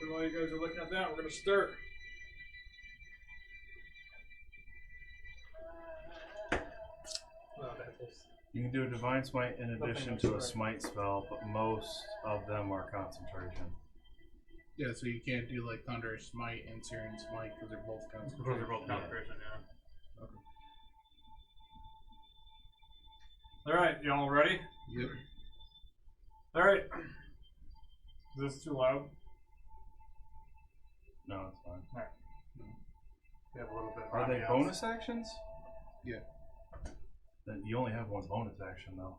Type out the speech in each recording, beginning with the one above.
So while you guys are looking at that, we're going to start. You can do a Divine Smite in addition to a Smite spell, but most of them are concentration. Yeah, so you can't do like Thunderous Smite and Syrian Smite because they're both concentration. Because they're both concentration, yeah. Okay. Alright, y'all ready? Yep. Alright. Is this too loud? No, it's fine. Alright. We have a little bit of Are they ambiance. bonus actions? Yeah. Then you only have one bonus action, though.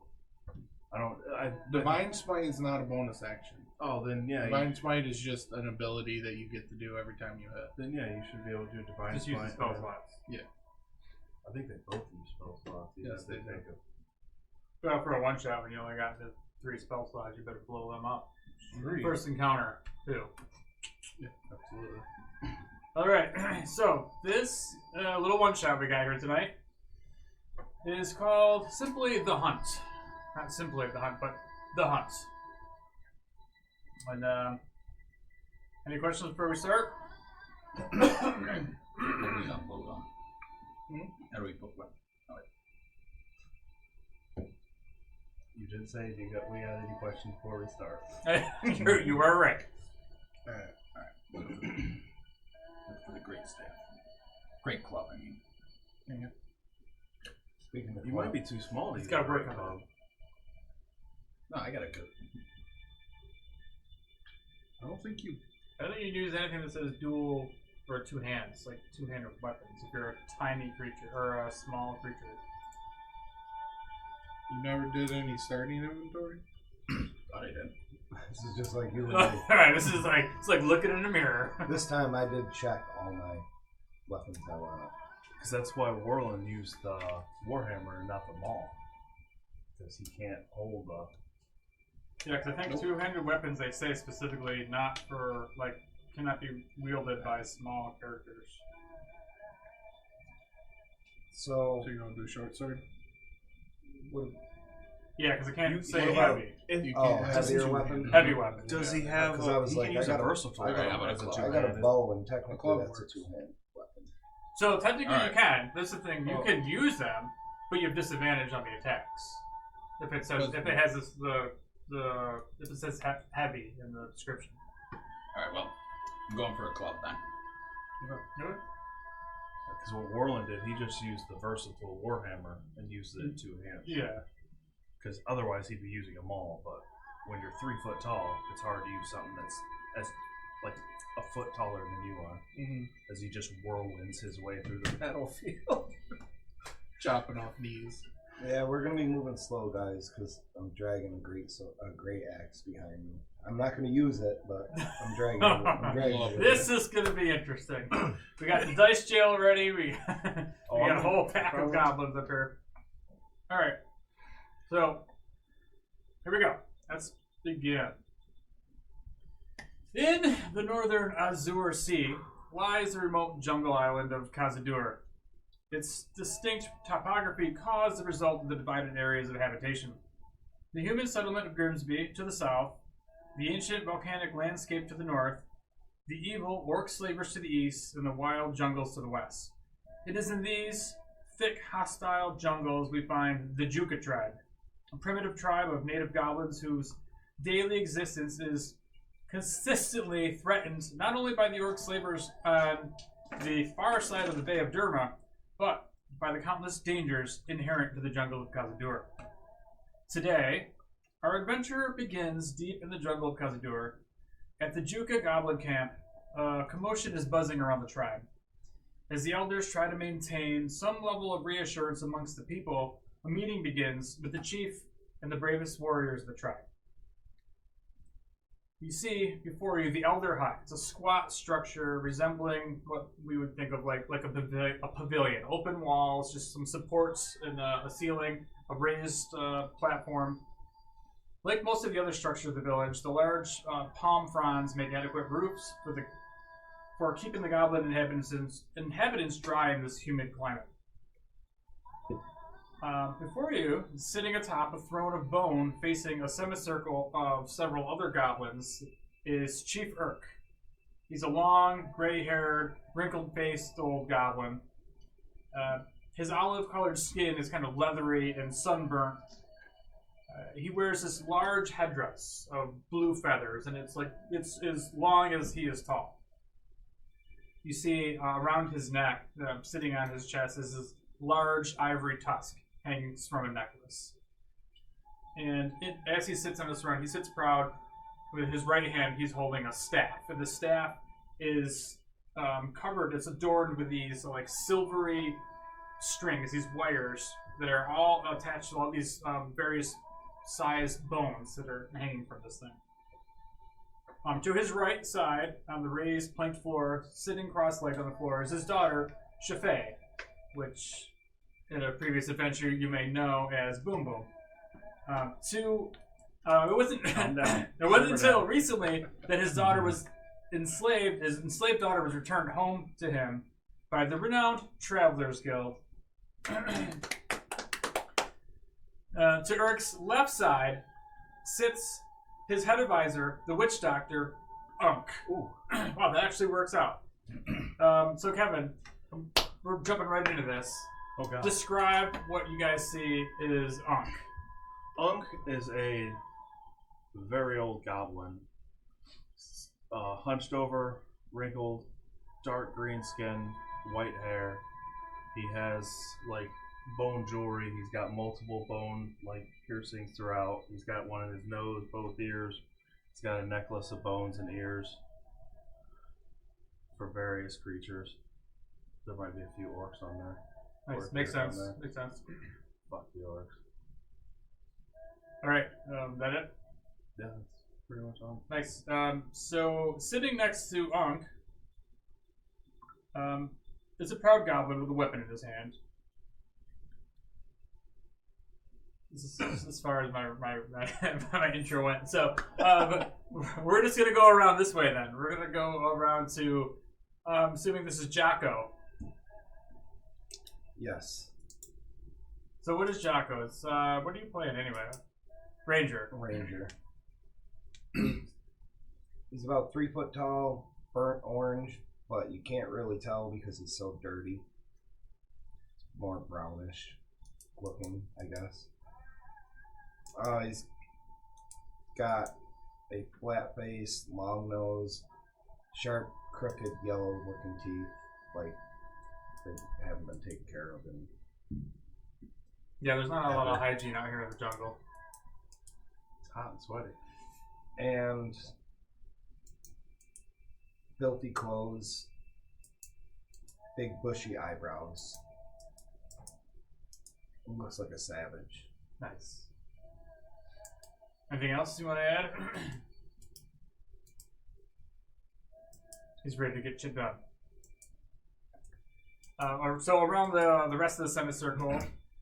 Divine Smite is not a bonus action. Oh, then yeah. Divine Smite is just an ability that you get to do every time you hit. Then yeah, you should be able to do Divine Just Smite. use the spell slots. Yeah. I think they both use spell slots. Yes, they do. Well, for a one shot, when you only got the 3 spell slots, you better blow them up. 3. First encounter, 2. Yeah, absolutely. Alright, so this little one shot we got here tonight is called simply The Hunt. Not simply The Hunt, but The Hunt. And, any questions before we start? What do we upload on? How do we put what? You did say we got any questions before we start. You are right. Alright. For the great staff. Great club, I mean. Yeah. Speaking of, you might be too small to It's use got a a brick great on club. No, I got a good. I don't think you. I don't think you can use anything that says dual or 2 hands, like 2-handed weapons, if you're a tiny creature or a small creature. You never did any starting inventory? Thought I did. This is just like you and me. Alright, this is like, it's like looking in a mirror. This time I did check all my weapons I wanted. Because that's why Warland used the Warhammer and not the Maul. Because he can't hold the... Yeah, because I think 2-handed weapons, they say specifically not for, like, cannot be wielded by small characters. So, So you're going to do short sword? what, Yeah, because it can't say what about- heavy. You oh, can't heavier two-handed. weapon? Heavy weapon. Does yeah. he have... Because I was he like, can I use got a a- versatile I weapon have as a a I got a two-handed. bow, and technically club that's works. a two-handed weapon. So technically Alright. you can. That's the thing. You Oh. can use them, but you have disadvantage on the attacks. If it says if it has this if it says heavy in the description. Alright, well, I'm going for a club then. Do it. Because what Warland did, he just used the versatile Warhammer and used it in 2 hands. Yeah. Because otherwise he'd be using a Maul, but when you're 3 foot tall, it's hard to use something that's as like a foot taller than you are. Mm-hmm. As he just whirlwinds his way through the battlefield. Chopping off knees. Yeah, we're gonna be moving slow, guys, because I'm dragging a great axe behind me. I'm not gonna use it, but I'm dragging it. I'm dragging it. This is gonna be interesting. We got the dice jail ready. We got a whole pack of goblins up here. All right. So here we go. Let's begin. In the northern Azure Sea lies the remote jungle island of Khazad-dûr. Its distinct topography caused the result of the divided areas of habitation. The human settlement of Grimsby to the south, the ancient volcanic landscape to the north, the evil orc slavers to the east, and the wild jungles to the west. It is in these thick, hostile jungles we find the Jukha tribe, a primitive tribe of native goblins whose daily existence is consistently threatened not only by the orc slavers on the far side of the Bay of Durma, but by the countless dangers inherent to the jungle of Khazad-dûr. Today, our adventure begins deep in the jungle of Khazad-dûr. At the Jukha Goblin Camp, commotion is buzzing around the tribe. As the elders try to maintain some level of reassurance amongst the people, a meeting begins with the chief and the bravest warriors of the tribe. You see before you the Elder Hut. It's a squat structure resembling what we would think of like a pavilion. Open walls, just some supports and a ceiling, a raised platform. Like most of the other structures of the village, the large palm fronds make adequate roofs for keeping the goblin inhabitants dry in this humid climate. Before you, sitting atop a throne of bone facing a semicircle of several other goblins, is Chief Urk. He's a long, gray-haired, wrinkled-faced old goblin. His olive-colored skin is kind of leathery and sunburnt. He wears this large headdress of blue feathers, and it's as long as he is tall. You see around his neck, sitting on his chest, is this large ivory tusk hanging from a necklace. And as he sits on his throne, he sits proud. With his right hand, he's holding a staff, and the staff is covered. It's adorned with these like silvery strings, these wires that are all attached to all these various sized bones that are hanging from this thing. To his right side, on the raised planked floor, sitting cross-legged on the floor, is his daughter, Shafay, which in a previous adventure you may know as Boom Boom. It wasn't until recently that his daughter was enslaved. His enslaved daughter was returned home to him by the renowned Travelers Guild. To Urk's left side sits his head advisor, the witch doctor, Unk. Ooh. Wow, that actually works out. So Kevin, we're jumping right into this. Oh god. Describe what you guys see is Unk. Unk is a very old goblin. Hunched over, wrinkled, dark green skin, white hair. He has like bone jewelry. He's got multiple bone like piercings throughout. He's got one in his nose, both ears. He's got a necklace of bones and ears for various creatures. There might be a few orcs on there. Nice. Makes sense. Makes sense. Fuck the orcs. Alright, that it? Yeah, that's pretty much all. Nice. So, sitting next to Unk is a proud goblin with a weapon in his hand. This is as far as my intro went. So, we're just going to go around this way then. We're going to go around to, assuming this is Jocko. Yes. So what is Jocko? It's, what are you playing anyway? Ranger. He's about 3 foot tall, burnt orange, but you can't really tell because he's so dirty. It's more brownish looking, I guess. He's got a flat face, long nose, sharp, crooked, yellow looking teeth, like they haven't been taken care of. Yeah, there's not a lot of hygiene out here in the jungle. It's hot and sweaty. And filthy clothes, big bushy eyebrows. He looks like a savage. Nice. Anything else you want to add? He's ready to get shit done. So around the rest of the semicircle,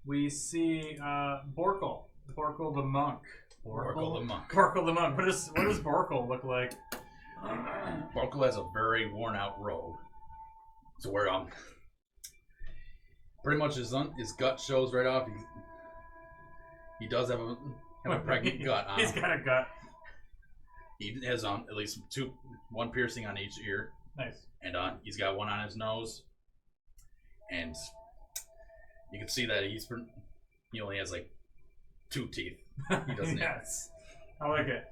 we see Borkle the monk. Borkle the monk. Borkle the monk. What does Borkle look like? Borkle has a very worn out robe. So where pretty much his gut shows right off. He does have a pregnant gut on him. He's got a gut. He has at least one piercing on each ear. Nice. And he's got one on his nose. And you can see that he only has like 2 teeth. He doesn't Yes. I like it.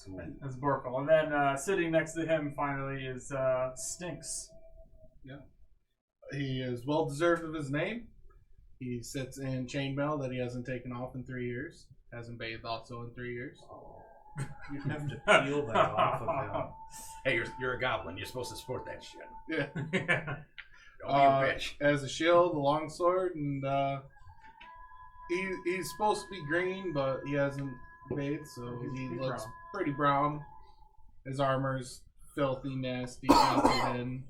Sweet. That's Borkle. And then sitting next to him finally is Stinks. Yeah. He is well deserved of his name. He sits in chainmail that he hasn't taken off in 3 years. Hasn't bathed also in 3 years. You'd have to peel that off of him. Hey, you're a goblin. You're supposed to sport that shit. Yeah. Don't be a bitch. As a shield, a longsword, and he's supposed to be green, but he hasn't bathed, so he looks brown. pretty brown. His armor's filthy, nasty, painted in.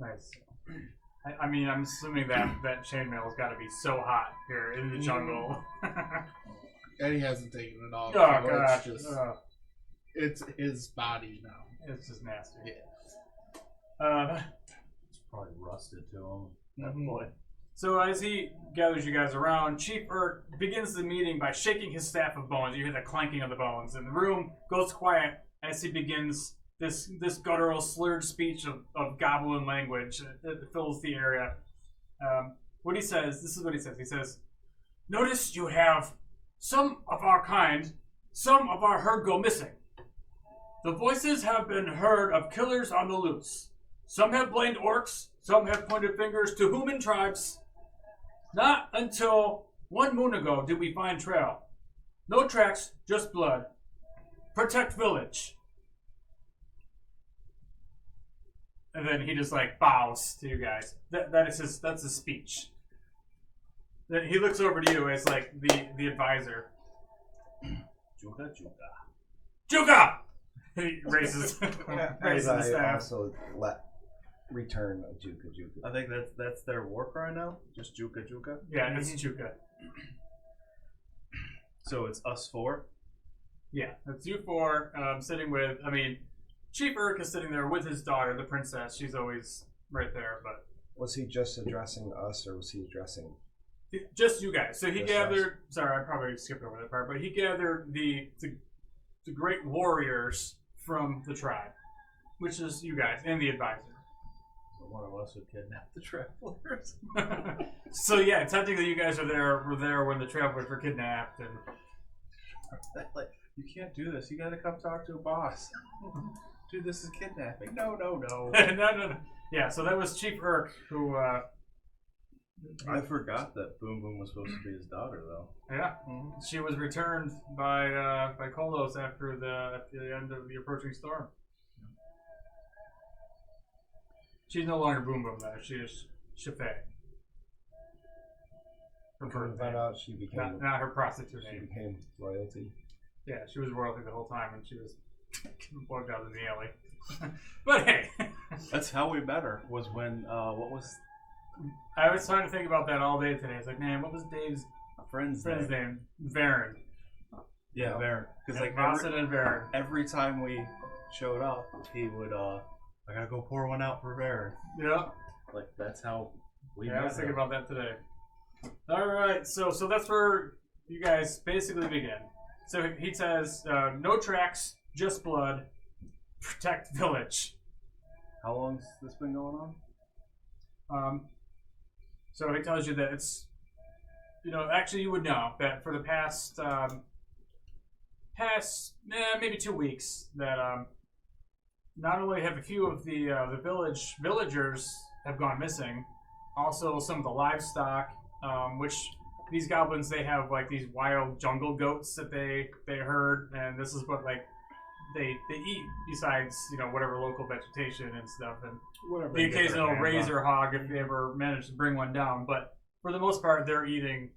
Nice. I mean, I'm assuming that chainmail's got to be so hot here in the jungle. And he hasn't taken it off. Oh, so gosh. It's just, it's his body now. It's just nasty. Yeah. It's probably rusted to him. That Mhm. boy. So as he gathers you guys around, Chief Urk begins the meeting by shaking his staff of bones. You hear the clanking of the bones, and the room goes quiet as he begins this guttural slurred speech of goblin language that fills the area. What he says, this is what he says. He says, "Notice you have some of our kind, some of our herd go missing. The voices have been heard of killers on the loose. Some have blamed orcs, some have pointed fingers to human tribes. Not until 1 moon ago did we find trail. No tracks, just blood. Protect village." And then he just like bows to you guys. That's his speech. Then he looks over to you as like the advisor. Jukha, Jukha. Jukha! He raises As raises the I staff. also return a Jukha Jukha. I think that's their war cry now. Just Jukha, Jukha. Yeah, it's Jukha. So it's us four. Yeah, that's you four sitting with. I mean, Chief Urk is sitting there with his daughter, the princess. She's always right there, but Was he just addressing us, or was he addressing? just you guys. So he Just gathered. Sorry, I probably skipped over that part, but he gathered the great warriors from the tribe, which is you guys and the advisor. So one of us would kidnap the travelers. So yeah, technically you guys were there when the travelers were kidnapped, and Like, you can't do this. You gotta come talk to a boss. Dude, this is kidnapping. No. no. Yeah, so that was Chief Urk who. I forgot that Boom Boom was supposed to be his daughter, though. Yeah, she was returned by Kolos after the end of the approaching storm. She's no longer Boom Boom though. She is Shafei. Her Come birth to find name. out, she became Not her prostitute she name. became royalty. Yeah, she was royalty the whole time, and she was plugged out in the alley. But hey, That's how we met her. Was when what was I was trying to think about that all day today. It's like, man, what was Dave's a friend's friend's name? name? Varen. Yeah, Baron. Because like Boston and Varen. every time we showed up, he would I gotta go pour one out for Baron. Yep. Like that's how we Yeah, met I was thinking her. about that today. All right, so that's where you guys basically begin. So he says, "No tracks, just blood. Protect village." How long's this been going on? So he tells you that it's, actually you would know that for the past maybe 2 weeks that not only have a few of the villagers have gone missing, also some of the livestock, which these goblins, they have like these wild jungle goats that they herd, and this is what like they eat besides whatever local vegetation and stuff, and Whatever. the occasional razor hog if they ever manage to bring one down. But for the most part, they're eating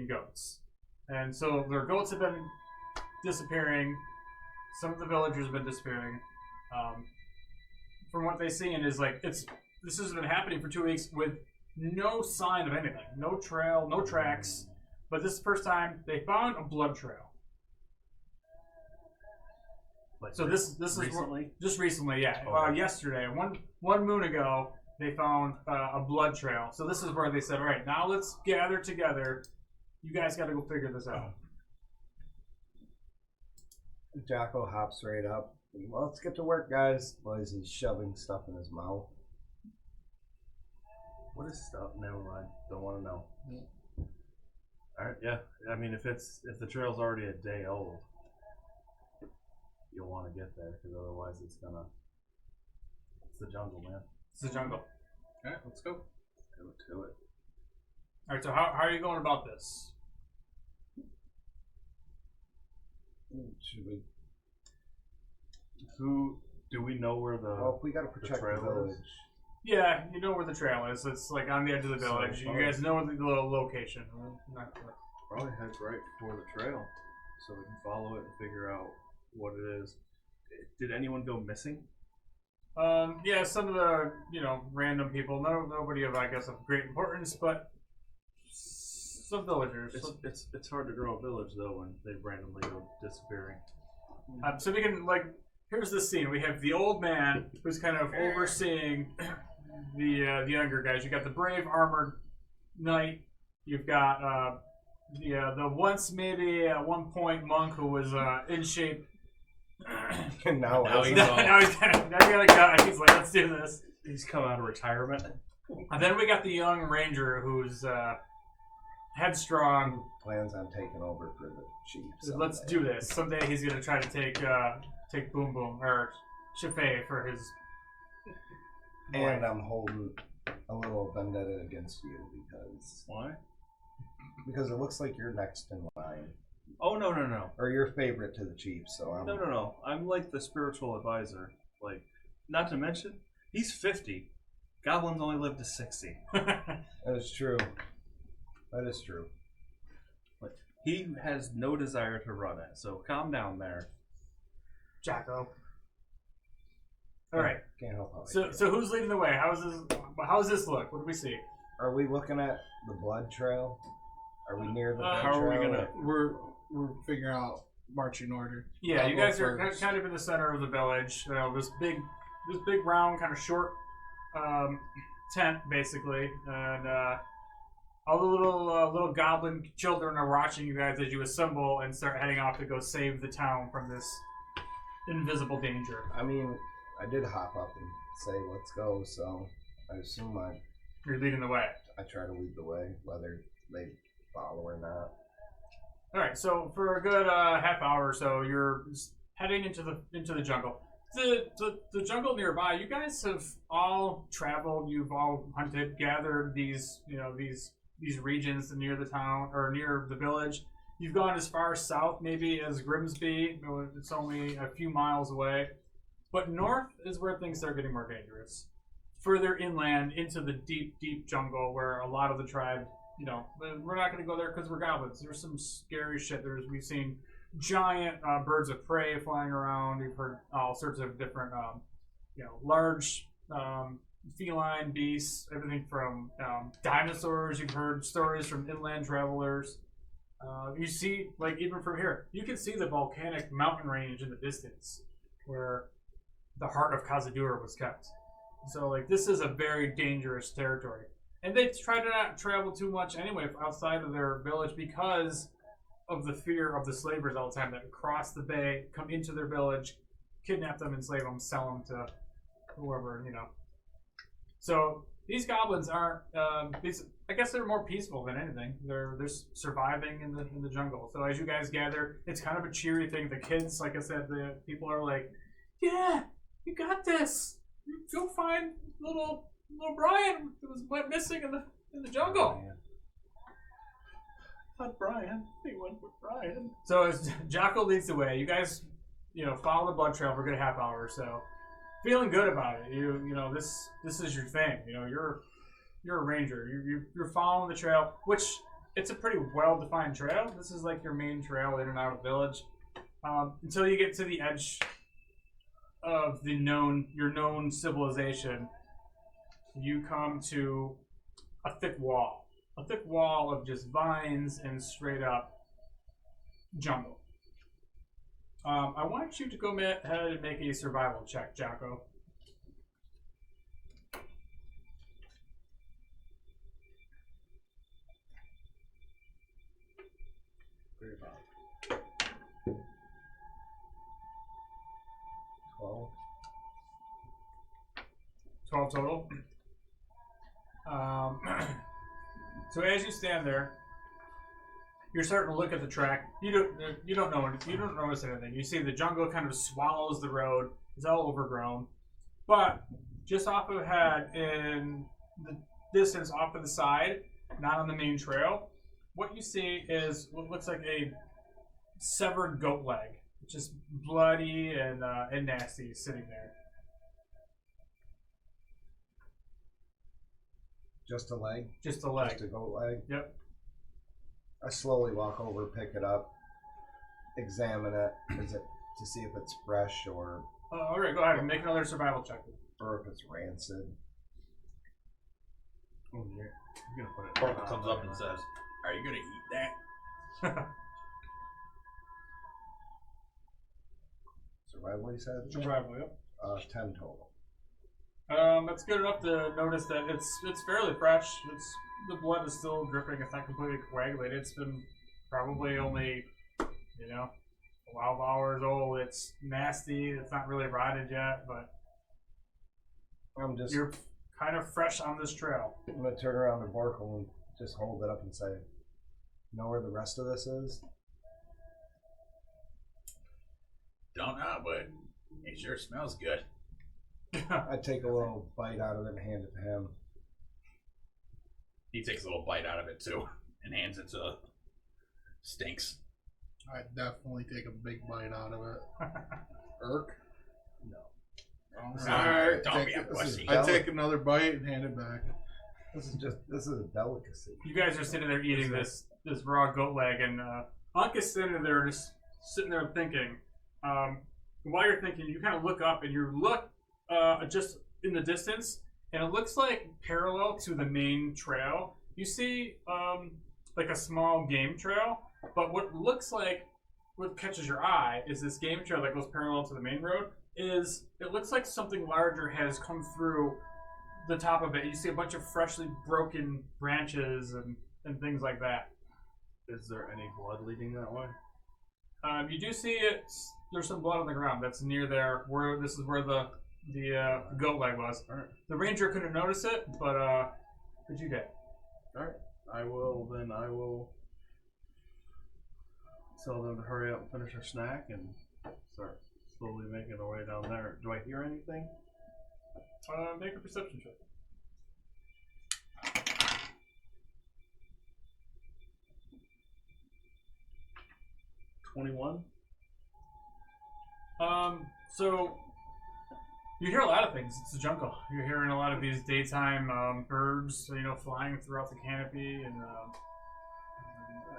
goats, and so their goats have been disappearing. Some of the villagers have been disappearing. From what they've seen is like this has been happening for 2 weeks with no sign of anything, no trail, no tracks. But this is the first time they found a blood trail. Like So this is recently. just recently, yeah. Oh. Yesterday, one moon ago, they found a blood trail. So this is where they said, "All right, now let's gather together. You guys got to go figure this out." Jocko hops right up. Well, let's get to work, guys. Well, he's shoving stuff in his mouth. What is stuff? Never mind. Don't want to know. All right. Yeah. I mean, if the trail's already a day old, you'll want to get there because otherwise it's the jungle, man. It's the jungle. All right, let's go. Go to it. All right. So how are you going about this? Should we? Who do we know where the? Well, if we gotta protect the trail is? village. Yeah, you know where the trail is. It's like on the edge of the So village. You far. guys know the location. Probably head right for the trail, so we can follow it and figure out what it is. Did anyone go missing? Yeah, some of the random people. Nobody of I guess of great importance, but some villagers. It's hard to grow a village though when they randomly go disappearing. So we can here's the scene. We have the old man who's kind of overseeing the younger guys. You got the brave armored knight. You've got the once maybe at one point monk who was in shape Now Now it's he's now, all- now he's got a gun. He's like, let's do this. He's come out of retirement. And then we got the young ranger who's headstrong. plans on taking over for the chief. Says, let's someday. do this. Someday he's gonna try to take Boom Boom or Shifei for his. And I'm holding a little vendetta against you Why? because it looks like you're next in line, Oh no. or you're favorite to the chief. So I'm No. I'm like the spiritual advisor. Like, not to mention, he's 50. Goblins only live to 60. That is true. That is true. He has no desire to run it, so calm down there. Jacko. All right. Can't help how I So feel. who's leading the way? How's this look? What do we see? Are we looking at the blood trail? Are we near the blood How are we trail? gonna? We're figuring out marching order. Yeah, I'll you go guys are first. kind of in the center of the village. This big round, kind of short tent, basically, and all the little goblin children are watching you guys as you assemble and start heading off to go save the town from this invisible danger. I mean, I did hop up and say, let's go, so I assume You're leading the way. I try to lead the way, whether they follow or not. All right, so for a good half hour or so, you're heading into the jungle. The jungle nearby. You guys have all traveled. You've all hunted, gathered these regions near the town or near the village. You've gone as far south, maybe as Grimsby. It's only a few miles away. But north is where things start getting more dangerous. Further inland into the deep, deep jungle where a lot of the tribe, we're not going to go there because we're goblins. There's some scary shit. We've seen giant birds of prey flying around. We've heard all sorts of different, large feline beasts. Everything from dinosaurs. You've heard stories from inland travelers. You see, like even from here, you can see the volcanic mountain range in the distance where the heart of Kazadur was kept. So, like, this is a very dangerous territory. And they try to not travel too much anyway outside of their village because of the fear of the slavers all the time that cross the bay, come into their village, kidnap them, enslave them, sell them to whoever, So, these goblins aren't, I guess they're more peaceful than anything. They're surviving in the jungle. So, as you guys gather, it's kind of a cheery thing. The kids, like I said, the people are like, yeah, you got this. Go find little Brian who went missing in the jungle. Not Brian. He went with Brian. So as Jocko leads the way, you guys, follow the blood trail for a good half hour or so, feeling good about it. This is your thing. You're a ranger. You're following the trail, which it's a pretty well defined trail. This is like your main trail in and out of the village, until you get to the edge of your known civilization. You come to a thick wall of just vines and straight up jungle. I want you to go ahead and make a survival check, Jocko. Very about 12. 12 total. So as you stand there, you're starting to look at the track. You don't notice anything. You see the jungle kind of swallows the road. It's all overgrown. But just off ahead in the distance off to the side, not on the main trail, what you see is what looks like a severed goat leg. It's just bloody and nasty sitting there. Just a leg? Just a leg. Just a goat leg? Yep. I slowly walk over, pick it up, examine it. Is it to see if it's fresh or All right, go ahead and make another survival check. if it's rancid? Oh, you're gonna put it. Pork comes up and says, "Are you gonna eat that?" Survival, you said? Survival, yep. 10 total. That's good enough to notice that it's fairly fresh. The blood is still dripping. It's not completely coagulated. It's been probably only, 12 hours old. It's nasty. It's not really rotted yet, but you're kind of fresh on this trail. I'm gonna turn around to Borkle and just hold it up and say, "You know where the rest of this is?" Don't know, but it sure smells good. I take a little bite out of it and hand it to him. He takes a little bite out of it too and hands it to Stinks. I definitely take a big bite out of it. Irk? No. Alright, Don't be a pussy. I take another bite and hand it back. This is a delicacy. You guys are sitting there eating this raw goat leg, and Unc is sitting there just sitting there thinking. While you're thinking, you kind of look up and you look just in the distance, and it looks like parallel to the main trail. You see like a small game trail, but what catches your eye is this game trail that goes parallel to the main road. It looks like something larger has come through the top of it. You see a bunch of freshly broken branches and things like that. Is there any blood leading that way? You do see it. There's some blood on the ground. That's near there. This is where the goat leg was. All right. The ranger couldn't notice it, but what'd you get? All right. I will tell them to hurry up and finish their snack and start slowly making their way down there. Do I hear anything? Make a perception check. 21. So you hear a lot of things. It's a jungle. You're hearing a lot of these daytime birds, flying throughout the canopy, and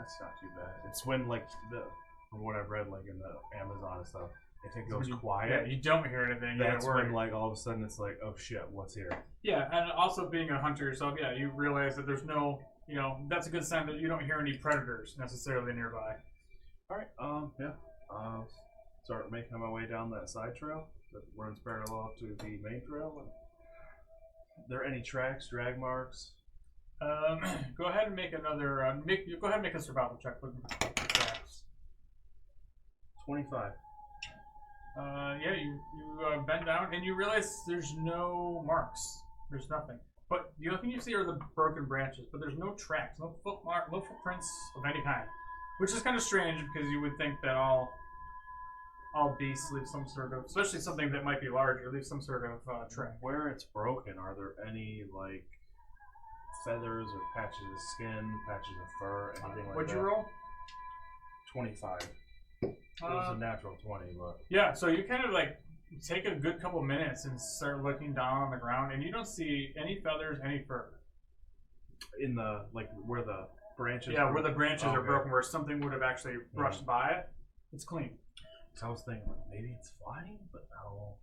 That's not too bad. It's when from what I've read, like in the Amazon and stuff, if it goes quiet, you don't hear anything. That's when all of a sudden it's like, oh shit, what's here? Yeah, and also being a hunter yourself, you realize that there's no, that's a good sign that you don't hear any predators necessarily nearby. All right. Start making my way down that side trail that runs parallel to the main trail. Are there any tracks, drag marks? Go ahead and make another. Go ahead and make a survival check with tracks. 25. You bend down and you realize there's no marks. There's nothing. But the only thing you see are the broken branches. But there's no tracks, no footprints of any kind, which is kind of strange because you would think that all beasts leave some sort of, especially something that might be larger, leave some sort of track. Where it's broken, are there any feathers or patches of skin, patches of fur, anything like that? What'd you roll? 25. It was a natural 20, but yeah. So you kind of take a good couple minutes and start looking down on the ground, and you don't see any feathers, any fur. In the where the branches. Yeah, where the branches are broken, where something would have actually brushed by it. It's clean. So I was thinking maybe it's flying, but no.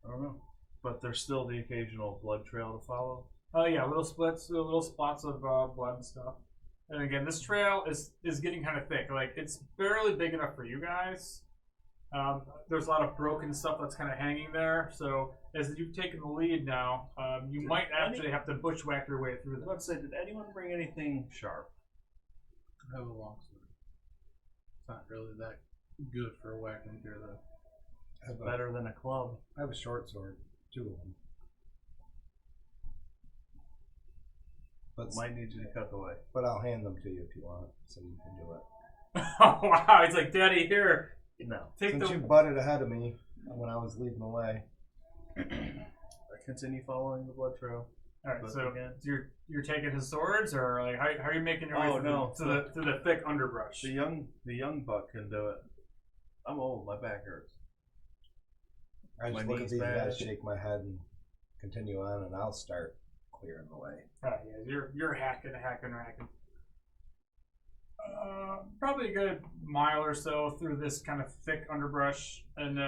I don't know. But there's still the occasional blood trail to follow. Oh yeah, little spots of blood and stuff. And again, this trail is getting kind of thick. It's barely big enough for you guys. There's a lot of broken stuff that's kind of hanging there. So as you've taken the lead now, you might actually have to bushwhack your way through Let's say, did anyone bring anything sharp? I have a long sword. It's not really that good for whacking through the. Better than a club. I have a short sword, 2 of them. But Might need you to cut the way. But I'll hand them to you if you want, so you can do it. Oh wow! He's like, Daddy, here. No. Since you butted ahead of me when I was leading the way. I continue following the blood trail. All right, so you're taking his swords, or how are you making your way to the thick underbrush? The young buck can do it. I'm old. My back hurts. I just My look at knees these bad. guys, shake my head, and continue on, and I'll start clearing the way. You're hacking. Probably a good mile or so through this kind of thick underbrush, and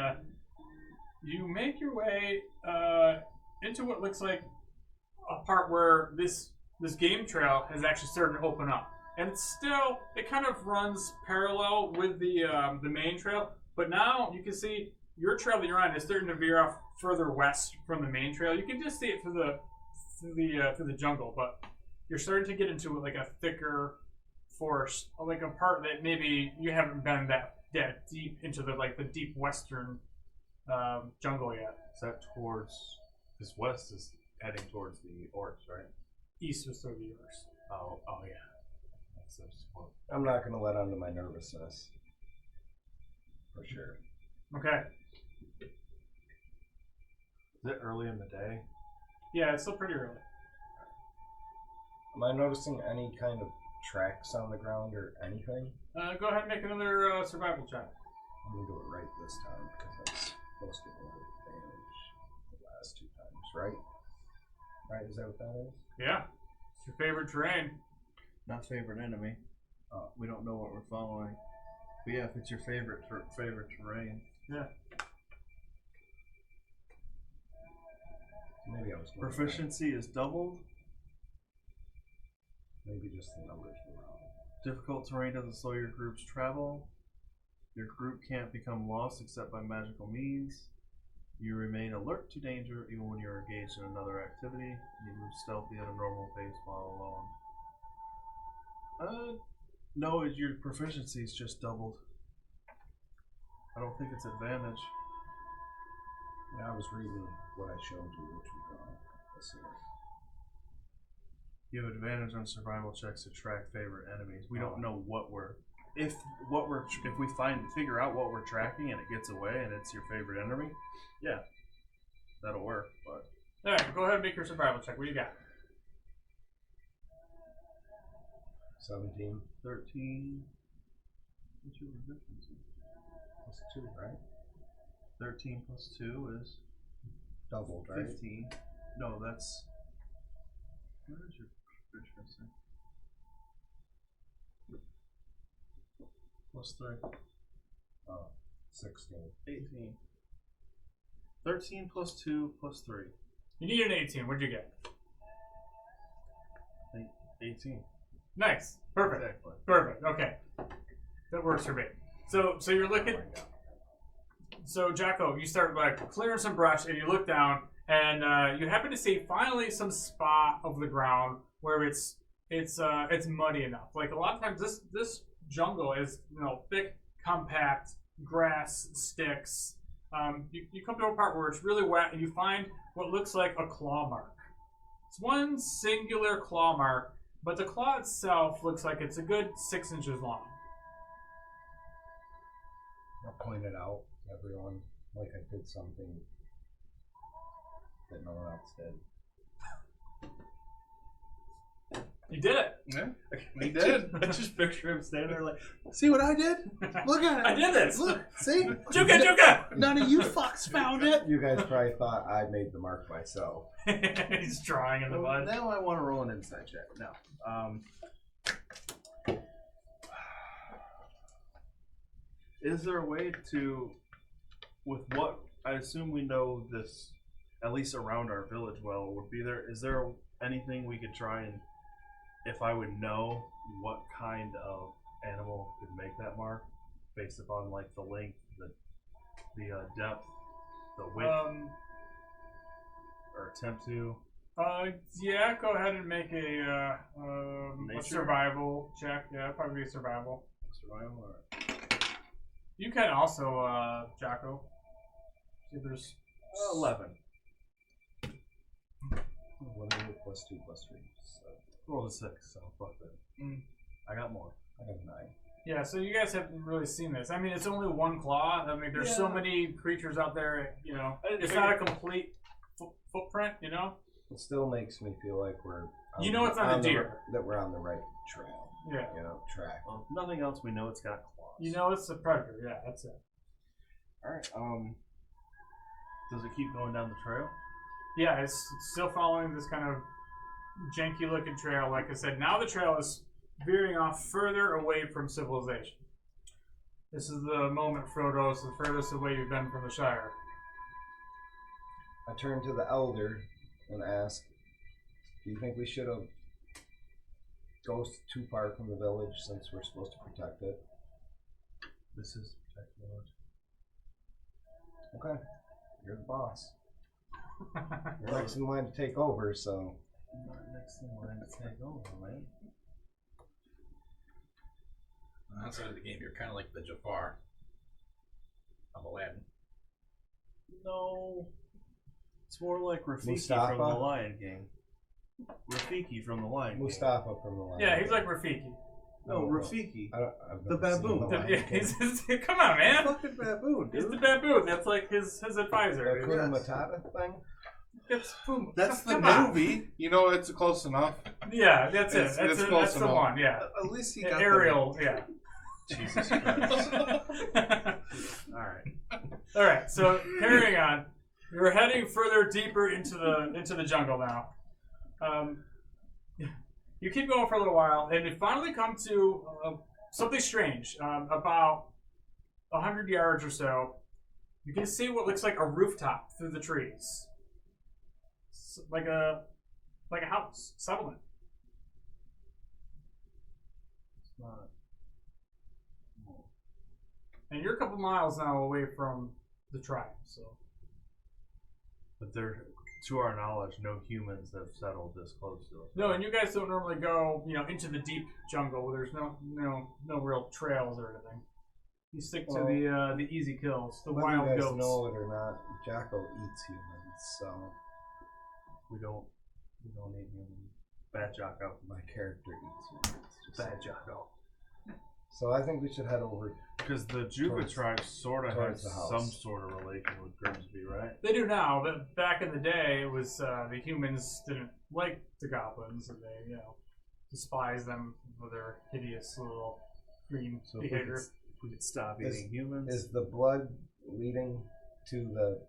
you make your way into what looks like a part where this game trail has actually started to open up, and it kind of runs parallel with the main trail. But now you can see your trail that you're on is starting to veer off further west from the main trail. You can just see it through the jungle, but you're starting to get into a thicker forest, a part that maybe you haven't been that deep into the deep western jungle yet. Is that towards? Because west is heading towards the orcs, right? East was through the yours. Oh yeah. That's well, I'm not gonna let on to my nervousness. For sure. Okay. is it early in the day? Yeah, it's still pretty early. Am I noticing any kind of tracks on the ground or anything? Go ahead and make another survival check. I'm gonna do it right this time because I'm supposed to roll advantage the last 2 times, right? Right? Is that what that is? Yeah. It's your favorite terrain. Not favorite enemy. We don't know what we're following. But yeah, if it's your favorite terrain. Yeah. Maybe I was going Proficiency is doubled. Maybe just the numbers were wrong. Difficult terrain doesn't slow your group's travel. Your group can't become lost except by magical means. You remain alert to danger even when you're engaged in another activity. You move stealthy at a normal pace while alone. No, your proficiency is just doubled. I don't think it's advantage. Yeah, I was reading what I showed you, which was wrong. Let's see. You have advantage on survival checks to track favorite enemies. We don't know what we're if we figure out what we're tracking and it gets away and it's your favorite enemy. Yeah, that'll work. But All right, go ahead and make your survival check. What do you got? 17 13. What's your proficiency? plus 2, right? 13 plus 2 is Doubled, right? 15. No, that's. Where is your proficiency? Plus 3. 16. 18. 13 plus 2 plus 3. You need an 18. What'd you get? 18. Nice. Perfect. Exactly. Perfect. Okay. That works for me. So you're looking. So Jacko, you start clearing some brush, and you look down, and you happen to see finally some spot of the ground where it's muddy enough. Like a lot of times, this jungle is thick, compact grass, sticks. You come to a part where it's really wet, and you find what looks like a claw mark. It's one singular claw mark, but the claw itself looks like it's a good 6 inches long. I'll point it out to everyone like I did something that no one else did. You did it. Yeah, we did. I just picture him standing there like, See what I did? Look at it. I did this. Look, see? Jukha, Jukha! None of you fucks found it. You guys probably thought I made the mark myself. He's drawing in the mud. Now I want to roll an insight check. No. is there a way to, with what I assume we know this, at least around our village well, is there anything we could try and, if I would know what kind of animal could make that mark, based upon like the length, the depth, the width, or attempt to? Yeah, go ahead and make a Nature? survival check. Yeah, probably a survival. Survival, or You can also, Jocko. See, there's 11. What is it? Plus 2, plus 3. So Rolled a 6, so fuck that. I got more. I have 9. Yeah, so you guys haven't really seen this. I mean, it's only one claw. I mean, there's so many creatures out there. It's not a complete footprint. It still makes me feel like we're. You know it's not a deer. That we're on the right trail. Yeah. Track. Well, if nothing else, we know it's got claws. It's a predator. Yeah, that's it. Alright, does it keep going down the trail? Yeah, it's still following this kind of janky-looking trail. Like I said, now the trail is veering off further away from civilization. This is the moment, Frodo, it's the furthest away you've been from the Shire. I turn to the elder and ask, do you think we should have go too far from the village since we're supposed to protect it? This is protect the village. Okay. You're the boss. You're next in line to take over, so. I'm not next in line to take over, man. On that side of the game, you're kind of like the Jafar. of Aladdin. No. It's more like Rafiki Mustafa? from the Lion King. Rafiki from the Lion King. Mustafa from the line. Yeah, he's like Rafiki. No, Rafiki. I've The never seen baboon. The Lion Yeah, King. come on, man. Fucking baboon, He's dude. the baboon. That's like his advisor. The Hakuna Matata thing? It's boom. That's the Come on. movie. You know, it's close enough. Yeah, that's it. It's That's close the enough. one. Yeah. At least he got Ariel. Yeah. Jesus Christ. Alright. All right. So carrying on, you're heading further deeper into the jungle now. You keep going for a little while, and you finally come to something strange. About 100 yards or so, you can see what looks like a rooftop through the trees, like a house settlement. It's not. And you're a couple miles now away from the tribe, so But there, to our knowledge, no humans have settled this close to us. no. And you guys don't normally go, into the deep jungle. There's no real trails or anything. You stick to the easy kills, the Whether wild you guys goats. know it or not, Jacko eats humans, so We don't need humans. Bad Jocko. my character eats humans. Just Bad saying. Jocko. So I think we should head over. Because the Jukha Towards- tribe sort of towards has the house. some sort of relation with Grimsby, right? They do now, but back in the day, it was the humans didn't like the goblins, and they despised them for their hideous little green So behavior. if we could stop Is- eating humans. Is the blood leading to the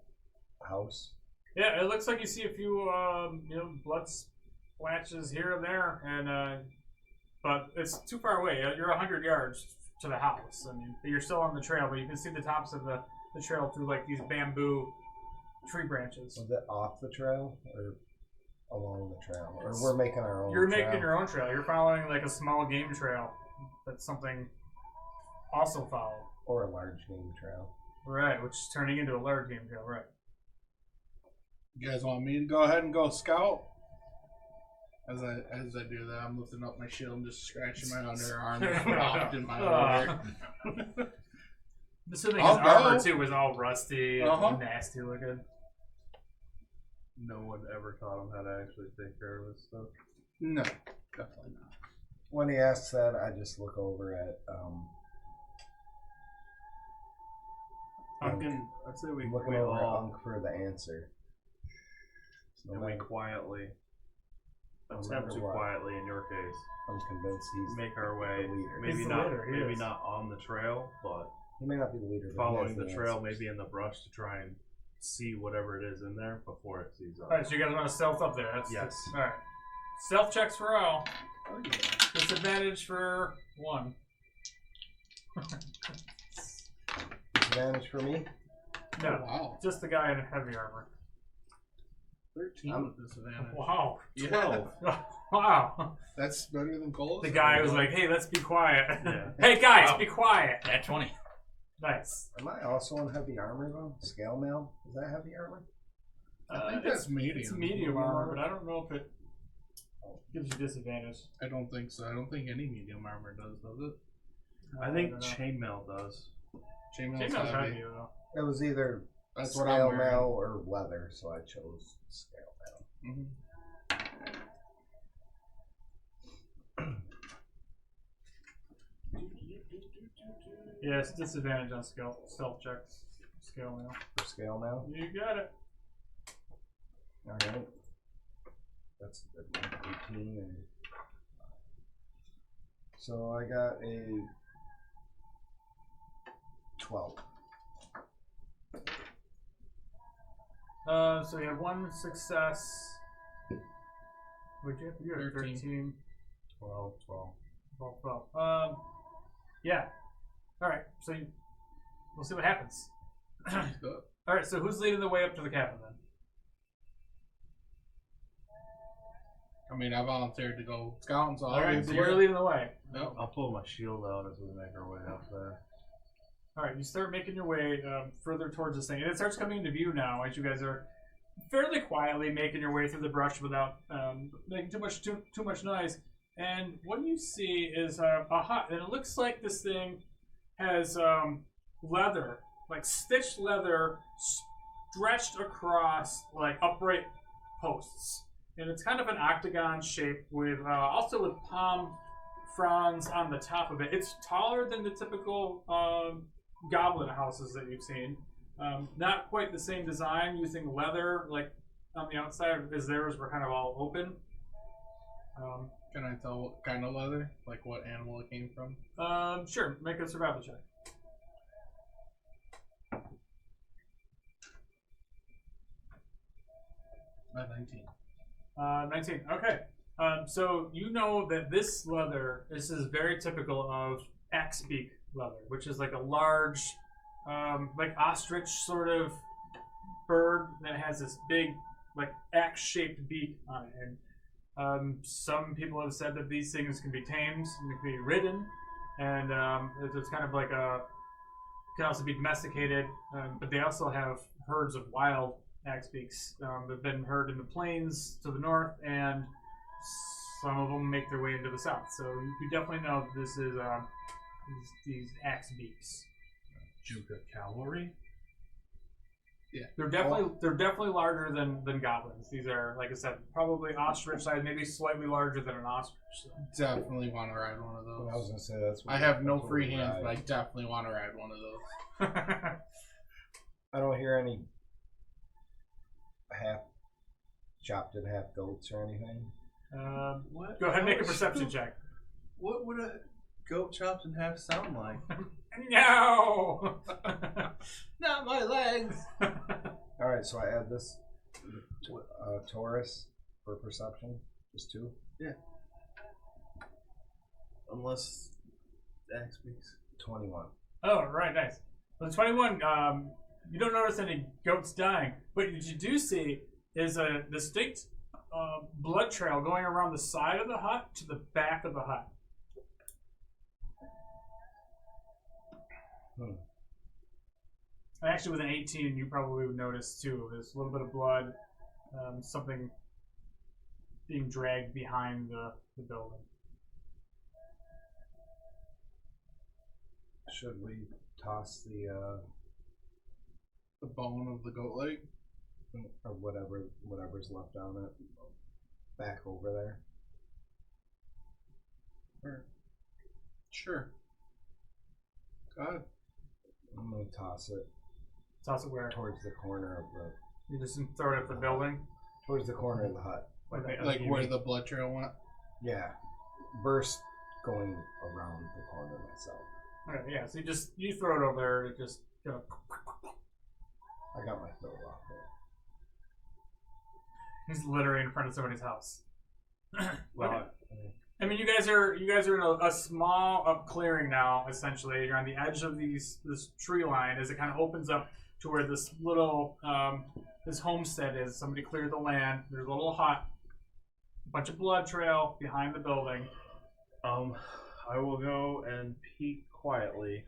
house? Yeah, it looks like you see a few blood splashes here and there, and but it's too far away. You're 100 yards to the house, and you're still on the trail, but you can see the tops of the trail through like these bamboo tree branches. Was it off the trail or along the trail? Or we're making our own You're trail? making your own trail. You're following like a small game trail. That's something also followed. Or a large game trail. Right, which is turning into a large game trail, right. You guys want me to go ahead and go scout? As I do that, I'm lifting up my shield and just scratching my underarm and off in my ear. I'm assuming his I'll go. armor too was all rusty and nasty looking. No one ever taught him how to actually take care of his stuff. No, definitely not. When he asks that, I just look over at I'd say we looking over at Unk for the answer. So and we quietly, attempt to what? quietly in your case, I'm convinced he's make our way. the leader. Maybe He's the not, leader, he maybe is. not on the trail, but He may not be the leader, but he following has the trail, answers. maybe in the brush to try and see whatever it is in there before it sees us. Alright, so you guys want to stealth up there? Yes. Alright. Stealth checks for all. Oh, yeah. Disadvantage for one. Disadvantage for me. No, Wow. just the guy in heavy armor. 13 I'm- with disadvantage. Wow. 12. Wow. That's better than Cole's. The guy was like, hey, let's be quiet. Yeah. Hey, guys, Wow. be quiet. At 20. Nice. Am I also in heavy armor though? Scale mail? Is that heavy armor? I think that's medium. It's medium armor, but I don't know if it gives you disadvantage. I don't think so. I don't think any medium armor does it? I think don't know. chainmail does. Chainmail's Chainmail's heavy. heavy, though. It was either That's what scale I'm mail wearing. or leather, so I chose scale mail. Mhm. Yeah, it's disadvantage on stealth checks. Scale now. For scale mail? You got it. Alright. That's a good one. 18 and... So I got a 12. So you have one success. What'd you have? You had 13. 12. 12. Yeah. Alright, so we'll see what happens. Good. Alright, so who's leading the way up to the cabin then? I mean, I volunteered to go scouting, so I'll Alright, leave so the you're year. leading the way. Yep. I'll pull my shield out as we make our way up there. Alright, you start making your way further towards this thing. And it starts coming into view now as you guys are fairly quietly making your way through the brush without making too much noise. And what you see is a hut. And it looks like this thing has leather like stitched leather stretched across like upright posts, and it's kind of an octagon shape with also with palm fronds on the top of it. It's taller than the typical goblin houses that you've seen. Not quite the same design, using leather like on the outside as theirs were kind of all open. Can I tell what kind of leather? Like what animal it came from? Sure, make a survival check. 19. 19. Okay. So you know that this is very typical of axe beak leather, which is like a large, like ostrich sort of bird that has this big, like axe-shaped beak on it. And some people have said that these things can be tamed and can be ridden, and it's kind of like can also be domesticated. But they also have herds of wild axe beaks that have been heard in the plains to the north, and some of them make their way into the south. So you definitely know that this is these axe beaks. Jukha cavalry. Yeah, they're definitely larger than goblins. These are, like I said, probably ostrich size, maybe slightly larger than an ostrich. So. Definitely want to ride one of those. I was gonna say that's. I have no free hands, but I definitely want to ride one of those. I don't hear any half chopped in half goats or anything. What? Go ahead and make a perception check. What would a goat chopped in half sound like? No! Not my legs! All right, so I add this Taurus for perception. Just 2. Yeah. Unless axe beaks. 21. Oh, right, nice. Well, 21, you don't notice any goats dying, but what you do see is a distinct blood trail going around the side of the hut to the back of the hut. And actually, with an 18, you probably would notice too. There's a little bit of blood, something being dragged behind the building. Should we toss the bone of the goat leg? Or whatever's left on it back over there? Sure. Go ahead. I'm gonna toss it Toss it where? towards the corner of the You just throw it at the building? towards the corner of the hut. Like where the blood trail went? Yeah, burst going around the corner myself. Okay, yeah, so you throw it over there, it just I got my throw off he's literally in front of somebody's house. Well, Okay. I mean, you guys are in a small clearing now. Essentially, you're on the edge of this tree line as it kind of opens up to where this little this homestead is. Somebody cleared the land. There's a little hut, a bunch of blood trail behind the building. I will go and peek quietly,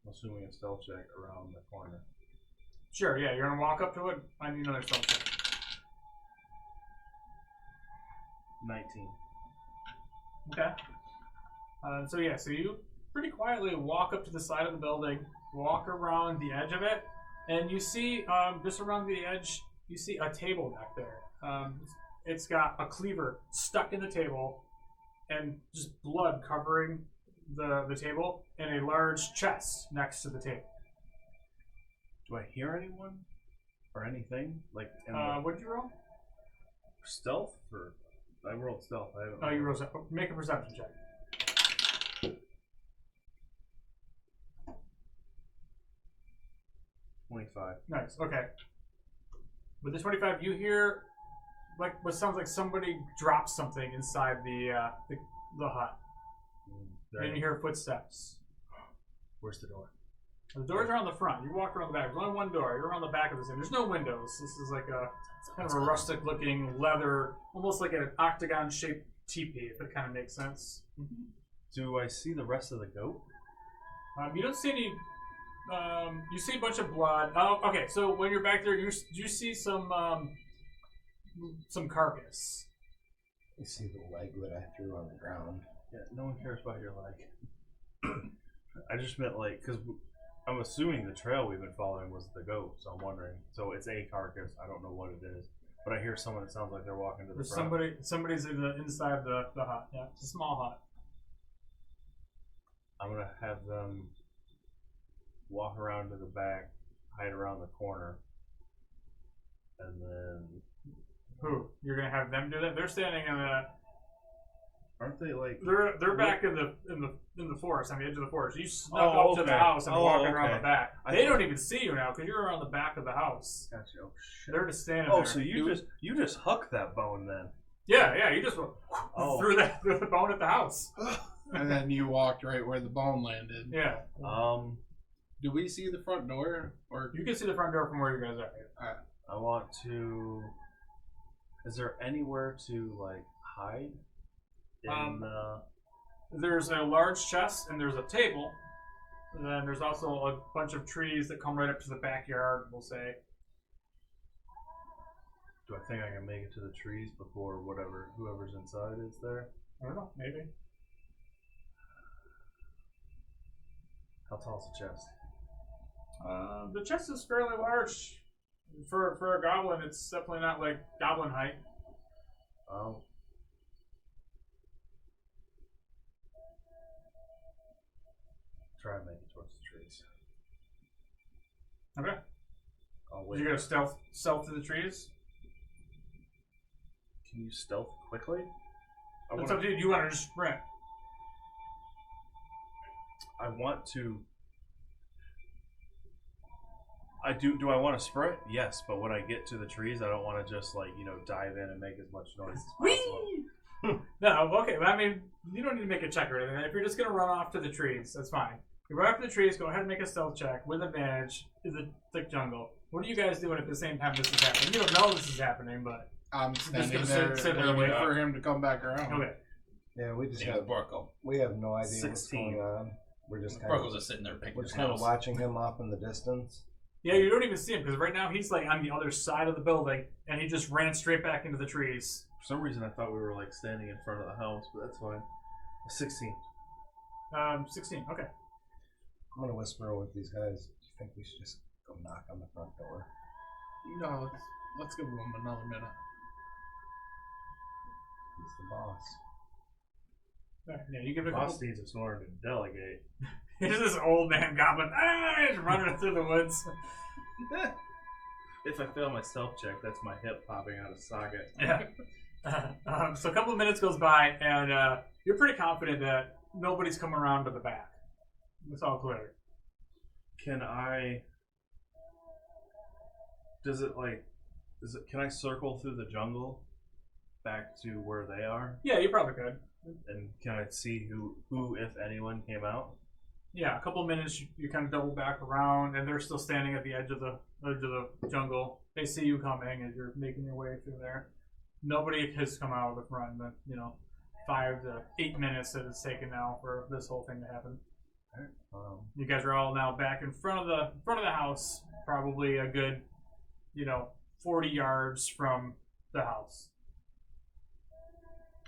assuming a stealth check around the corner. Sure, yeah, you're gonna walk up to it. I need another stealth check. 19. Okay. So you pretty quietly walk up to the side of the building, walk around the edge of it, and you see just around the edge, you see a table back there. It's got a cleaver stuck in the table, and just blood covering the table, and a large chest next to the table. Do I hear anyone or anything? Like in What did you roll? stealth? Or I rolled stealth. I haven't. Oh, you rolled. Make a perception check. 25. Nice. Okay. With the 25, you hear like what sounds like somebody dropped something inside the hut. There And you hear footsteps. Where's the door? The doors are on the front. You walk around the back. There's only one door. You're around the back of this thing. There's no windows. This is like a kind of a rustic-looking leather, almost like an octagon-shaped teepee, if it kind of makes sense. Do I see the rest of the goat? You don't see any. You see a bunch of blood. Oh, okay. So when you're back there, you see some carcass. You see the leg that I threw on the ground. Yeah, no one cares about your leg. I just meant like, because I'm assuming the trail we've been following was the goat, so I'm wondering. So it's a carcass. I don't know what it is, but I hear someone that sounds like they're walking to the There's front. somebody's inside the hut. Yeah, it's a small hut. I'm gonna have them walk around to the back, hide around the corner, and then Who? You're gonna have them do that? They're standing in the. aren't they like? They're back in the forest, on the edge of the forest. You snuck Oh, up to the okay. house and Oh, walking around okay. the back. I They thought- don't even see you now because you're around the back of the house. Gotcha. Oh shit. They're just standing Oh, there. so you just huck that bone then? Yeah, you just Oh. threw the bone at the house. And then you walked right where the bone landed. Yeah, Do we see the front door? Or you can see the front door from where you guys are. I want to. Is there anywhere to like hide? In There's a large chest and there's a table. And then there's also a bunch of trees that come right up to the backyard, we'll say. do I think I can make it to the trees before whoever's inside is there? I don't know, maybe. How tall is the chest? The chest is fairly large. For a goblin, it's definitely not like goblin height. Oh. Try and make it towards the trees. Okay. I'll wait. You're gonna stealth through the trees? Can you stealth quickly? It's up to you. You want to just sprint? I want to. I do. Do I want to sprint? Yes, but when I get to the trees, I don't want to just dive in and make as much noise as possible. Whee! No, okay. But I mean, you don't need to make a check or anything. If you're just gonna run off to the trees, that's fine. You run off to the trees. Go ahead and make a stealth check with advantage. Is a thick jungle. What are you guys doing at the same time this is happening? You don't know this is happening, but I'm standing gonna there, sit there waiting waiting. for him to come back around. okay. Yeah, we just Name have is Barco. we have no idea 16. what's going on. We're just kind Barco's of just sitting there picking we're his just kind of nose. watching him off in the distance. Yeah, you don't even see him because right now he's like on the other side of the building, and he just ran straight back into the trees. For some reason, I thought we were like standing in front of the house, but that's fine. 16. 16. Okay. I'm gonna whisper with these guys. Do you think we should just go knock on the front door? No, let's give him another minute. He's the boss. Yeah, you give it a couple. Boss needs us in order to delegate. Here's this old man goblin. He's running through the woods. If I fail my stealth check, that's my hip popping out of socket. Yeah. So a couple of minutes goes by, and you're pretty confident that nobody's coming around to the back. It's all clear. Can I? Can I circle through the jungle back to where they are? Yeah, you probably could. And can I see who, if anyone, came out? Yeah, a couple of minutes, you kind of double back around, and they're still standing at the edge of the jungle. They see you coming as you're making your way through there. Nobody has come out of the front in the 5 to 8 minutes that it's taken now for this whole thing to happen. You guys are all now back in front of the house, probably a good 40 yards from the house.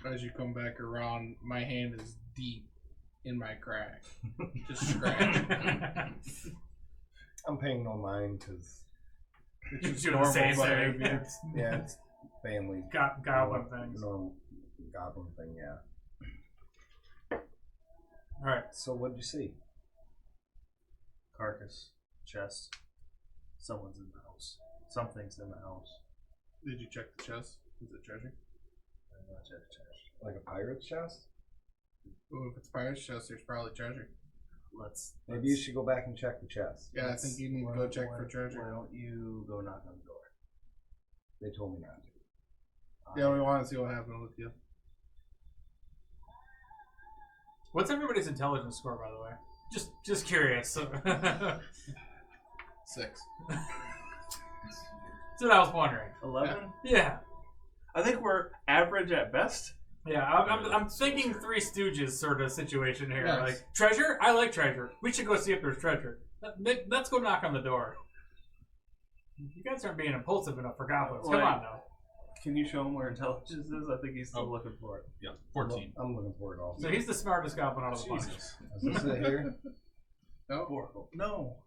As you come back around, my hand is deep in my crack. Just scratching. I'm paying no mind because It's just Doing the same normal thing. behavior. yeah, it's family Goblin things. normal goblin thing. Yeah. All right. So what'd you see? Carcass, chest. Someone's in the house. Something's in the house. Did you check the chest? Is it treasure? I'm not check the chest. Like a pirate's chest? Ooh, if it's pirate's chest, there's probably treasure. Maybe you should go back and check the chest. Yeah, I think you need to go check for treasure. Why don't you go knock on the door? They told me not to. Yeah, we want to see what happened with you. What's everybody's intelligence score, by the way? Just curious. 6. That's what I was wondering. 11? Yeah. I think we're average at best. Yeah, I'm thinking Three Stooges sort of situation here. Yes. Like, treasure? I like treasure. We should go see if there's treasure. Let's go knock on the door. You guys aren't being impulsive enough for goblins. Come on, now. Can you show him where intelligence is? I think he's still looking for it. Yeah, 14. I'm looking for it also. So he's the smartest goblin out of the bunch. Jesus. Is this it here? No. Oracle. No.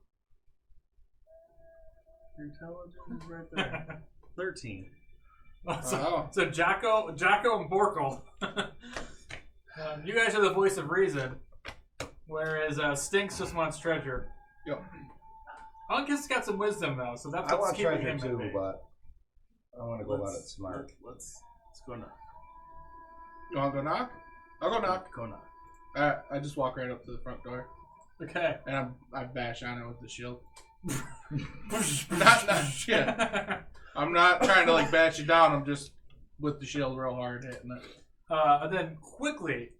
Your intelligence is right there. 13. So Jocko and Borkle. You guys are the voice of reason, whereas Stinks just wants treasure. Yep. Uncas got some wisdom though, so that's I what's want keeping treasure him too, at bay. but I want to go about it smart. Let's go knock. You want to go knock? I'll go knock. Go knock. Alright, I just walk right up to the front door. Okay. And I bash on it with the shield. not yeah. I'm not trying to like bash it down. I'm just with the shield real hard hitting it. And then quickly,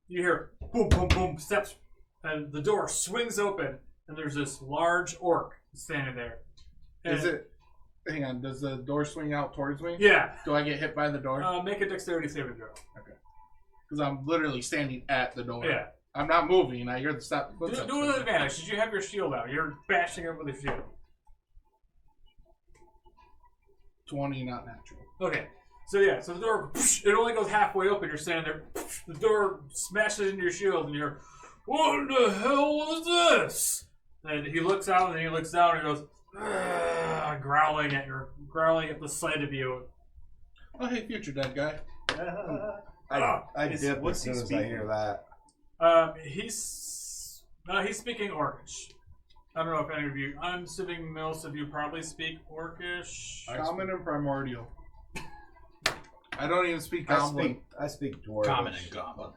you hear boom, boom, boom, steps, and the door swings open, and there's this large orc standing there. And Is it? Hang on. Does the door swing out towards me? Yeah. Do I get hit by the door? Make a dexterity saving throw. Because I'm literally standing at the door. Yeah. I'm not moving. I hear the step. Do it with advantage. Did you have your shield out? You're bashing it with your shield. 20, not natural. Okay. So yeah, so the door, it only goes halfway open. You're standing there. The door smashes into your shield, and you're, what the hell was this? And he looks out, and he looks down, and he goes, growling at the sight of you. Oh, hey, future dead guy. I dip what's as he soon as I speaking? hear that. He's speaking Orcish. I don't know if any of you. I'm assuming most of you probably speak Orcish. Common and primordial. I don't even speak Goblin. I speak Dwarvish. Common and Goblin.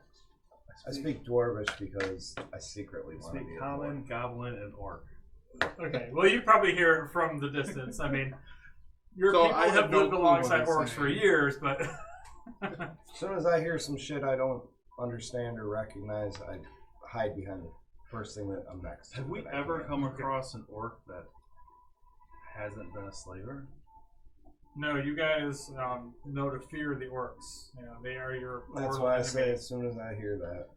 I speak Dwarvish because I secretly want to be Speak a common, dwarf. goblin, and orc. Okay, well you probably hear it from the distance. I mean, your So people I have have no lived clue alongside what orcs he's for saying. years, but As soon as I hear some shit I don't understand or recognize, I hide behind the first thing that I'm next to. Have we that I ever can. come across an orc that hasn't been a slaver? no, you guys know to fear the orcs. You know, they are your That's mortal why I enemy. say as soon as I hear that.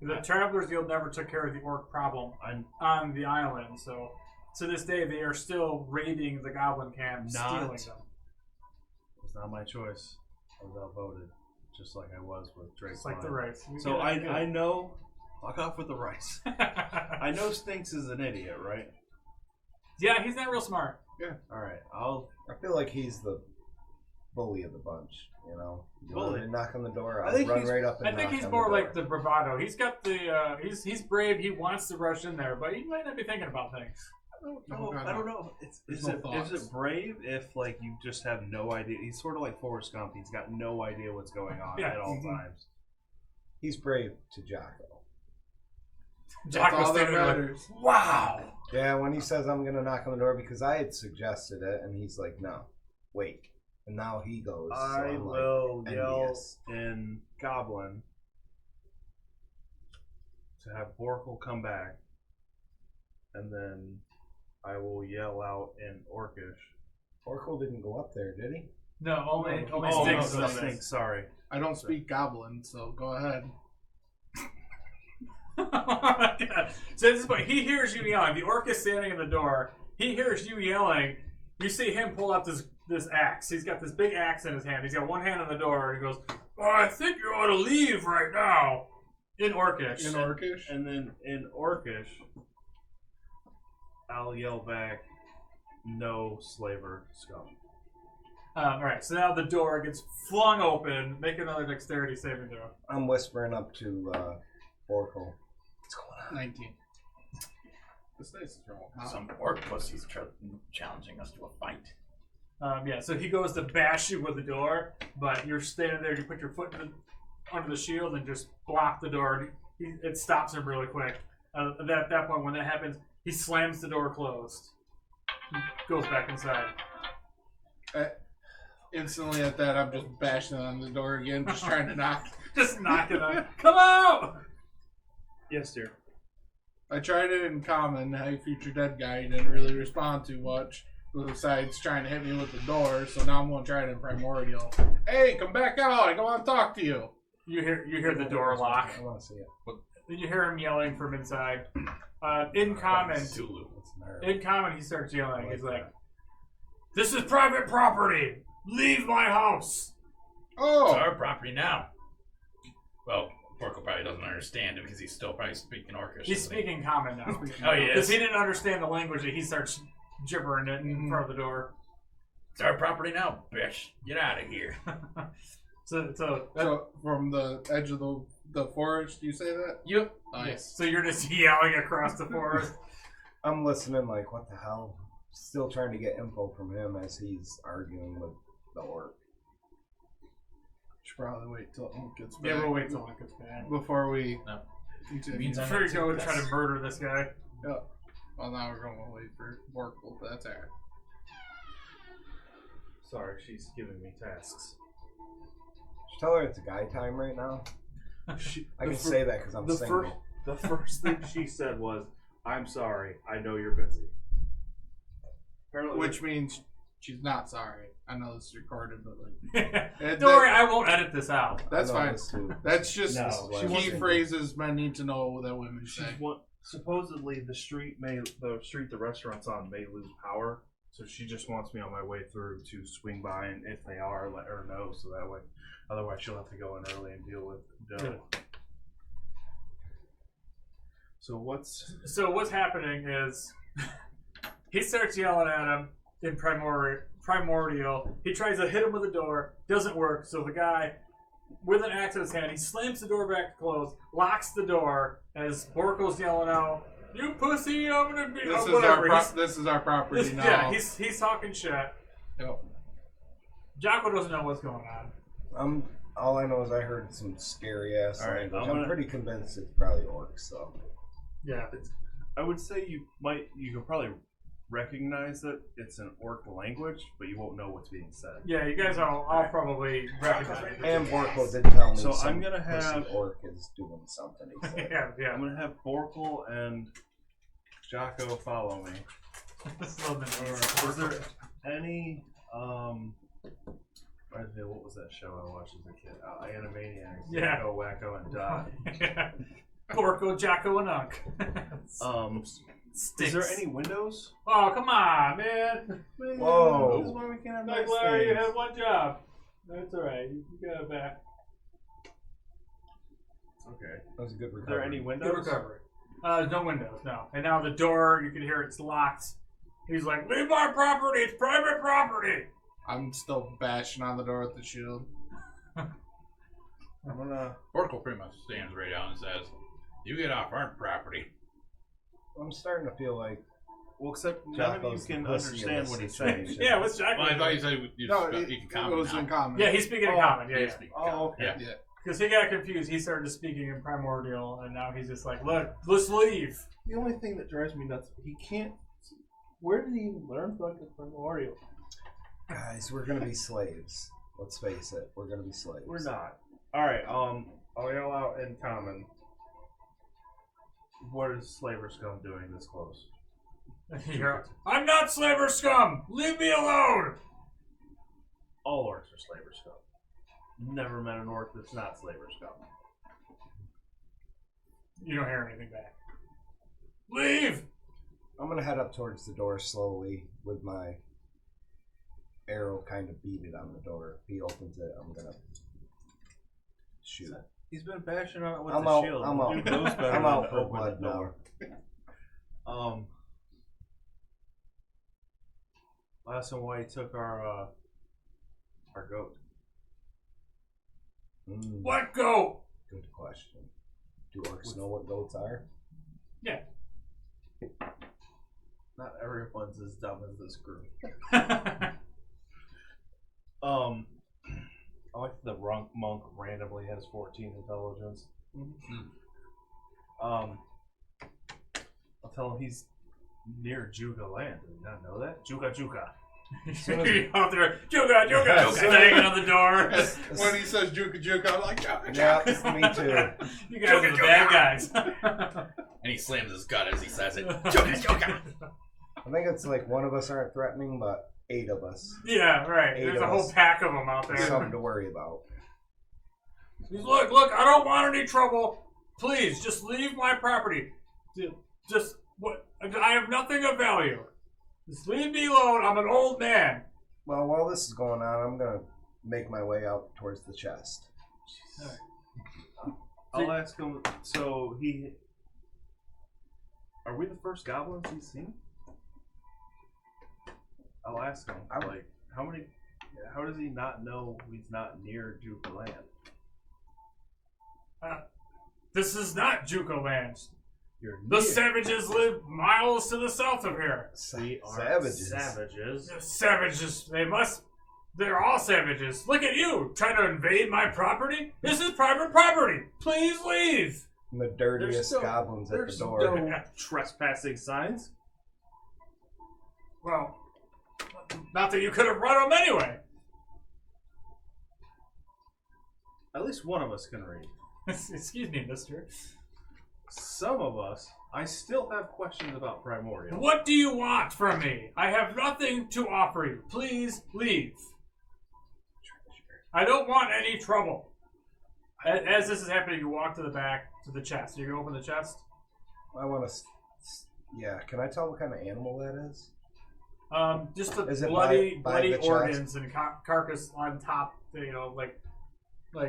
The Travelers Guild never took care of the orc problem on the island, so to this day they are still raiding the goblin camp, stealing them. It's not my choice. I was outvoted, just like I was with Drake. It's like the rice. You So get it, I know. Fuck off with the rice. I know Stinks is an idiot, right? Yeah, he's not real smart. All right, I'll. I feel like he's the bully of the bunch, you know? You want Bully? me to knock on the door, I I'll think run he's- right up and I think knock he's on more the door. like the bravado. He's got the he's brave. He wants to rush in there, but he might not be thinking about things. I don't know. There's Is no it thoughts. brave if like you just have no idea? He's sort of like Forrest Gump. He's got no idea what's going on Yeah. at all Mhm. times. He's brave to Jocko. That's Jocko's all that standing there like, matters. wow. Yeah, when he says I'm going to knock on the door because I had suggested it, and he's like, no, wait. And now he goes. So I I'm like, will yell envious. in Goblin to have Borkle come back, and then I will yell out in Orcish. Oracle didn't go up there, did he? No, only Oh, Oh, Stinks. no, does that's this. Stinks, sorry. I don't speak Goblin, so go ahead. Oh my God. So this is what he hears you yelling. The orc is standing in the door. He hears you yelling. You see him pull out this axe. He's got this big axe in his hand. He's got one hand on the door, and he goes, oh, I think you ought to leave right now. In Orcish. In Orcish? And then in Orcish, I'll yell back, no slaver scum. Alright, so now the door gets flung open. Make another dexterity saving throw. I'm whispering up to Oracle. 19. This dice is wrong. Some orc pussies challenging us to a fight. Yeah, so he goes to bash you with the door, but you're standing there. You put your foot under the shield and just block the door. It stops him really quick. At that point, when that happens, he slams the door closed. He goes back inside. Instantly at that, I'm just bashing on the door again, just trying to knock. Just knocking on. Come out! Yes, dear. I tried it in common. Hey, future dead guy, he didn't really respond too much. Besides trying to hit me with the door, so now I'm going to try it in primordial. Hey, come back out! I want to talk to you. You hear the door lock. I want to see it. Then you hear him yelling from inside. In common, Zulu. It's nerve. in common, he starts yelling. I like He's like, that. "This is private property. Leave my house." Oh, It's our property now. Well, Orko probably doesn't understand him because he's still probably speaking Orcish. He's isn't he? speaking common now. Oh, he Because is. he didn't understand the language that he starts gibbering it in front of the door. It's our property now, bitch. Get out of here. So So from the edge of the forest, you say that? Yep. Nice. So you're just yelling across the forest. I'm listening like, what the hell? Still trying to get info from him as he's arguing with the orc. Should probably wait till it gets back. Yeah, we'll wait till it gets back. Before we No. continue. Means I'm Before you gonna go take and try to this. murder this guy. Yeah. Well, now we're going to wait for Borkle, but that's alright. Sorry, she's giving me tasks. Just tell her it's guy time right now. I can say that because I'm the single. The first thing she said was, "I'm sorry. I know you're busy." Apparently, Which means she's not sorry. I know this is recorded, but like, Don't worry, I won't edit this out. that's I know fine. this too. That's just No, she key wasn't- phrases men need to know that women she's say. supposedly the street the restaurant's on may lose power, so she just wants me on my way through to swing by, and if they are, let her know so that way. Otherwise, she'll have to go in early and deal with Doe. So what's happening is he starts yelling at him in primordial. He tries to hit him with the door, doesn't work. So the guy, with an axe in his hand, he slams the door back to close, locks the door as Borko's yelling out, "You pussy! I'm gonna be whatever." This is our property now. Yeah, he's talking shit. Yep. Jocko doesn't know what's going on. All I know is I heard some scary ass All right, language. I'm I'm pretty convinced it's probably orcs. So Yeah. I would say you can probably recognize that it's an orc language, but you won't know what's being said. Yeah, you guys all probably recognize it. and Borkle did tell me So some I'm gonna pussy have- orc is doing something. He said. Yeah. I'm gonna have Borkle and Jocko follow me. Is there any what was that show I watched as a kid? Animaniacs. Yeah. Go Wacko and Die. Borko, Jocko, and Unk. Is there any windows? Oh, come on, man. Whoa. This is why we can't have Like nice Larry, you things. had one job. That's alright. You got it back. Okay. That was a good Is recovery. there any windows? Good recovery. No windows, no. And now the door, you can hear it's locked. He's like, "Leave my property. It's private property." I'm still bashing on the door with the shield. I'm gonna. Orko pretty much stands right out and says, "You get off our property." I'm starting to feel like Well, except none of you Jocko's the can pussy understand of what this he's saying. situation. Yeah, what's Jocko? Well, I thought you said you No, can it comment was now. in common. Yeah, he's speaking in common. Yeah, He yeah. speaks Oh, common. Yeah. Yeah. Because he got confused. He started speaking in primordial, and now he's just like, "Look, let's leave." The only thing that drives me nuts, he can't. Where did he even learn fucking primordial? guys, we're gonna be slaves. Let's face it, we're gonna be slaves. We're not. All right. I'll yell out in common. What is Slaver Scum doing this close? You're, "I'm not slaver scum. Leave me alone." All orcs are Slaver Scum. Never met an orc that's not Slaver Scum. You don't hear anything back. Leave. I'm gonna head up towards the door slowly with my arrow kind of beaded on the door. If he opens it, I'm gonna shoot. He's been bashing on it with I'm the out. shield. I'm out. He knows better I'm than out to for open blood the now. door. Ask him why he took our goat. Let go. Good question. Do orcs know what goats are? Yeah. Not everyone's as dumb as this group. I like the monk randomly has 14 intelligence. I'll tell him he's near Jukha land. Did you not know that? Jukha. You're out there, Jukha, banging on the door. When he says Jukha Jukha, I'm like, Yeah, me too. You guys are the bad guys. And he slams his gut as he says it. Joker. I think it's like one of us aren't threatening, but 8 of us. Yeah, right. 8 There's of a whole us. pack of them out there. Something to worry about. He's, look, I don't want any trouble. Please, just leave my property. Just, what? I have nothing of value. Just leave me alone. I'm an old man. Well, while this is going on, I'm gonna make my way out towards the chest. I'll ask him. So are we the first goblins he's seen? I'll ask him. Like, how does he not know he's not near Jukha land? This is not Jukha land. You're The near. savages live miles to the south of here. We are Savages. Savages. The savages, they're all savages. Look at you, trying to invade my property? This is private property. Please leave. And the dirtiest goblins at the There's door. no trespassing signs. Well, not that you could have run them anyway. At least one of us can read. Excuse me, mister. Some of us, I still have questions about Primordial. What do you want from me? I have nothing to offer you. Please leave. I don't want any trouble. As this is happening, you walk to the back to the chest. You can open the chest. I want to. Yeah, can I tell what kind of animal that is? Just the Is it bloody by the chest? organs and carcass on top. You know, like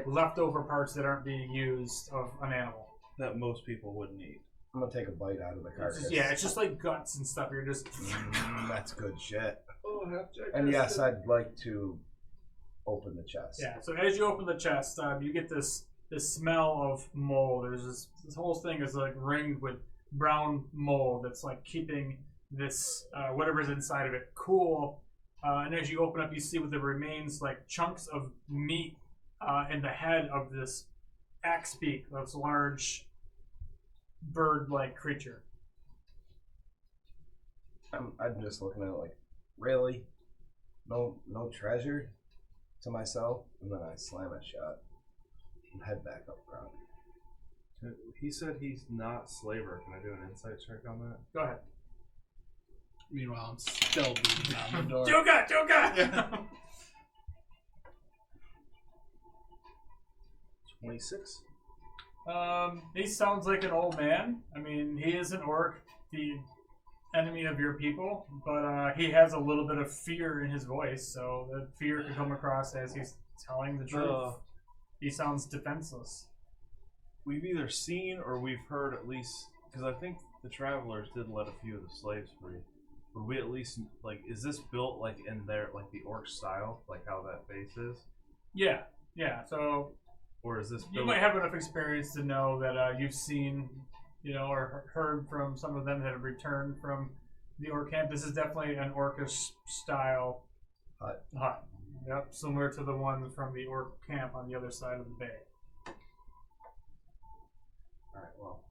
leftover parts that aren't being used of an animal. That most people wouldn't eat. I'm gonna take a bite out of the carcass. It's just like guts and stuff. You're just. That's good shit. Oh, And yes, I'd like to open the chest. Yeah. So as you open the chest, you get this smell of mold. There's this whole thing is like ringed with brown mold that's like keeping this whatever's inside of it cool. And as you open up, you see what there remains like chunks of meat in the head of this axe beak, this large bird-like creature. I'm just looking at it like, really? No treasure to myself? And then I slam it shut and head back up front. He said he's not slaver. Can I do an insight check on that? Go ahead. Meanwhile, I'm still beating down the door. Jukha! Yeah. 26. He sounds like an old man. I mean, he is an orc, the enemy of your people, but he has a little bit of fear in his voice, so the fear could come across as he's telling the truth. He sounds defenseless. We've either seen or we've heard at least, because I think the travelers did let a few of the slaves free. Would we at least, like, is this built like in their, like the orc style, like how that face is? Yeah. So Or is this built? you might have enough experience to know that you've seen, or heard from some of them that have returned from the orc camp. This is definitely an orcish style hut. Yep, similar to the one from the orc camp on the other side of the bay. Alright, well.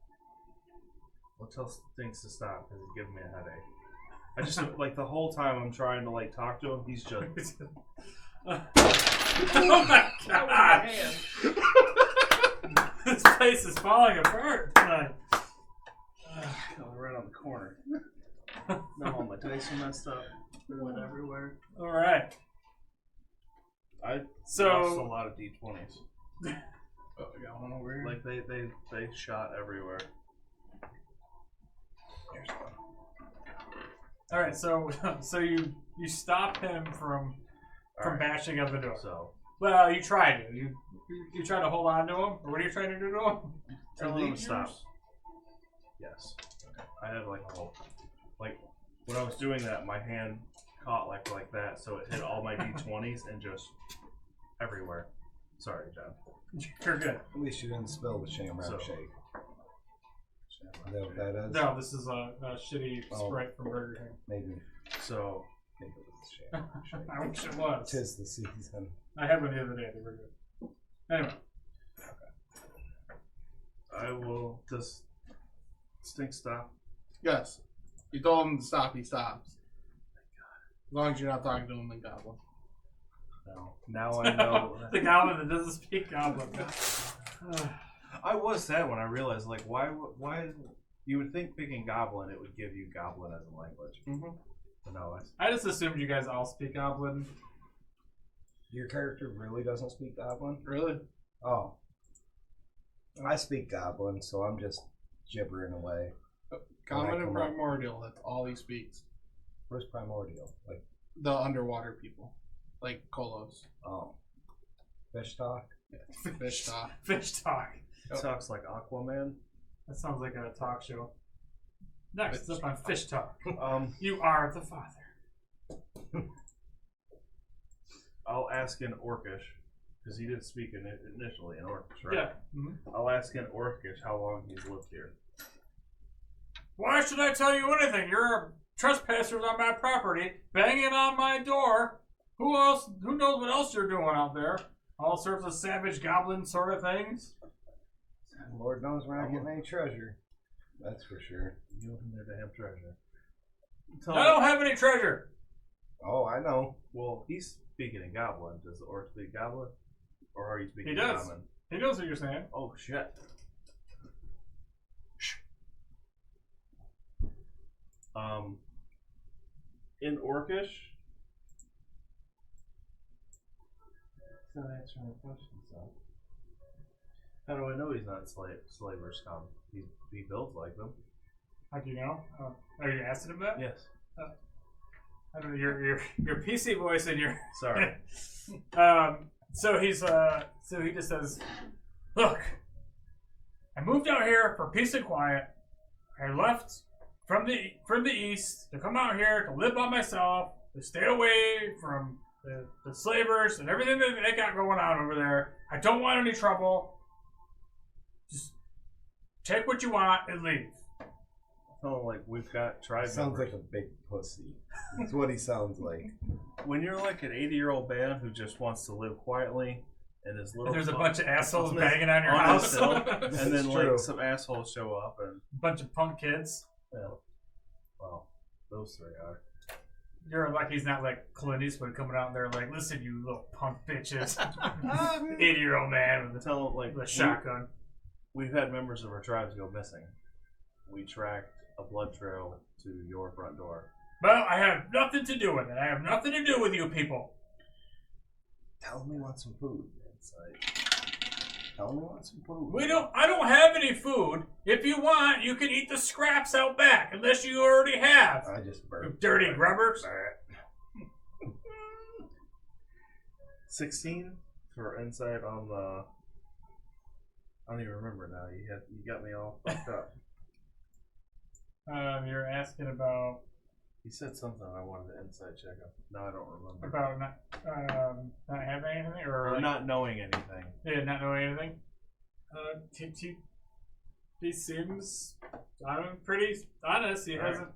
We'll tell things to stop because he's giving me a headache. I just, like, the whole time I'm trying to, like, talk to him, he's just... Oh my god! This place is falling apart tonight. Right on the corner. Now all my dice are messed up. They went everywhere. Alright. I So lost a lot of D20s. Oh, we got one over here. Like, they shot everywhere. Here's one. alright, so you stop him from Alright. bashing at the door. So, Well, you try to. You try to hold on to him? Or what are you trying to do to him? tell him to stop. Yes. Okay. I had, like, a whole... Like, when I was doing that, my hand caught like that, so it hit all my D20s and just everywhere. Sorry, John. You're good. At least you didn't spill the shamrock So- shake. Is that what that is? No, this is a shitty Sprite from Burger King. Maybe. So, Maybe it was shamrock shake. I wish it was. Tis the season. I had one the other day. They were good. Anyway. I will just... Stink stop. Yes. You told him to stop, he stops. As long as you're not talking to him in Goblin. No. Now I know... The goblin that doesn't speak goblin. I was sad when I realized, like, why you would think picking Goblin, it would give you Goblin as a language. Mm-hmm. But no, I just assumed you guys all speak goblin. Your character really doesn't speak Goblin? Really? Oh. I speak Goblin, so I'm just gibbering away. Common and come up- Primordial, that's all he speaks. Where's Primordial? Like, The underwater people. Like Kolos. oh. Fish talk? Fish talk. Fish talk. He talks like Aquaman. That sounds like a talk show. Next up on Fish Talk. You are the father. I'll ask in Orcish, because he did speak initially in Orcish, right? Yeah. Mm-hmm. I'll ask in Orcish how long he's lived here. Why should I tell you anything? You're trespassers on my property, banging on my door. Who else? Who knows what else you're doing out there? All sorts of savage goblin sort of things. Lord knows we're not getting any treasure. That's for sure. You open their damn treasure. I don't have any treasure. Oh, I know. Well, he's speaking in Goblin. Does the Orc speak Goblin? Or are you speaking He does. Common? He knows what you're saying. Oh, shit. In Orcish? He's not answering my question, so. How do I know he's not slave or scum? He builds like them. How do you know? Are you asking him that? Yes. I don't know your PC voice and your. Sorry. So he just says, "Look, I moved out here for peace and quiet. I left from the east to come out here to live by myself, to stay away from the slavers and everything that they got going on over there. I don't want any trouble. Just take what you want and leave." Oh, like we've got tribe Sounds members. like a big pussy. That's what he sounds like. When you're like an 80-year-old man who just wants to live quietly and his little And there's a punk- bunch of assholes on his- banging on your on house. his hill, and then It's like true. some assholes show up and Bunch of punk kids. well, those three are. You're lucky he's not like Clint Eastwood coming out and they're like, "Listen, you little punk bitches." 80-year-old man with Tell them like a shotgun. we've had members of our tribes go missing. We tracked a blood trail to your front door. Well, I have nothing to do with it. I have nothing to do with you people. Tell him we want some food. It's like Tell him we want some food. I don't have any food. If you want, you can eat the scraps out back, unless you already have. I just You burped. dirty grubbers. 16 for insight on the. I don't even remember now. You got me all fucked up. You're asking about You said something. I wanted to insight check him. Now I don't remember. not having anything or Or like, not knowing anything. yeah, not knowing anything. He seems pretty honest. He Right. hasn't,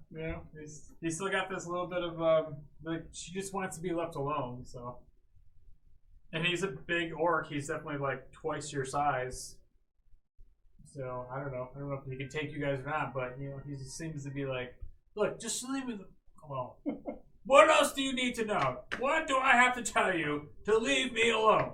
he's still got this little bit of like she just wants to be left alone. So, and he's a big orc. He's definitely like twice your size. So I don't know if he can take you guys or not, but he just seems to be like, look, just leave me alone. What else do you need to know? What do I have to tell you to leave me alone?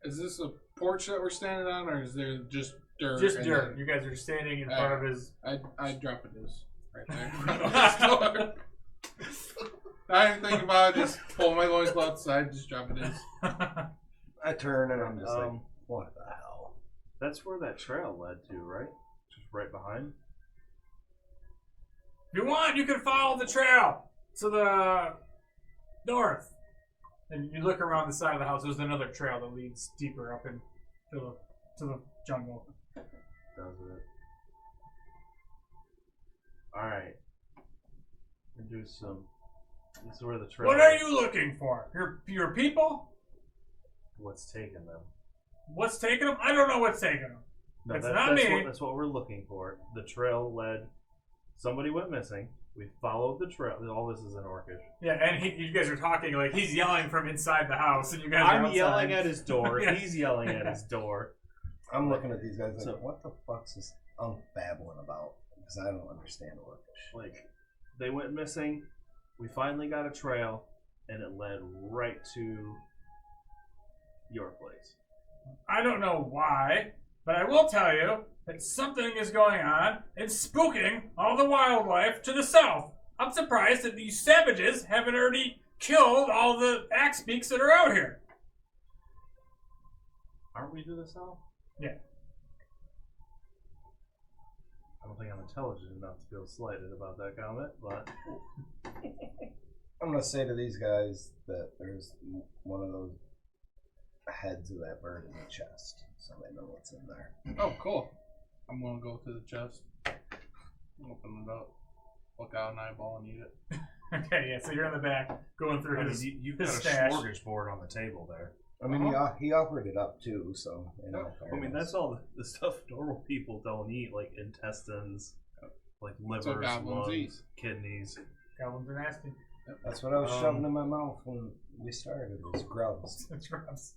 Is this a porch that we're standing on, or is there just dirt? Just and dirt. then- You guys are standing in front of his. I drop a deuce right there. I didn't think about it. Just pull my loincloth aside, just drop a deuce. I turn and I'm just like, what the hell? That's where that trail led to, right? Just right behind. If you want, you can follow the trail to the north. And you look around the side of the house. There's another trail that leads deeper up into the jungle. Does it? All right. Do some. This is where the trail. What are you looking for? Your people? What's taking them? What's taking them? I don't know what's taking them. No, It's that- not that's me. What, that's what we're looking for. The trail led. Somebody went missing. We followed the trail. All this is in Orcish. Yeah, and you guys are talking like he's yelling from inside the house, and you guys are I'm outside. yelling at his door. Yeah. He's yelling at his door. I'm looking at these guys like, So- what the fuck's this unk babbling about? Because I don't understand Orcish. Like, they went missing. We finally got a trail, and it led right to your place. I don't know why, but I will tell you that something is going on and spooking all the wildlife to the south. I'm surprised that these savages haven't already killed all the axe beaks that are out here. Aren't we to the south? Yeah. I don't think I'm intelligent enough to feel slighted about that comment, but I'm gonna say to these guys that there's one of those heads of that bird in the chest, so they know what's in there. Oh, cool. I'm gonna go to the chest, open it up, look out an eyeball, and eat it. Okay, yeah. So you're in the back going through I his. mean, you've got his a stash. smorgasbord on the table there. I mean, he offered it up too, so you know. I mean, that's all the stuff normal people don't eat, like intestines, like livers, goblins eat. lungs, kidneys. Goblins are nasty. That's what I was shoving in my mouth when we started. Was grubs. It's gross.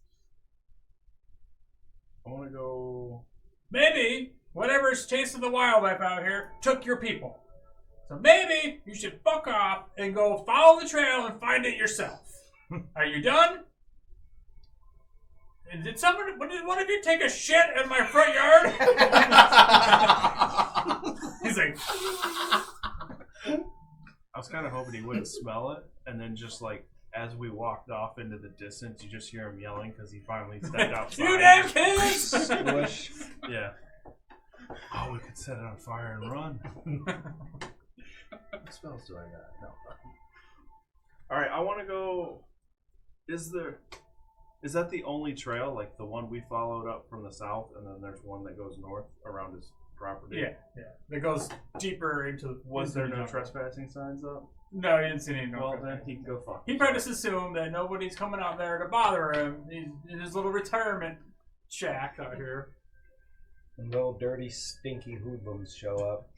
I want to go. Maybe whatever's chasing the wildlife out here took your people. So maybe you should fuck off and go follow the trail and find it yourself. Are you done? And did one of you take a shit in my front yard? He's like, I was kind of hoping he wouldn't smell it, and then just like as we walked off into the distance, you just hear him yelling because he finally stepped outside. you damn kids! Squish. Yeah. Oh, we could set it on fire and run. What spells do I got? No. All right, I want to go. Is that the only trail, like the one we followed up from the south, and then there's one that goes north around his property? Yeah. That goes deeper into. Was into there the no jungle. trespassing signs up? No, he didn't see any. Well, then he can go fuck. He probably just assumed that nobody's coming out there to bother him. He's in his little retirement shack out here. And little dirty, stinky hoodlums show up,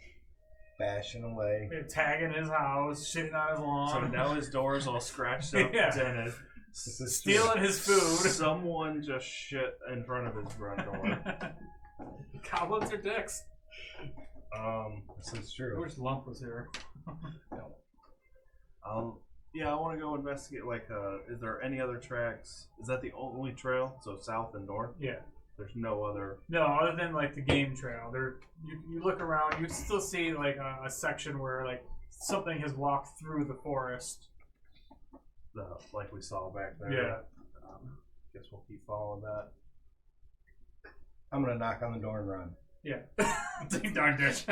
bashing away. They're tagging his house, shitting on his lawn. So now his door's all scratched up, Yeah. dented. Stealing his food. Someone just shit in front of his front door. Goblins are dicks. This is I true. wish Lump was here. Yeah, I want to go investigate. Like, is there any other tracks? Is that the only trail? So south and north. Yeah. There's no other. No, other than like the game trail. You look around, you still see like a section where like something has walked through the forest. Like we saw back there. Yeah. Guess we'll keep following that. I'm gonna knock on the door and run. Yeah. Ding dong dish.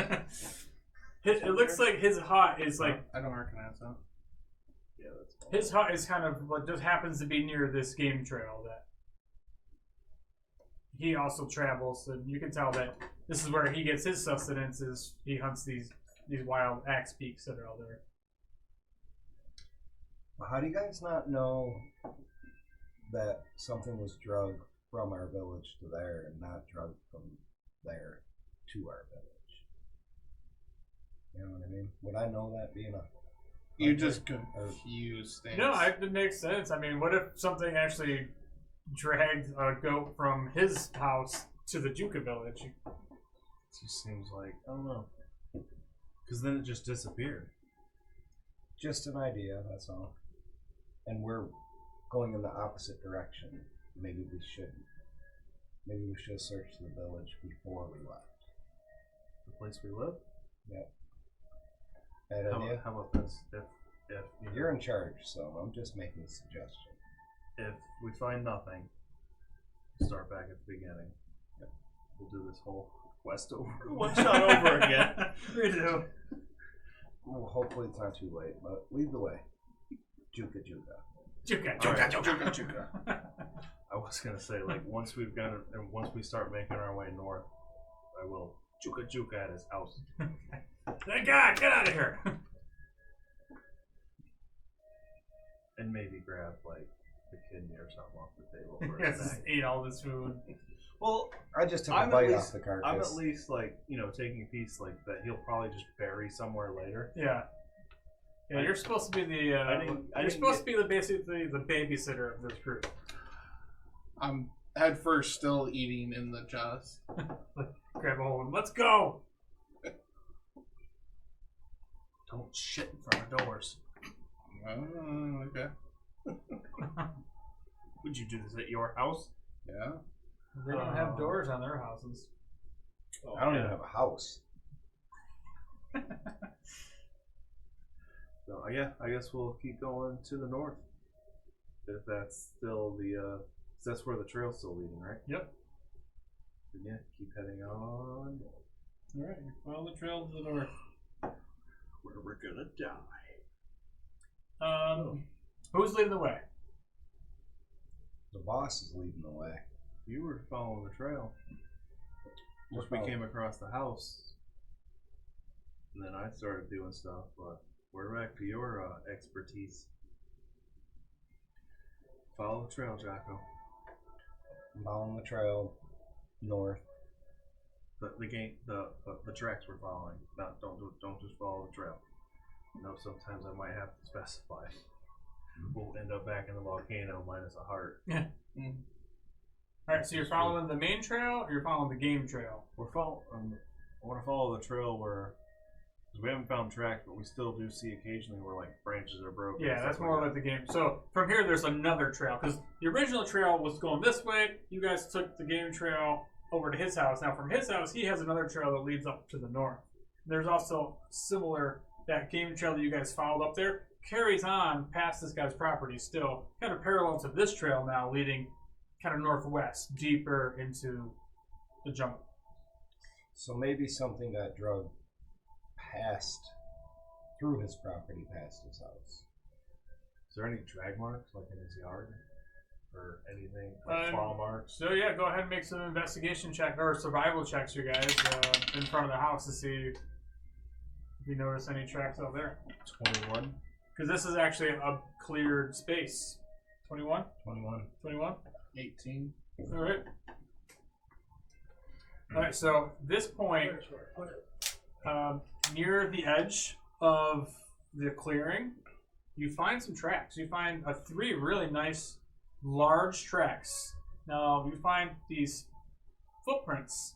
It looks like his hut is like I don't recognize that. Yeah, that's fine. his hut is kind of like just happens to be near this game trail that he also travels, and you can tell that this is where he gets his sustenance. Is he hunts these wild axe peaks that are out there. How do you guys not know that something was drugged from our village to there and not drugged from there to our village? You know what I mean? Would I know that being a... You just confuse things. No, it makes sense. I mean, what if something actually dragged a goat from his house to the Jukha village? It just seems like, I don't know. Because then it just disappeared. Just an idea, that's all. And we're going in the opposite direction. Maybe we shouldn't. Maybe we should have searched the village before we left. The place we live? Yep. Bad idea? How about this? If you know, You're in charge, so I'm just making a suggestion. if we find nothing, start back at the beginning. Yep. We'll do this whole quest over one shot over again. We do. Well, hopefully it's not too late, but lead the way. Jukha Jukha. Jukha, Alright. Jukha, Jukha. I was gonna say, like, once we've got it, and once we start making our way north, I will Jukha at his house. Thank God, get out of here. And maybe grab, like, the kidney or something off the table for a Yes, snack. just ate all this food. Well, I just took a I'm bite at off least, the carcass. I'm at least, like, you know, taking a piece like that he'll probably just bury somewhere later. Yeah. Yeah, you're supposed to be the. I didn't you're supposed to be basically the babysitter of this group. I'm head first still eating in the chest. Grab a hold of him. Let's go. Don't shit in front of doors. Okay. Would you do this at your house? Yeah. They don't have doors on their houses. I don't even have a house. So yeah, I guess we'll keep going to the north. If that's still the, that's where the trail's still leading, right? Yep. Then yeah, keep heading on. All right. Follow the trail to the north. Where we're gonna die. Who's leading the way? The boss is leading the way. You were following the trail. We're Once we following- came across the house, and then I started doing stuff, but we're back to your expertise. Follow the trail, Jocko. I'm following the trail north. The tracks we're following. Don't just follow the trail. You know, sometimes I might have to specify. We'll end up back in the volcano minus a heart. Yeah. Alright, so you're following the main trail or you're following the game trail? We're follow. I want to follow the trail where, because we haven't found tracks, but we still do see occasionally where like branches are broken. Yeah, and that's stuff more like like the game. So from here, there's another trail because the original trail was going this way. You guys took the game trail over to his house. Now from his house, he has another trail that leads up to the north. There's also similar, that game trail that you guys followed up there carries on past this guy's property still, kind of parallel to this trail now, leading kind of northwest, deeper into the jungle. So maybe something got drugged past, through his property, past his house. Is there any drag marks like in his yard or anything like claw marks? So yeah, go ahead and make some investigation check or survival checks, you guys, in front of the house to see if you notice any tracks out there. 21. Because this is actually a cleared space. 21? 21. 21? 18. Alright. Alright, so this point, near the edge of the clearing, you find some tracks. You find 3 really nice, large tracks. Now, you find these footprints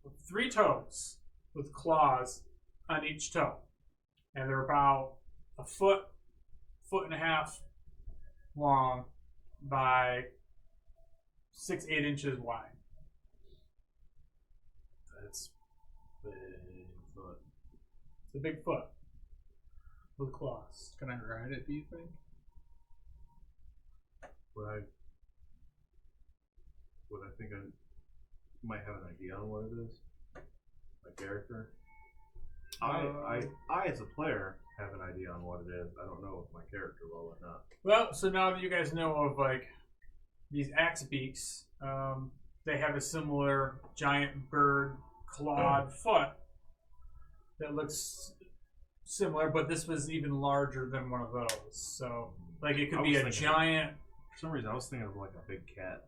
with 3 toes with claws on each toe. And they're about a foot and a half long by 6-8 inches wide. That's big foot. It's a big foot with claws. Can I ride it, do you think? Would I think I might have an idea on what it is? My character? I as a player have an idea on what it is. I don't know if my character will or not. Well, so now that you guys know of like these axe beaks, they have a similar giant bird clawed foot that looks similar, but this was even larger than one of those. So, like, it could I be was a thinking- giant. For some reason, I was thinking of like a big cat.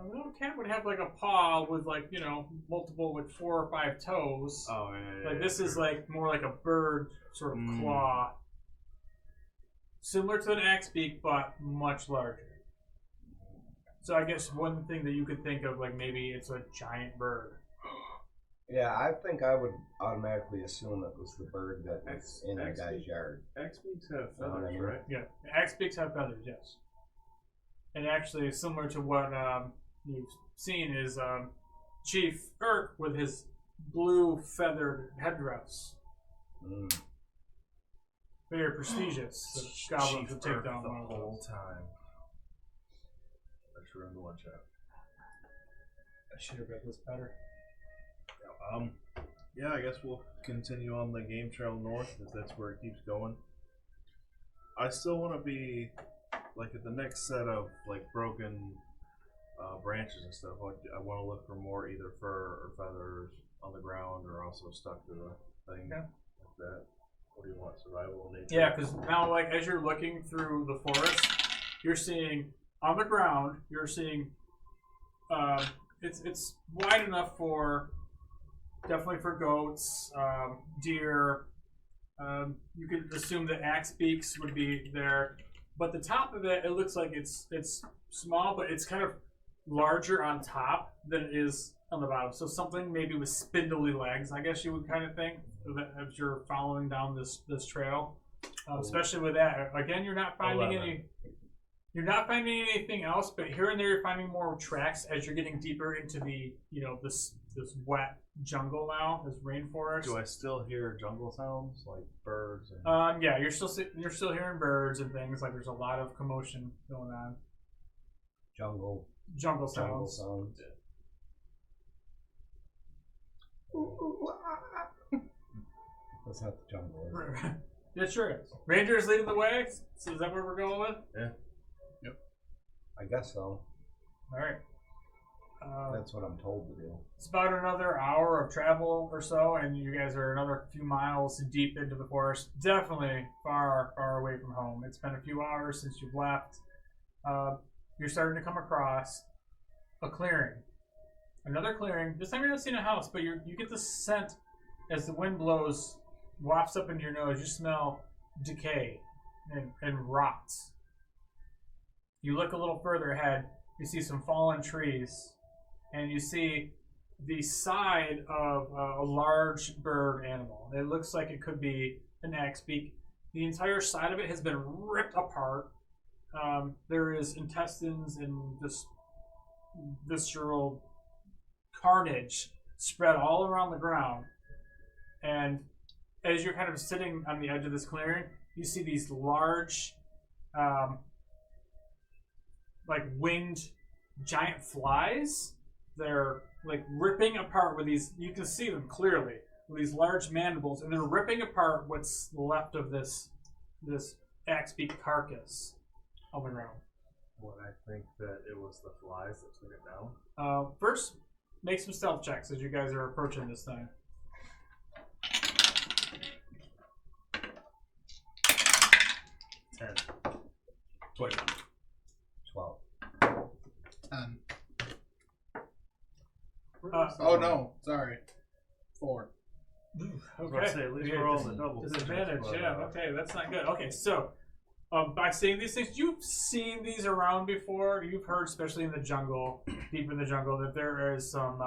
Well, a cat would have like a paw with like multiple like 4 or 5 toes. Oh, yeah. Like this is like more like a bird sort of claw, similar to an axe beak, but much larger. So I guess one thing that you could think of, like maybe it's a giant bird. Yeah, I think I would automatically assume it was the bird that was in the guy's yard. X-beaks have know what I feathers, mean? right? Yeah, axe beaks have feathers, yes. And actually, similar to what you've seen is Chief Urk with his blue feathered headdress. Mm. Very prestigious. So goblins would take down the one of whole those. time. I should remember to watch out. I should have read this better. Yeah, I guess we'll continue on the game trail north because that's where it keeps going. I still want to be like at the next set of like broken branches and stuff. I want to look for more either fur or feathers on the ground or also stuck to the thing Okay. like that. What do you want? Survival nature? Yeah, because now, like, as you're looking through the forest, you're seeing on the ground. You're seeing it's wide enough for definitely for goats, deer. You could assume that axe beaks would be there, but the top of it looks like it's small, but it's kind of larger on top than it is on the bottom. So something maybe with spindly legs, I guess you would kind of think as you're following down this trail. Especially with that, again, you're not finding 11. You're not finding anything else, but here and there you're finding more tracks as you're getting deeper into the this wet jungle now, this rainforest. Do I still hear jungle sounds like birds? And... Yeah, you're still hearing birds and things. Like there's a lot of commotion going on. Jungle Jungle sounds. sounds. That's not the jungle, is it? It sure is. Ranger's leading the way. So is that where we're going with? Yeah. Yep. I guess so. All right. That's what I'm told to do. It's about another hour of travel or so, and you guys are another few miles deep into the forest. Definitely far, far away from home. It's been a few hours since you've left. You're starting to come across a clearing. Another clearing. This time you're not seeing a house, but you get the scent as the wind blows, wafts up into your nose. You smell decay and rots. You look a little further ahead. You see some fallen trees. And you see the side of a large bird animal. It looks like it could be an axbeak. The entire side of it has been ripped apart. There is intestines and just visceral carnage spread all around the ground. And as you're kind of sitting on the edge of this clearing, you see these large, like winged giant flies. They're like ripping apart with these, you can see them clearly, with these large mandibles, and they're ripping apart what's left of this axbeak carcass on the ground. What I think that it was the flies that took it down. First, make some stealth checks as you guys are approaching this thing. 10. 21. 12. 10. Oh no, sorry. 4. I was about to say, at least we're all in the double disadvantage. digits, but, Yeah, okay, that's not good. Okay, so by seeing these things, you've seen these around before. You've heard, especially in the jungle, deep in the jungle, that there is some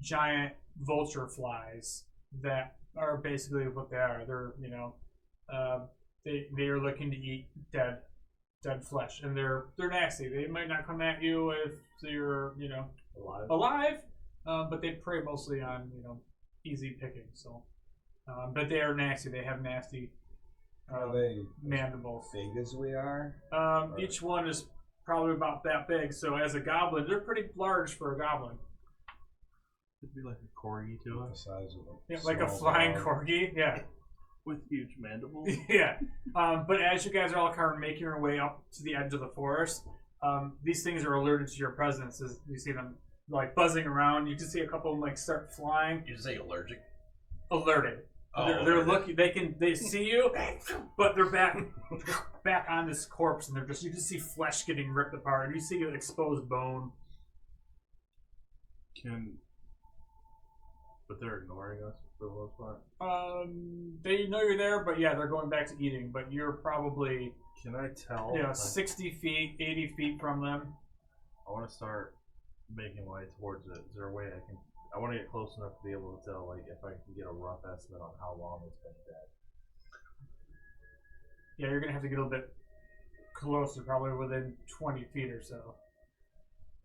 giant vulture flies that are basically what they are. They're they are looking to eat dead flesh, and they're nasty. They might not come at you if you're alive, but they prey mostly on easy picking. So, but they are nasty. They have nasty Are they mandibles. big as we are? Each one is probably about that big. So as a goblin, they're pretty large for a goblin. It'd be like a corgi to The us size of a Yeah, like a small flying dog. corgi. Yeah. with huge mandibles. Yeah. But as you guys are all kind of making your way up to the edge of the forest, these things are alerted to your presence as you see them like buzzing around. You can see a couple of them like start flying. You say allergic? Alerted. Oh, They're alerted. looking. They see you, but they're back on this corpse, and you just see flesh getting ripped apart, and you see an exposed bone. But they're ignoring us for the most part. They know you're there, but yeah, they're going back to eating. But you're probably Can I tell? 60 feet, 80 feet from them. I want to start making my way towards it. Is there a way I want to get close enough to be able to tell, like, if I can get a rough estimate on how long it's been dead. Yeah, you're gonna have to get a little bit closer, probably within 20 feet or so.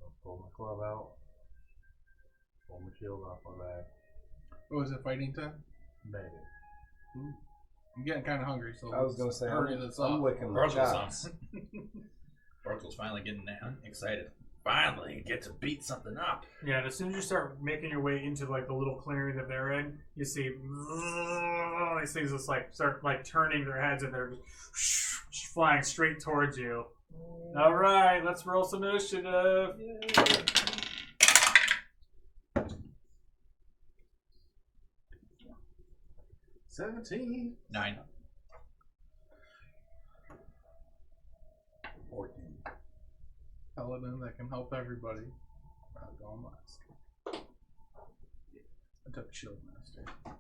I'll pull my club out. Pull my shield off my back. What was it, fighting time? Maybe. I'm getting kind of hungry, so I was gonna say hurry this I'm up. licking my Bartle's chops. Bartle's finally getting excited. Finally, get to beat something up. Yeah, and as soon as you start making your way into like the little clearing that they're in, you see these things just like start like turning their heads, and they're just flying straight towards you. All right, let's roll some initiative. 17. 9. 14. Paladin that can help everybody. Not going last. I took Shield Master. I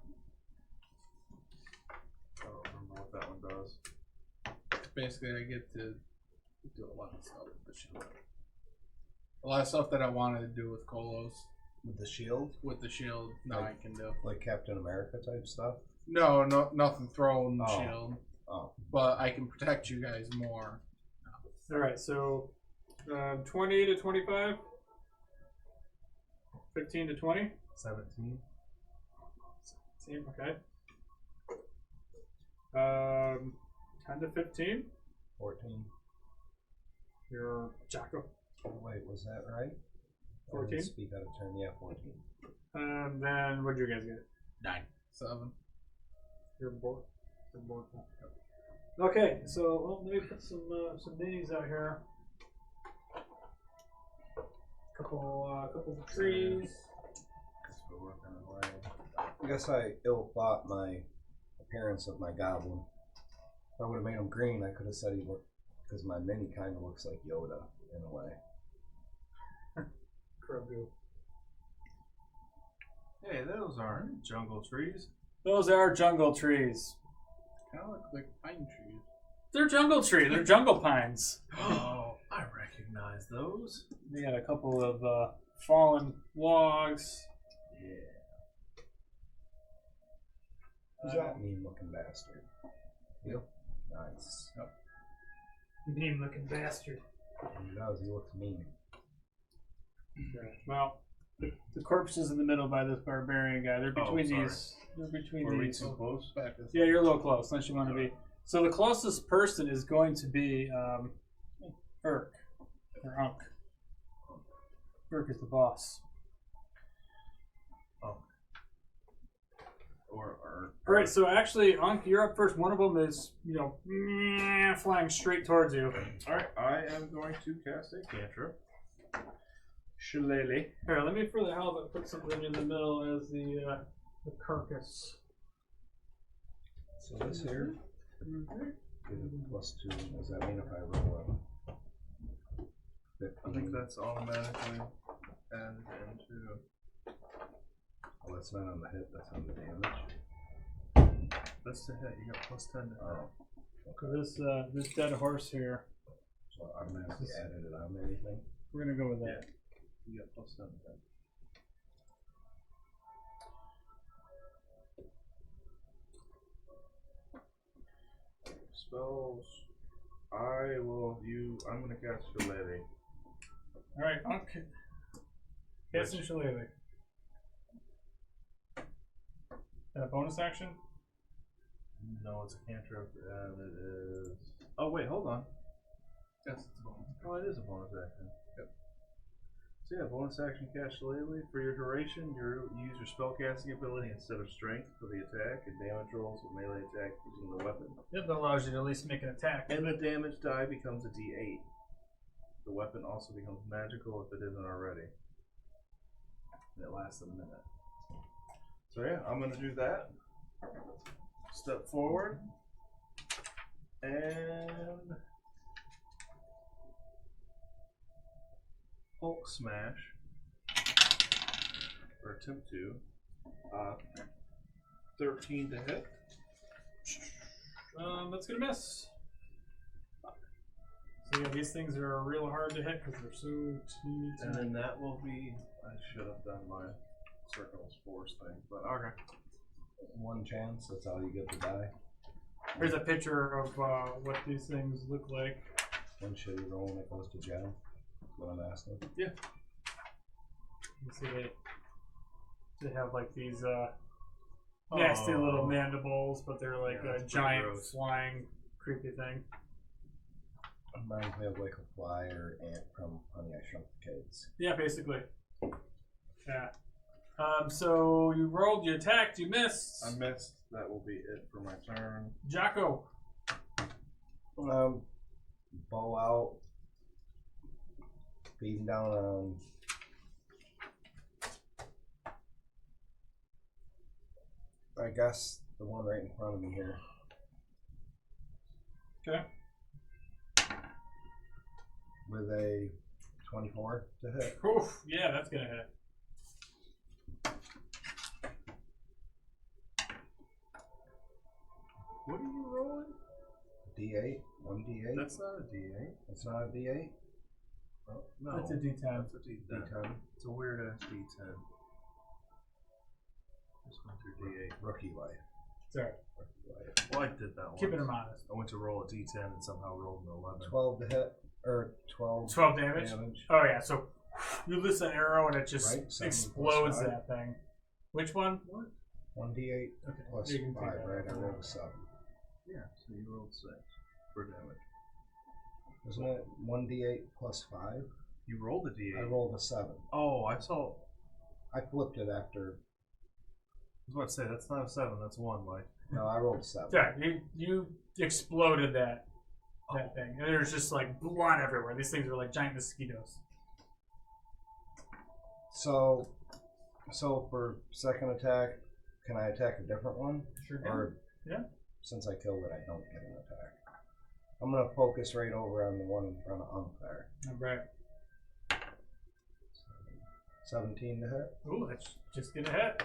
don't remember what that one does. Basically, I get to do a lot of stuff with the shield. A lot of stuff that I wanted to do with Kolos. With the shield? With the shield, now I can do. Like Captain America type stuff? No, nothing thrown Oh. shield. Oh. But I can protect you guys more. All right, so 20 to 25, 15 to 20. 17. Same, okay. 10 to 15. 14. You're Jocko. Oh, wait, was that right? I 14? didn't speak out of turn. Yeah, 14. And then what'd you guys get? 9. 7. You're bored. You're bored. Okay, so let me put some minis out here. Couple of trees. Guess we're working away. I guess I ill thought my appearance of my goblin. If I would have made him green, I could have said he looked, because my mini kind of looks like Yoda in a way. Grogu. Hey, those aren't jungle trees. Those are jungle trees. Kind of look like pine trees. They're jungle trees. They're jungle pines. Oh, I recognize those. They got a couple of fallen logs. Yeah. Who's that mean looking bastard? You? Nice. Mean looking bastard. He does, he looks mean. Okay. Well, the corpse is in the middle by this barbarian guy. They're between sorry. these. They're between Were we these. too close? Back this Yeah, you're a little close, unless you want to be. So the closest person is going to be Urk or Unk. Urk is the boss. Or All right, so actually, Unk, you're up first. One of them is, flying straight towards you. Alright, I am going to cast a cantrip. Shillelagh. Here, let me for the hell of it put something in the middle as the carcass. So this here, give it +2. Does that mean if I roll a 15? I think that's automatically added into. Oh, that's not on the hit, that's on the damage. That's the hit. You got +10 to hit. Oh, So this dead horse here, so I automatically added it on anything? we're gonna go with that. You got +10 to hit. Spells. I'm gonna cast Shillelagh. All right, Unk. Casting Shillelagh. And a bonus action? No, it's a cantrip, and it is. Oh wait, hold on. Yes, it's a bonus. Oh, it is a bonus action. Yep. So yeah, bonus action cast Shillelagh. For your duration, you use your spellcasting ability instead of strength for the attack and damage rolls with melee attack using the weapon. Yep, that allows you to at least make an attack. And the damage die becomes a D8. The weapon also becomes magical if it isn't already. And it lasts a minute. So yeah, I'm gonna do that. Step forward. And Hulk Smash. Or attempt to. 13 to hit. That's gonna miss. So yeah, these things are real hard to hit because they're so teeny And tiny. then that will be. I should have done my Circle's Force thing, but okay. One chance, that's all you get to die. Here's a picture of what these things look like. One shitty roll and it goes to jail. That's what I'm asking. You see they have like these nasty little mandibles, but they're like Yeah, a that's pretty giant gross. flying creepy thing. Reminds me of like a fly or ant from Honey, I Shrunk the Kids. Yeah, basically. Yeah. So you rolled, you attacked, you missed. I missed. That will be it for my turn. Jocko. Bow out. Beating down on. I guess the one right in front of me here. Okay. With a 24 to hit. Oof, yeah, that's gonna hit. What are you rolling? D8? 1D8? That's not a D8. That's not a D8? Oh, no. That's a D10. That's a D10. D10. It's a weird ass D10. Just went through D8. Rookie life. Sorry. Rookie life. Well, I did that one. Keeping them honest. I went to roll a D10 and somehow rolled an 11. 12 to hit. Or 12, 12 damage? Oh yeah, so you lose an arrow and it just Right, 7 explodes plus 5. that thing. Which one? 1D8 Okay. plus you can 5, take that right? I out. rolled a 7. Yeah, so you rolled 6 for damage. Isn't it 1D8 plus 5? You rolled a D8. I rolled a 7. Oh, I saw. I flipped it after. I was about to say, that's not a 7, that's 1, Mike. No, I rolled a 7. Yeah, you exploded that thing. And there's just like blood everywhere. These things are like giant mosquitoes. So for second attack, can I attack a different one? Sure can. Or Yeah. since I killed it, I don't get an attack. I'm gonna focus right over on the one in front of Unk there. Alright. 17 to hit, Ooh, that's just get a hit.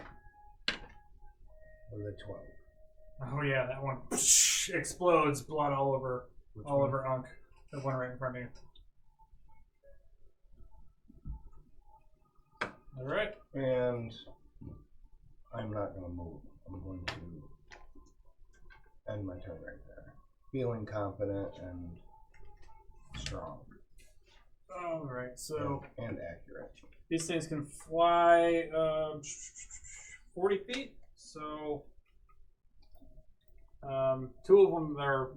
or the 12. Oh yeah, that one explodes, blood all over Unk. The one right in front of you. Alright. And I'm not gonna move. I'm going to end my turn right there. Feeling confident and strong. Alright, so And accurate. these things can fly 40 feet. So two of them are.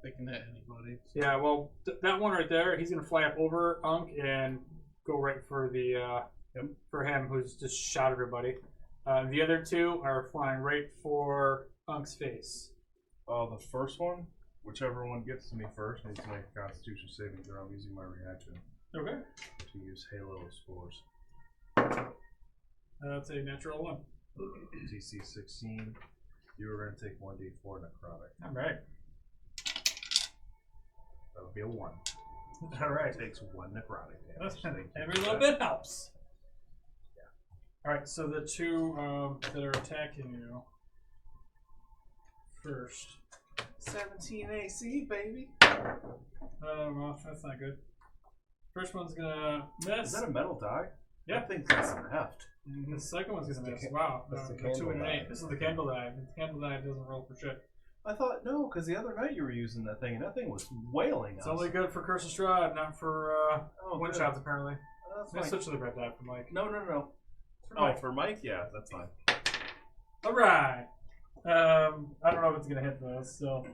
They can hit anybody. Yeah, well, that one right there, he's gonna fly up over Unk and go right for the for him, who's just shot everybody. The other two are flying right for Unk's face. The first one, whichever one gets to me first, needs to make a Constitution saving throw. I'm using my reaction Okay, to use Halo of Spores. that's a natural one. DC 16. You are going to take 1d4 necrotic. All right, That would be a 1. all right. It takes 1 necrotic damage. Thank you Every for little that. bit helps. All right, so the two that are attacking you first. 17 AC, baby. Well, that's not good. First one's gonna miss. Is that a metal die? Yeah. That thing's got some heft. And the second one's gonna miss. the Wow, that's the a 2 and an candle 8. die. This is the candle die. The candle die doesn't roll for shit. I thought, no, because the other night you were using that thing, and that thing was wailing It's us. only good for Curse of Strahd, not for Oh, one good. shots apparently. That's Let's fine. switch to the red die for Mike. No. For Oh, Mike. for Mike? Yeah, that's fine. All right. I don't know if it's gonna hit though. So,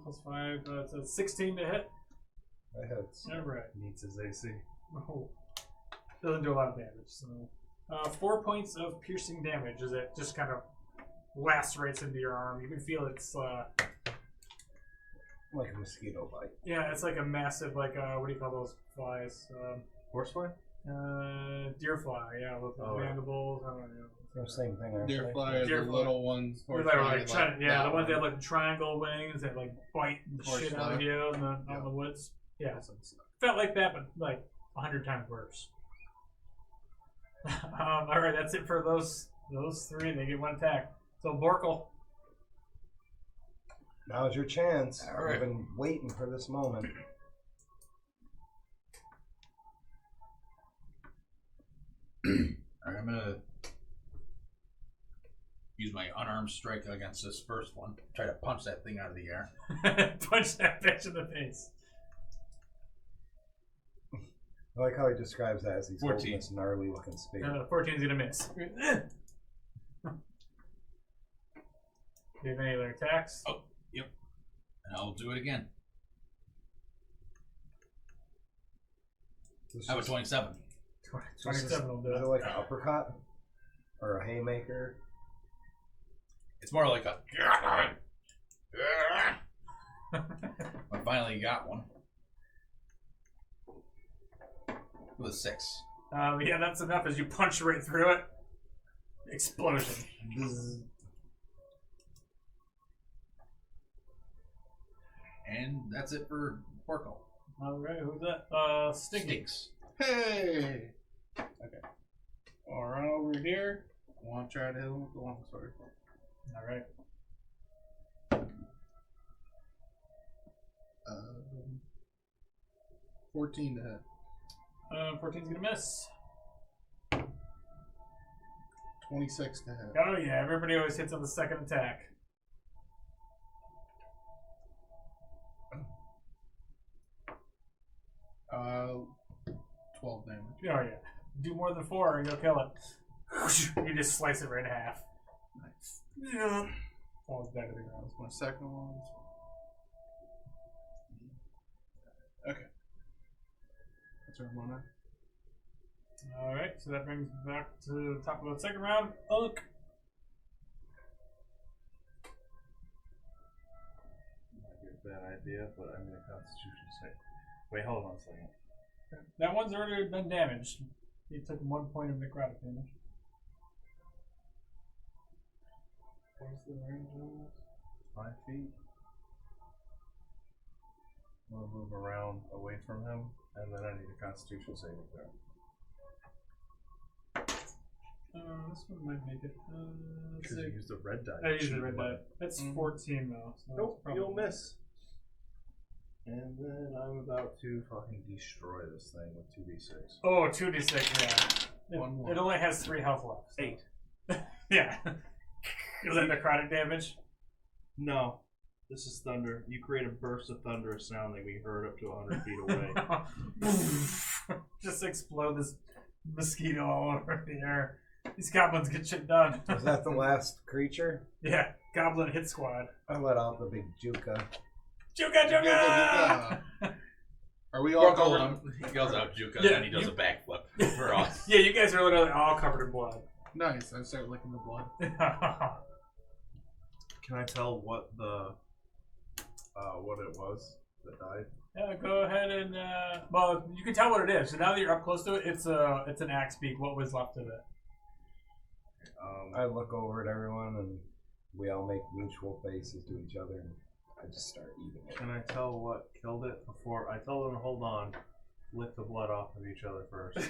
plus 5. That's a 16 to hit. That hits. All right. Needs his AC. Oh, doesn't do a lot of damage. So, 4 points of piercing damage as it just kind of lacerates into your arm. You can feel it's Like a mosquito bite. yeah, it's like a massive what do you call those flies? Horsefly? Deer fly. Yeah, with the Oh, yeah. mandibles. I don't know. The same thing. aren't Deer they? fly are Deer the fly. little ones. They're Horse like fly, yeah, the ones that have one. like triangle wings that like bite the Horse shit out fly. of you in the, out in the woods. Yeah, felt like that, but like 100 times worse. All right, that's it for those three. They get one attack. So Borkle. Now's your chance. All right. I've been waiting for this moment. Alright, I'm gonna use my unarmed strike against this first one. Try to punch that thing out of the air. Punch that bitch in the face. I like how he describes that as he's 14. holding this gnarly looking spear. 14's gonna miss. Do you have any other attacks? Oh, yep. And I'll do it again. This I have a is- 27. this is- 27 will do Is it it. like an uppercut? Or a haymaker? It's more like a. I finally got one. With a 6. Yeah, that's enough as you punch right through it. Explosion. Bzz. And that's it for Porkle. Alright, who's that? Stinky. Stinks. Hey! Okay. I'll run over here. I want to try to hit him with the long sword. Alright. 14 to hit. 14's gonna miss. 26 to hit. Oh yeah, everybody always hits on the second attack. Uh, 12 damage. Oh yeah. Do more than 4 and you'll kill it. You just slice it right in half. Nice. Yeah. Falls back to the ground. My second one. Okay. That's where I'm on. Alright, so that brings me back to the top of the second round. Unk. Might be a bad idea, but I'm going to Constitution save. Wait, hold on a second. That one's already been damaged. He took 1 point of necrotic damage. What's the range on this? 5 feet. I'm gonna move around away from him, and then I need a Constitution saving throw. This one might make it. Because you used the red die. I used the red die. That's 14 though. So Nope, that's you'll probably- miss. And then I'm about to fucking destroy this thing with 2d6. Oh, 2d6, yeah. One more. It only has 3 health left. So. 8. Yeah. Is that necrotic damage? No. This is thunder. You create a burst of thunderous sound that we heard up to 100 feet away. Just explode this mosquito all over the air. These goblins get shit done. Was that the last creature? Yeah, goblin hit squad. I let out the big Jukha. Jukha, Jukha! Are we all Buckle going? him. He goes out Jukha, Yeah, and he does a backflip for us. Yeah, you guys are literally all covered in blood. Nice. I start licking the blood. Can I tell what the what it was that died? Yeah, go ahead and well, you can tell what it is. So now that you're up close to it, it's an axe beak. What was left of it? I look over at everyone and we all make mutual faces to each other and I just start eating it. Can I tell what killed it before I tell them to hold on, lick the blood off of each other first?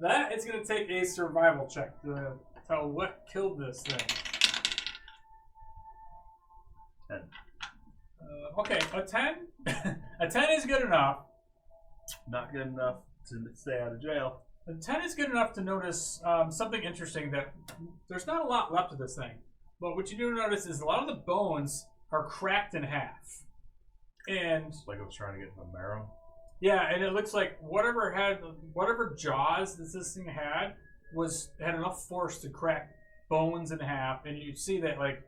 That is going to take a survival check to tell what killed this thing. 10. Okay, a 10. A 10 is good enough. Not good enough to stay out of jail. A 10 is good enough to notice something interesting, that there's not a lot left of this thing. But what you do notice is a lot of the bones are cracked in half. And Like I was trying to get the marrow. yeah, and it looks like whatever jaws this thing had enough force to crack bones in half, and you see that like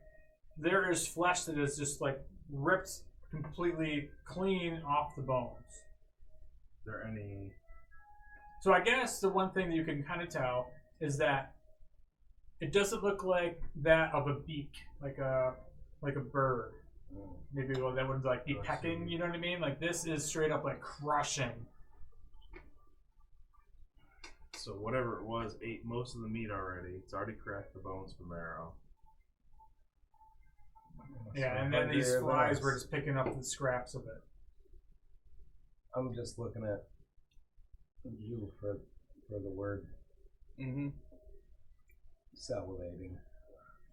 there is flesh that is just like ripped completely clean off the bones. Is there any? So I guess the one thing that you can kind of tell is that it doesn't look like that of a beak, like a bird. Maybe that would like be pecking. You know what I mean? Like this is straight up like crushing. So whatever it was, ate most of the meat already. It's already cracked the bones for marrow. Yeah, and then these flies were just picking up the scraps of it. I'm just looking at you for the word Mm-hmm. salivating.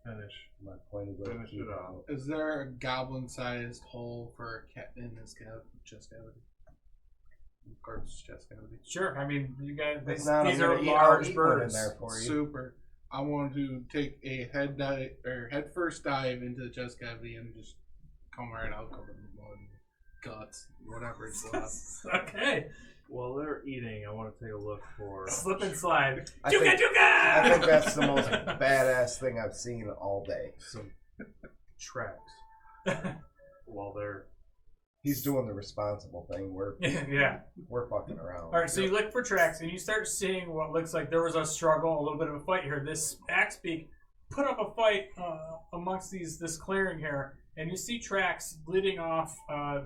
Finish. My point of Finish it out. Is there a goblin-sized hole for a cat in his chest cavity? Corpse chest cavity. Sure, I mean you guys. If These not, I'm are gonna eat- I'll large eat one in birds. there for you. Super. I want to take a head first dive into the chest cavity and just come right out, covered in blood, guts, whatever it's left. Okay, While they're eating, I want to take a look for. slip and slide. I Jukha, think- Jukha! I think that's the most badass thing I've seen all day. some tracks while they're. He's doing the responsible thing. Yeah. We're fucking around. All right, so you look for tracks, and you start seeing what looks like there was a struggle, a little bit of a fight here. This axe beak put up a fight amongst this clearing here, and you see tracks leading off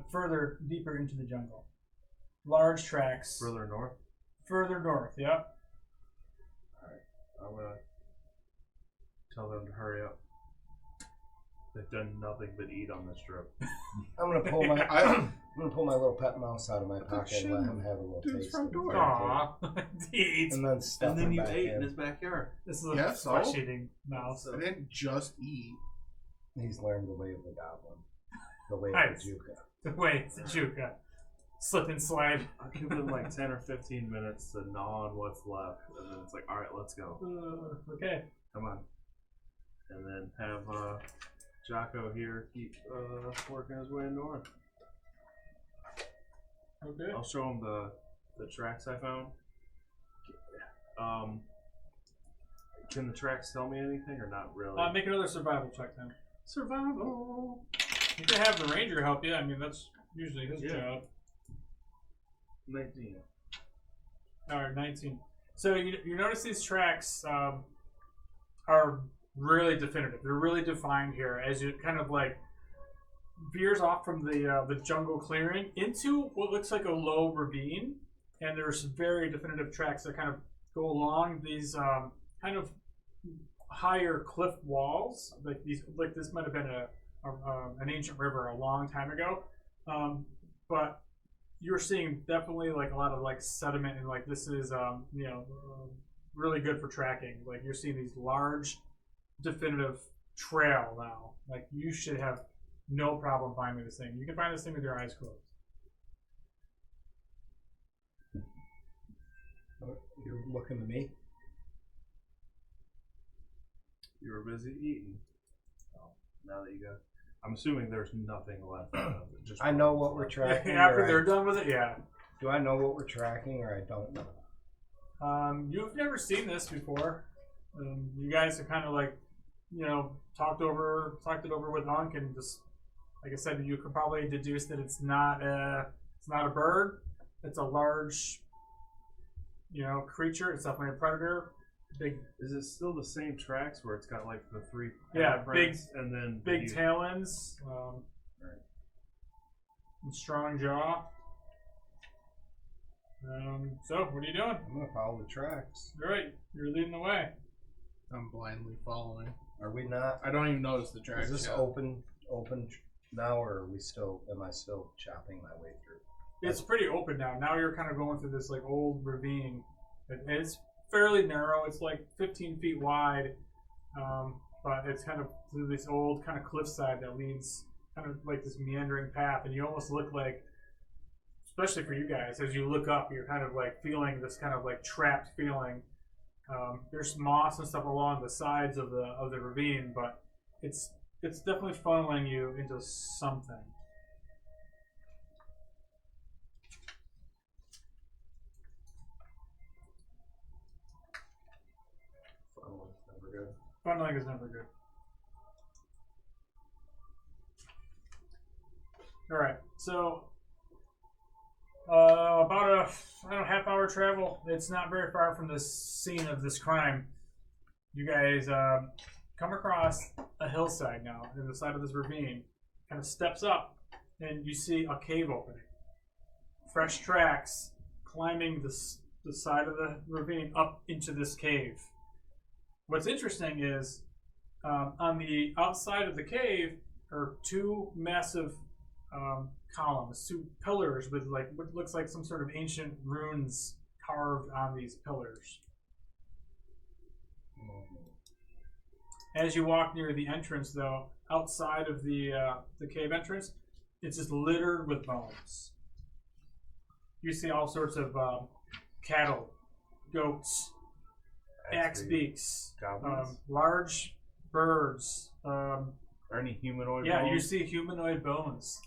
further, deeper into the jungle. Large tracks. Further north. Further north, yep. I'm gonna tell them to hurry up. They've done nothing but eat on this trip. I'm gonna pull my I'm gonna pull my little pet mouse out of my thought pocket and let him have a little Dude's taste. front of it. door. Aww. Eat. And then stuff him back in. backyard. This is a Yeah, so? flesh-eating mouse. I didn't just eat. He's learned the way of the goblin, the way Nice. of the Jukha. Wait, it's a Jukha. Slip and slide. I'll give them like 10 or 15 minutes to gnaw on what's left, and then it's like, all right, let's go. Okay. Come on. And then have Jocko here keep working his way north. Okay. I'll show him the tracks I found. Can the tracks tell me anything or not really? Make another survival check then. Survival. You can have the ranger help you. I mean, that's usually his Yeah. job. 19. All right, 19. So you notice these tracks are really definitive. They're really defined here as you kind of like veers off from the jungle clearing into what looks like a low ravine, and there's very definitive tracks that kind of go along these kind of higher cliff walls. Like these, like this might have been an ancient river a long time ago, but you're seeing definitely like a lot of like sediment, and like this is really good for tracking. Like you're seeing these large, definitive trail now. Like you should have no problem finding this thing. You can find this thing with your eyes closed. You're looking to me? You were busy eating. Oh, now that you got, I'm assuming there's nothing left out of it. Just I know what we're tracking. After or they're done with it, yeah. do I know what we're tracking, or I don't know? You've never seen this before. You guys have kind of like, talked it over with Unc, and just like I said, you could probably deduce that it's not a bird. It's a large, creature. It's definitely a predator. Big. Is it still the same tracks where it's got like the three? Yeah, prints and then big tail ends. Right. And strong jaw. So what are you doing? I'm gonna follow the tracks. All right, you're leading the way. I'm blindly following. Are we not? I don't even notice the tracks. Is this yet. open now, or are we still? Am I still chopping my way through? It's pretty open now. Now you're kind of going through this like old ravine. It's fairly narrow. It's like 15 feet wide, but it's kind of through this old kind of cliffside that leads kind of like this meandering path, and you almost look like, especially for you guys, as you look up, you're kind of like feeling this kind of like trapped feeling. There's moss and stuff along the sides of the ravine, but it's definitely funneling you into something. Never good. Funneling is never good. All right, so about a half-hour travel. It's not very far from the scene of this crime. You guys come across a hillside now, in the side of this ravine. Kind of steps up, and you see a cave opening. Fresh tracks climbing the side of the ravine up into this cave. What's interesting is on the outside of the cave are two massive columns, two pillars with like what looks like some sort of ancient runes carved on these pillars. As you walk near the entrance, though, outside of the cave entrance, it's just littered with bones. You see all sorts of cattle, goats, axe beaks, large birds. Are any humanoid? Yeah, bones? you see humanoid bones.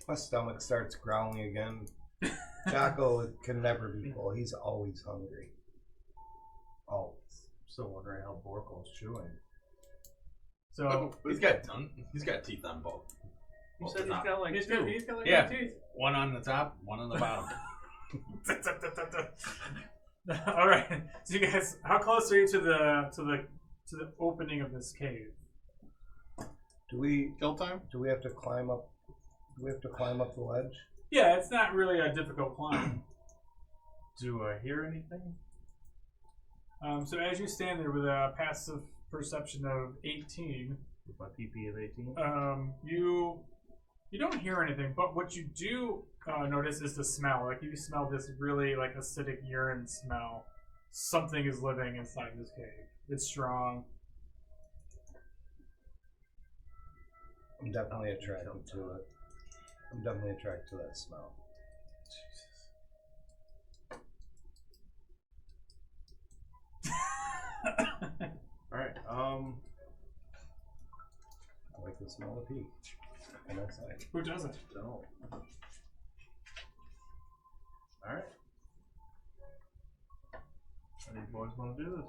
My stomach starts growling again. Jocko can never be full. He's always hungry. Always. Still wondering how Borkel's chewing. So He's got teeth on both. You Both said the he's top. got like he's two. got like Yeah. teeth. One on the top, one on the bottom. All right. So you guys, how close are you to the opening of this cave? Do we Kill time? have to climb up? Do we have to climb up the ledge? Yeah, it's not really a difficult climb. Do I hear anything? So as you stand there with a passive perception of 18, With my PP of 18? you don't hear anything, but what you do notice is the smell. Like you smell this really like acidic urine smell. Something is living inside this cave. It's strong. I'm definitely attracted to it. I'm definitely attracted to that smell. Alright, I like the smell of heat. And that's like, Who doesn't? don't. Alright. How do you boys want to do this?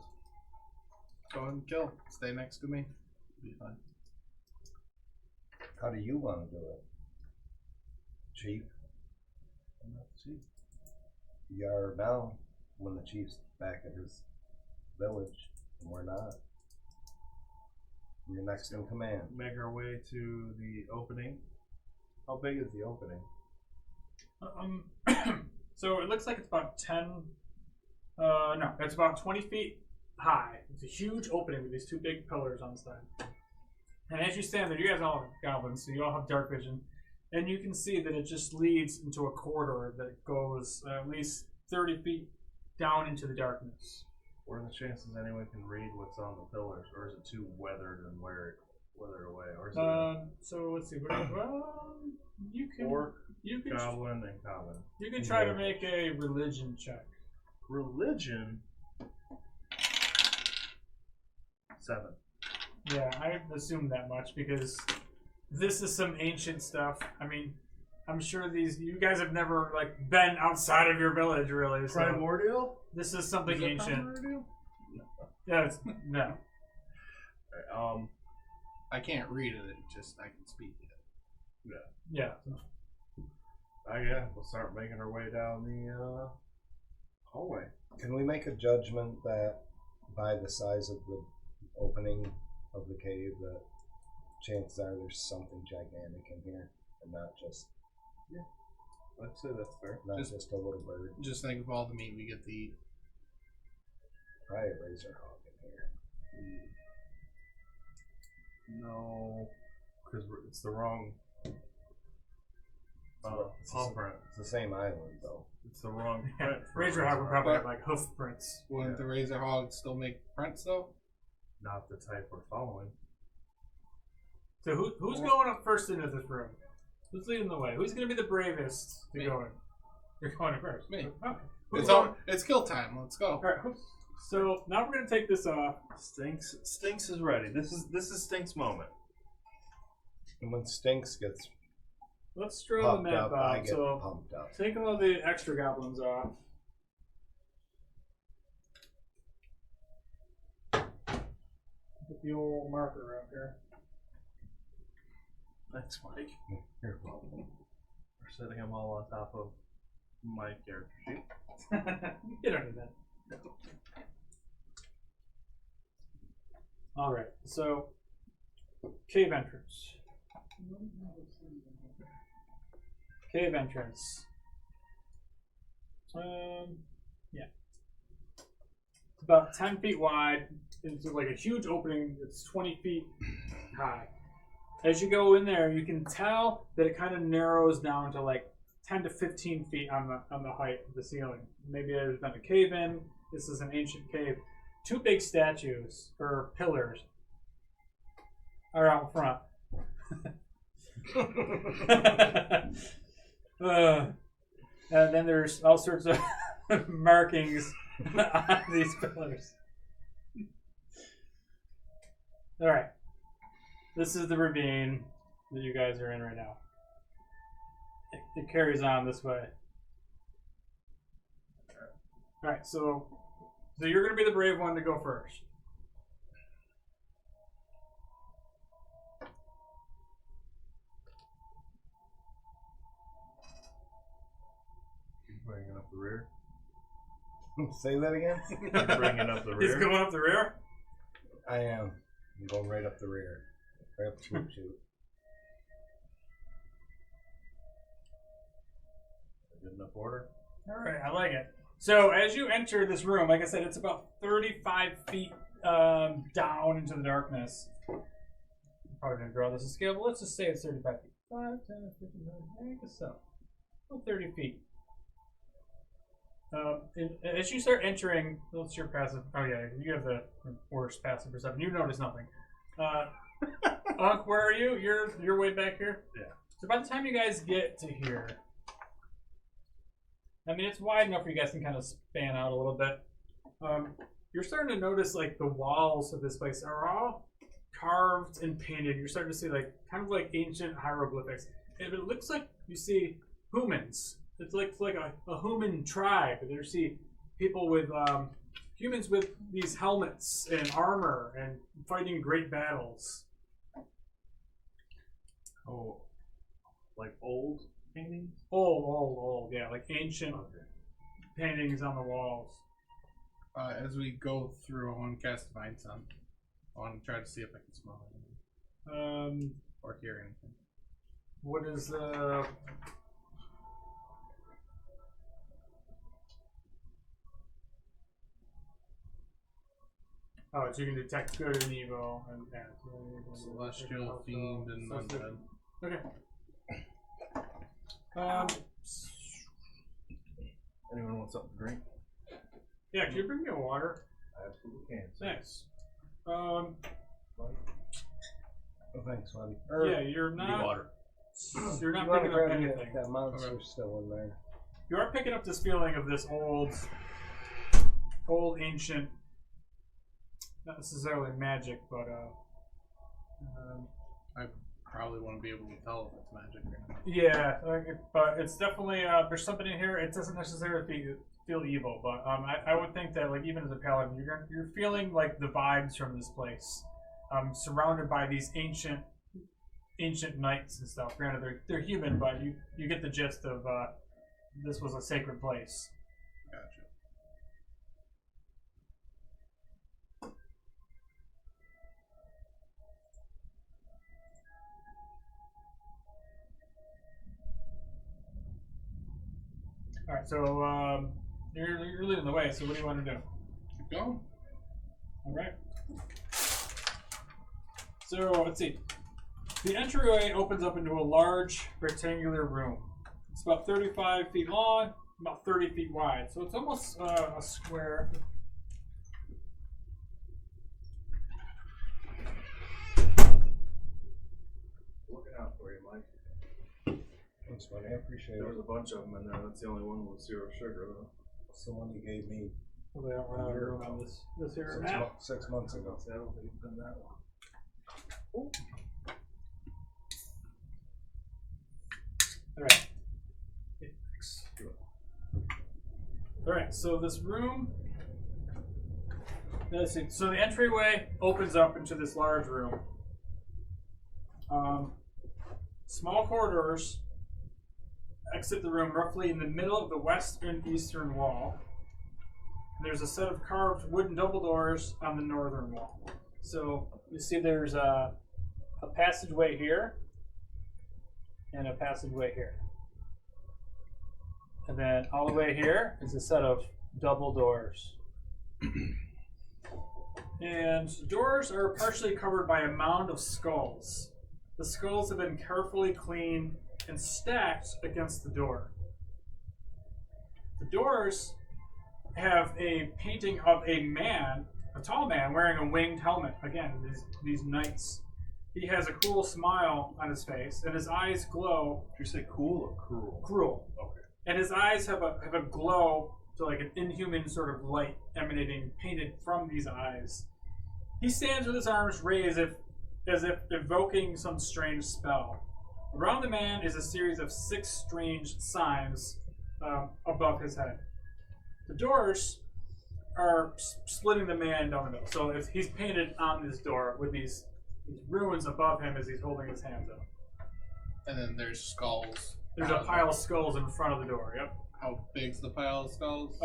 Go ahead and kill. Stay next to me. Be fine. how do you want to do it? Chief? I'm not the chief. You are now when the chief's back at his village, and we're not. You're next in command. Make our way to the opening. How big is the opening? So it looks like it's about 10. No, it's about 20 feet high. It's a huge opening with these two big pillars on the side. And as you stand there, you guys all have goblins, so you all have dark vision. And you can see that it just leads into a corridor that goes at least 30 feet down into the darkness. What are the chances anyone can read what's on the pillars, or is it too weathered and weathered away? Or is it So let's see. Well, you can. Orc, You can. goblin, and common? You can try to make a religion check. Religion. 7. Yeah, I assumed that much because this is some ancient stuff. I mean, I'm sure you guys have never like been outside of your village really. So Primordial. this is something Is it ancient. primordial? Yeah, no. I can't read it. Just I can speak it. Yeah. Yeah, we'll start making our way down the hallway. Can we make a judgment that by the size of the opening of the cave that chances are there's something gigantic in here and not just I'd say that's fair. just a little bird? Just think of all the meat we get to eat. Probably a razor hog in here. No, because it's the wrong It's paw the- print. It's the same island though. It's the wrong print. for Razor Hog would probably have But- like hoof prints. Wouldn't the razor hog still make prints though? Not the type we're following. So who's going up first into this room? Who's leading the way? Who's going to be the bravest to Me. go in? You're going in first. Me. Okay. Who's It's going? all. It's kill time. Let's go. All right. So now we're going to take this off. Stinks is ready. This is Stinks' moment. And when Stinks gets Let's draw the pumped map up, I out. get So pumped up. take all the extra goblins off. Put the old marker out here. Thanks, Mike. You're welcome. We're setting them all on top of my character sheet. You don't need that. All right. So cave entrance. Cave entrance. Yeah. It's about 10 feet wide. It's like a huge opening. It's 20 feet high. As you go in there, you can tell that it kind of narrows down to like 10 to 15 feet on the height of the ceiling. Maybe there's been a cave in. This is an ancient cave. Two big statues or pillars are out front. And then there's all sorts of markings on these pillars. All right, this is the ravine that you guys are in right now. It carries on this way. All right, so you're going to be the brave one to go first. Bringing up the rear. Say that again? Bringing up the He's rear. going up the rear. I am. I'm going right up the rear. Right up the swoop chute. Good enough order. All right, I like it. So as you enter this room, like I said, it's about 35 feet down into the darkness. I'm probably going to draw this to scale, but let's just say it's 35 feet. 5, 10, 15, I guess so. About 30 feet. As you start entering, what's your passive? Oh yeah, you have the worst passive perception. You notice nothing. Unk, where are you? You're way back here? Yeah. So by the time you guys get to here, I mean, it's wide enough where you guys can kind of span out a little bit. You're starting to notice like the walls of this place are all carved and painted. You're starting to see like kind of like ancient hieroglyphics. And it looks like you see humans. It's like a human tribe. You see people with humans with these helmets and armor and fighting great battles. Oh, like old paintings? Old, yeah, like ancient paintings on the walls. As we go through, I want to cast Divine Sense. I want to try to see if I can smell anything or hear anything. What is the? Oh, so you can detect good and evil and Celestial, fiend, and undead. Okay. Anyone want something to drink? Yeah, can you bring me a water? I absolutely can. Thanks. Oh, thanks, buddy. Yeah, you're not. water. You're not You wanna picking up grab anything. That monster's still in there. You are picking up this feeling of this old ancient, not necessarily magic, but I probably won't be able to tell if it's magic or not. yeah, but it's definitely there's something in here. It doesn't necessarily feel evil, but I would think that like even as a paladin, you're feeling like the vibes from this place, surrounded by these ancient knights and stuff. Granted, they're human, but you get the gist of this was a sacred place. Gotcha. All right, so you're leading the way. So what do you want to do? Keep going. All right. So let's see. The entryway opens up into a large rectangular room. It's about 35 feet long, about 30 feet wide. So it's almost a square. Looking out for you, Mike. Thanks, buddy. I appreciate There it. was a bunch of them in there. That's the only one with 0 sugar, though. It's the one you gave me Well, they don't run out of room on this here map. 6 months ago. I don't think it's been that long. All right. All right. So this room. Let's see. So the entryway opens up into this large room. Small corridors exit the room roughly in the middle of the western eastern wall. There's a set of carved wooden double doors on the northern wall. So you see there's a passageway here and a passageway here. And then all the way here is a set of double doors. And doors are partially covered by a mound of skulls. The skulls have been carefully cleaned and stacked against the door. The doors have a painting of a man, a tall man, wearing a winged helmet. Again, these knights. He has a cruel smile on his face, and his eyes glow. Did you say cool or cruel? Cruel. Okay. And his eyes have a glow to like an inhuman sort of light emanating, painted from these eyes. He stands with his arms raised as if evoking some strange spell. Around the man is a series of 6 strange signs above his head. The doors are splitting the man down the middle. So if he's painted on this door with these runes above him as he's holding his hands up. And then there's skulls. There's a pile of skulls in front of the door. Yep. How big's the pile of skulls?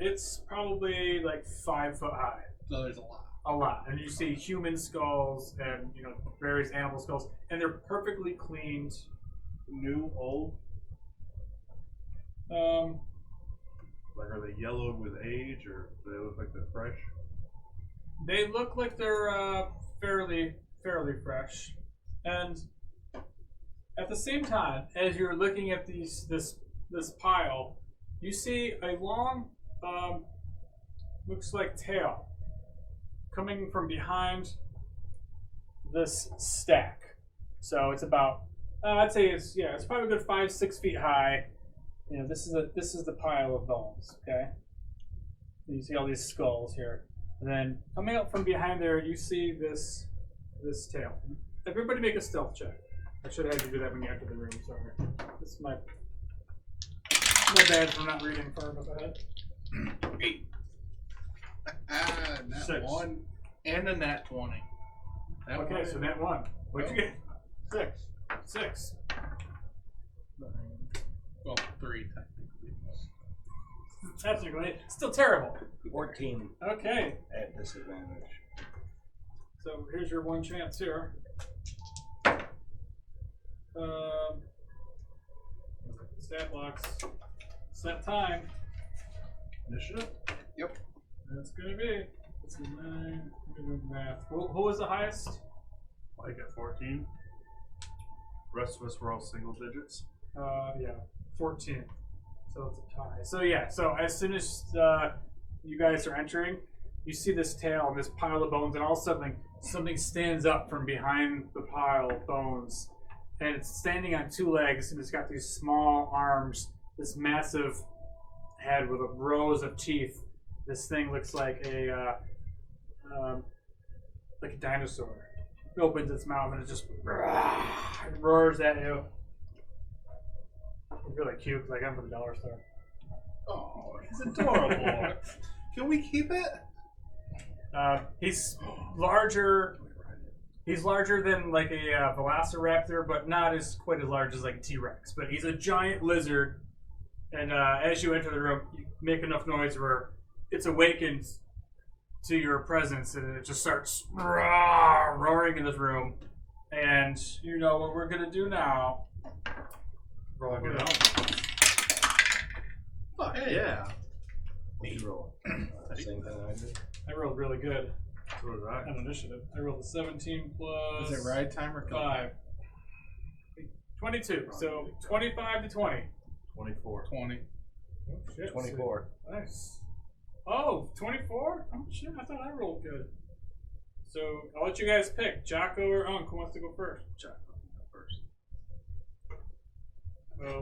It's probably like 5 foot high. So there's a lot. A lot. And you see human skulls and various animal skulls, and they're perfectly cleaned. New, old? Like, are they yellowed with age, or do they look like they're fresh? They look like they're fairly fresh. And at the same time, as you're looking at this pile, you see a long, looks like tail coming from behind this stack. So it's about, I'd say it's probably a good 5-6 feet high. This is the pile of bones. Okay, and you see all these skulls here, and then coming up from behind there, you see this tail. Everybody make a stealth check. I should have had you do that when you entered the room. Sorry, this is my bad for not reading far enough ahead. 8. Nat 6. 1 and a nat 20. Okay, so that one. What'd you get? 6. Well, 3 technically. Technically, still terrible. 14 Okay, at disadvantage. so here's your one chance here. Stat blocks. It's that time. Initiative? Yep. That's gonna be That's a 9. Math. Who was the highest? Like at 14. The rest of us were all single digits. Yeah, 14. So it's a tie. So yeah, so as soon as you guys are entering, you see this tail and this pile of bones, and all of a sudden something stands up from behind the pile of bones, and it's standing on 2 legs, and it's got these small arms, this massive head with rows of teeth. This thing looks like a dinosaur. It opens its mouth and it just roars at you. It's really cute because I got him from the dollar store. Oh, he's adorable. Can we keep it? He's larger. He's larger than like a velociraptor, but not as quite as large as like a T-Rex. But he's a giant lizard, and as you enter the room, you make enough noise where it's awakened to your presence, and it just starts roaring in this room. And you know what we're gonna do now. Roll it out. Oh, hey. Yeah. What'd you roll? Same thing I did. I rolled really good So did I. on initiative. I rolled a 17 plus. Is it ride time or kill 5. 22. So 25 to 20. 24. 20. Oh, shit. 24. Nice. Oh, 24? Oh, shit. I thought I rolled good. So I'll let you guys pick. Jocko or Unk? Who wants to go first? Jocko, go first.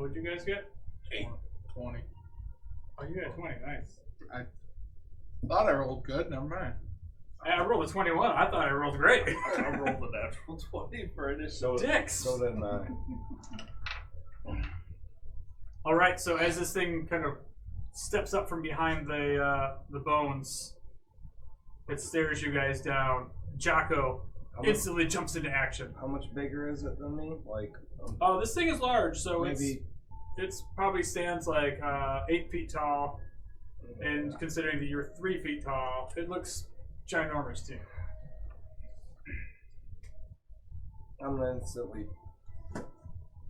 What'd you guys get? 20. Oh, you got 20. Nice. Thought I rolled good. Never mind. I rolled a 21. I thought I rolled great. I rolled a natural 20 for initial. Dicks. So then All right. So as this thing kind of steps up from behind the bones, it stares you guys down. Jocko instantly jumps into action. how much bigger is it than me? Like, Oh, this thing is large, so maybe. it's probably stands like 8 feet tall, and considering that you're 3 feet tall, it looks ginormous to you. I'm gonna instantly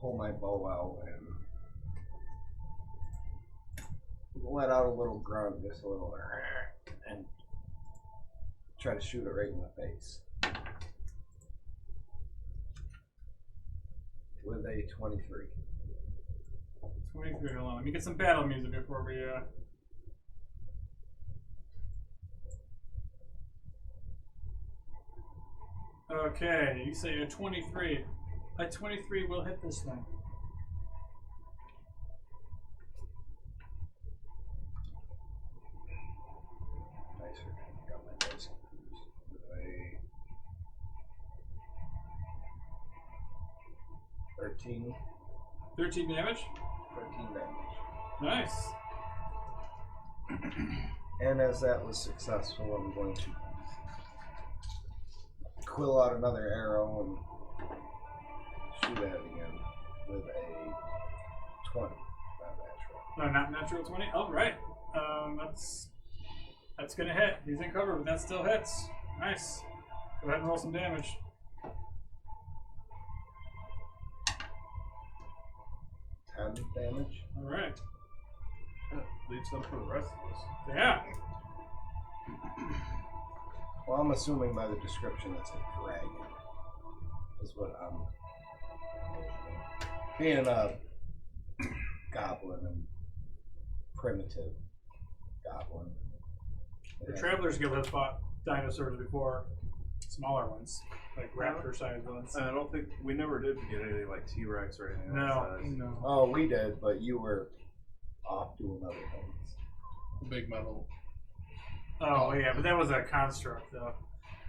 pull my bow out and let out a little grunt, just a little, and try to shoot it right in the face with a 23. 23 alone. Let me get some battle music before we. Okay, you say a 23. A 23 will hit this thing. Nicer. Got my dice confused. With a 13. 13 damage. 13 damage. Nice. And as that was successful, I'm going to quill out another arrow and shoot at it again with a 20. Not natural. No, not natural 20. All right. That's gonna hit. He's in cover, but that still hits. Nice. Go ahead and roll some damage. 10 damage. All right. Leaves them for the rest of us. Yeah. Well, I'm assuming by the description it's a dragon. Is what I'm being a goblin and primitive goblin. The Travelers Guild has fought dinosaurs before, smaller ones, like raptor-sized ones. I don't think we never did get anything like T-Rex or anything No, like that. no. Oh, we did, but you were off doing other things. Big metal. Oh yeah, but that was a construct though.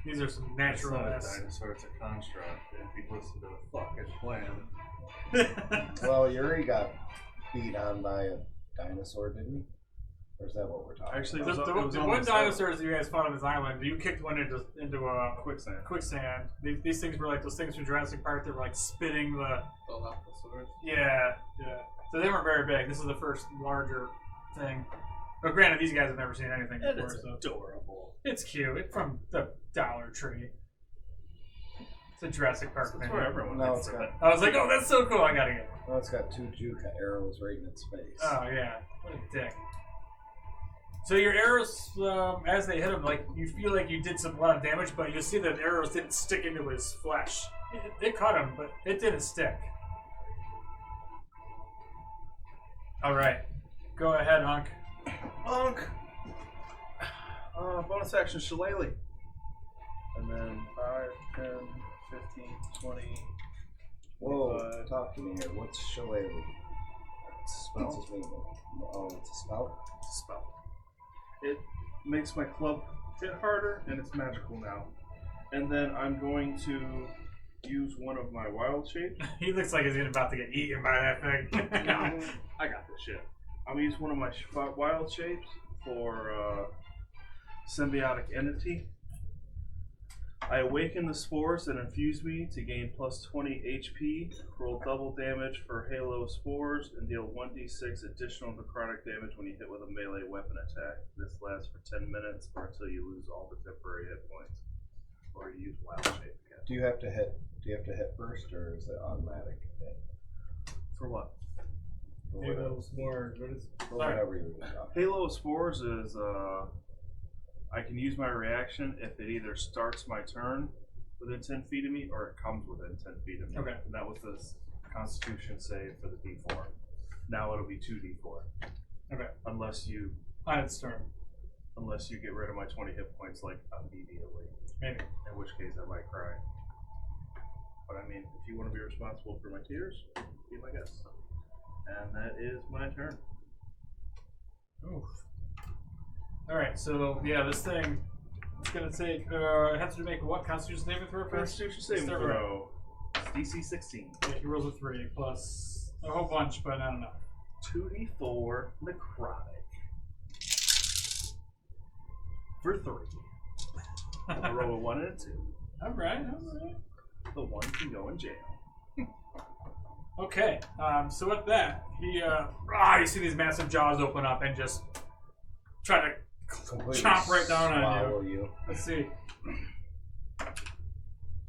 These are some It's natural not a ass. dinosaur, it's a construct. If you listen to the fucking plan. Well, Yuri got beat on by a dinosaur, didn't he? Or is that what we're talking Actually, about? The one almost dinosaurs that you guys fought on this island, you kicked one into a quicksand. quicksand. These things were like those things from Jurassic Park that were like spitting the. The Dilophosaurus. Yeah. So they weren't very big. This is the first larger thing. But granted, these guys have never seen anything It before, is so adorable. it's cute. It's from the Dollar Tree. It's a Jurassic Park That's thing. where everyone No, gets it's it. I was like, oh, that's so cool. I gotta get it. Oh, it's got 2 Jukha arrows right in its face. Oh yeah, what a dick. So your arrows, as they hit him, like you feel like you did a lot of damage, but you see that the arrows didn't stick into his flesh. It cut him, but it didn't stick. All right, go ahead, Hunk. Honk! Bonus action, Shillelagh. And then 5, 10, 15, 20. Whoa, talk to me here. What's Shillelagh? Spell. What's his name? Oh, it's a spell? It's a spell. It makes my club hit harder, and it's magical now. And then I'm going to use one of my wild shapes. He looks like he's about to get eaten by that thing. I got this shit. I'm going to use one of my wild shapes for symbiotic entity. I awaken the spores that infuse me to gain plus 20 HP, roll double damage for Halo spores, and deal 1d6 additional necrotic damage when you hit with a melee weapon attack. This lasts for 10 minutes or until you lose all the temporary hit points. Or you use wild shape again. Do you have to hit first, or is it automatic hit? For what? For Halo spores. For whatever you do. Halo spores is I can use my reaction if it either starts my turn within 10 feet of me or it comes within 10 feet of me. Okay. And that was the Constitution save for the D4. Now it'll be 2d4. Okay. Unless you On its turn. get rid of my 20 hit points like immediately. Maybe. In which case I might cry. But I mean, if you want to be responsible for my tears, be my guest. And that is my turn. Oof. Alright, so yeah, this thing it's gonna take it has to make what Constitution saving throw first? Constitution saving Start throw. DC 16. Yeah, he rolls a 3 plus a whole bunch, but not enough. 2d4 necrotic. For 3. I roll a 1 and a 2. Alright. The 1 can go in jail. Okay, so with that, he you see these massive jaws open up and just try to Completely chomp right down on swallow you. Let's see.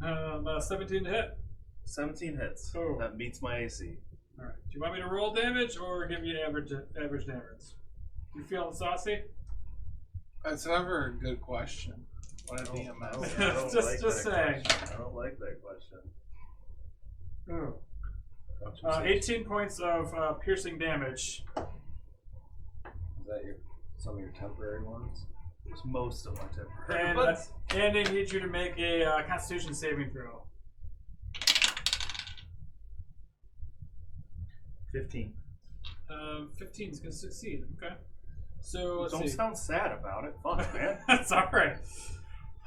17 to hit. 17 hits. Oh. That beats my AC. Alright. Do you want me to roll damage or give you average damage? You feeling saucy? That's never a good question. What a DMS. I don't Just like saying. that question. I don't like that question. Oh. Don't you say- 18 points of piercing damage. Is that some of your temporary ones? It's most of my temporary. And, But and they need you to make a Constitution saving throw. 15. 15 is going to succeed. Okay. So let's Don't see. sound sad about it. Fuck, man. That's alright.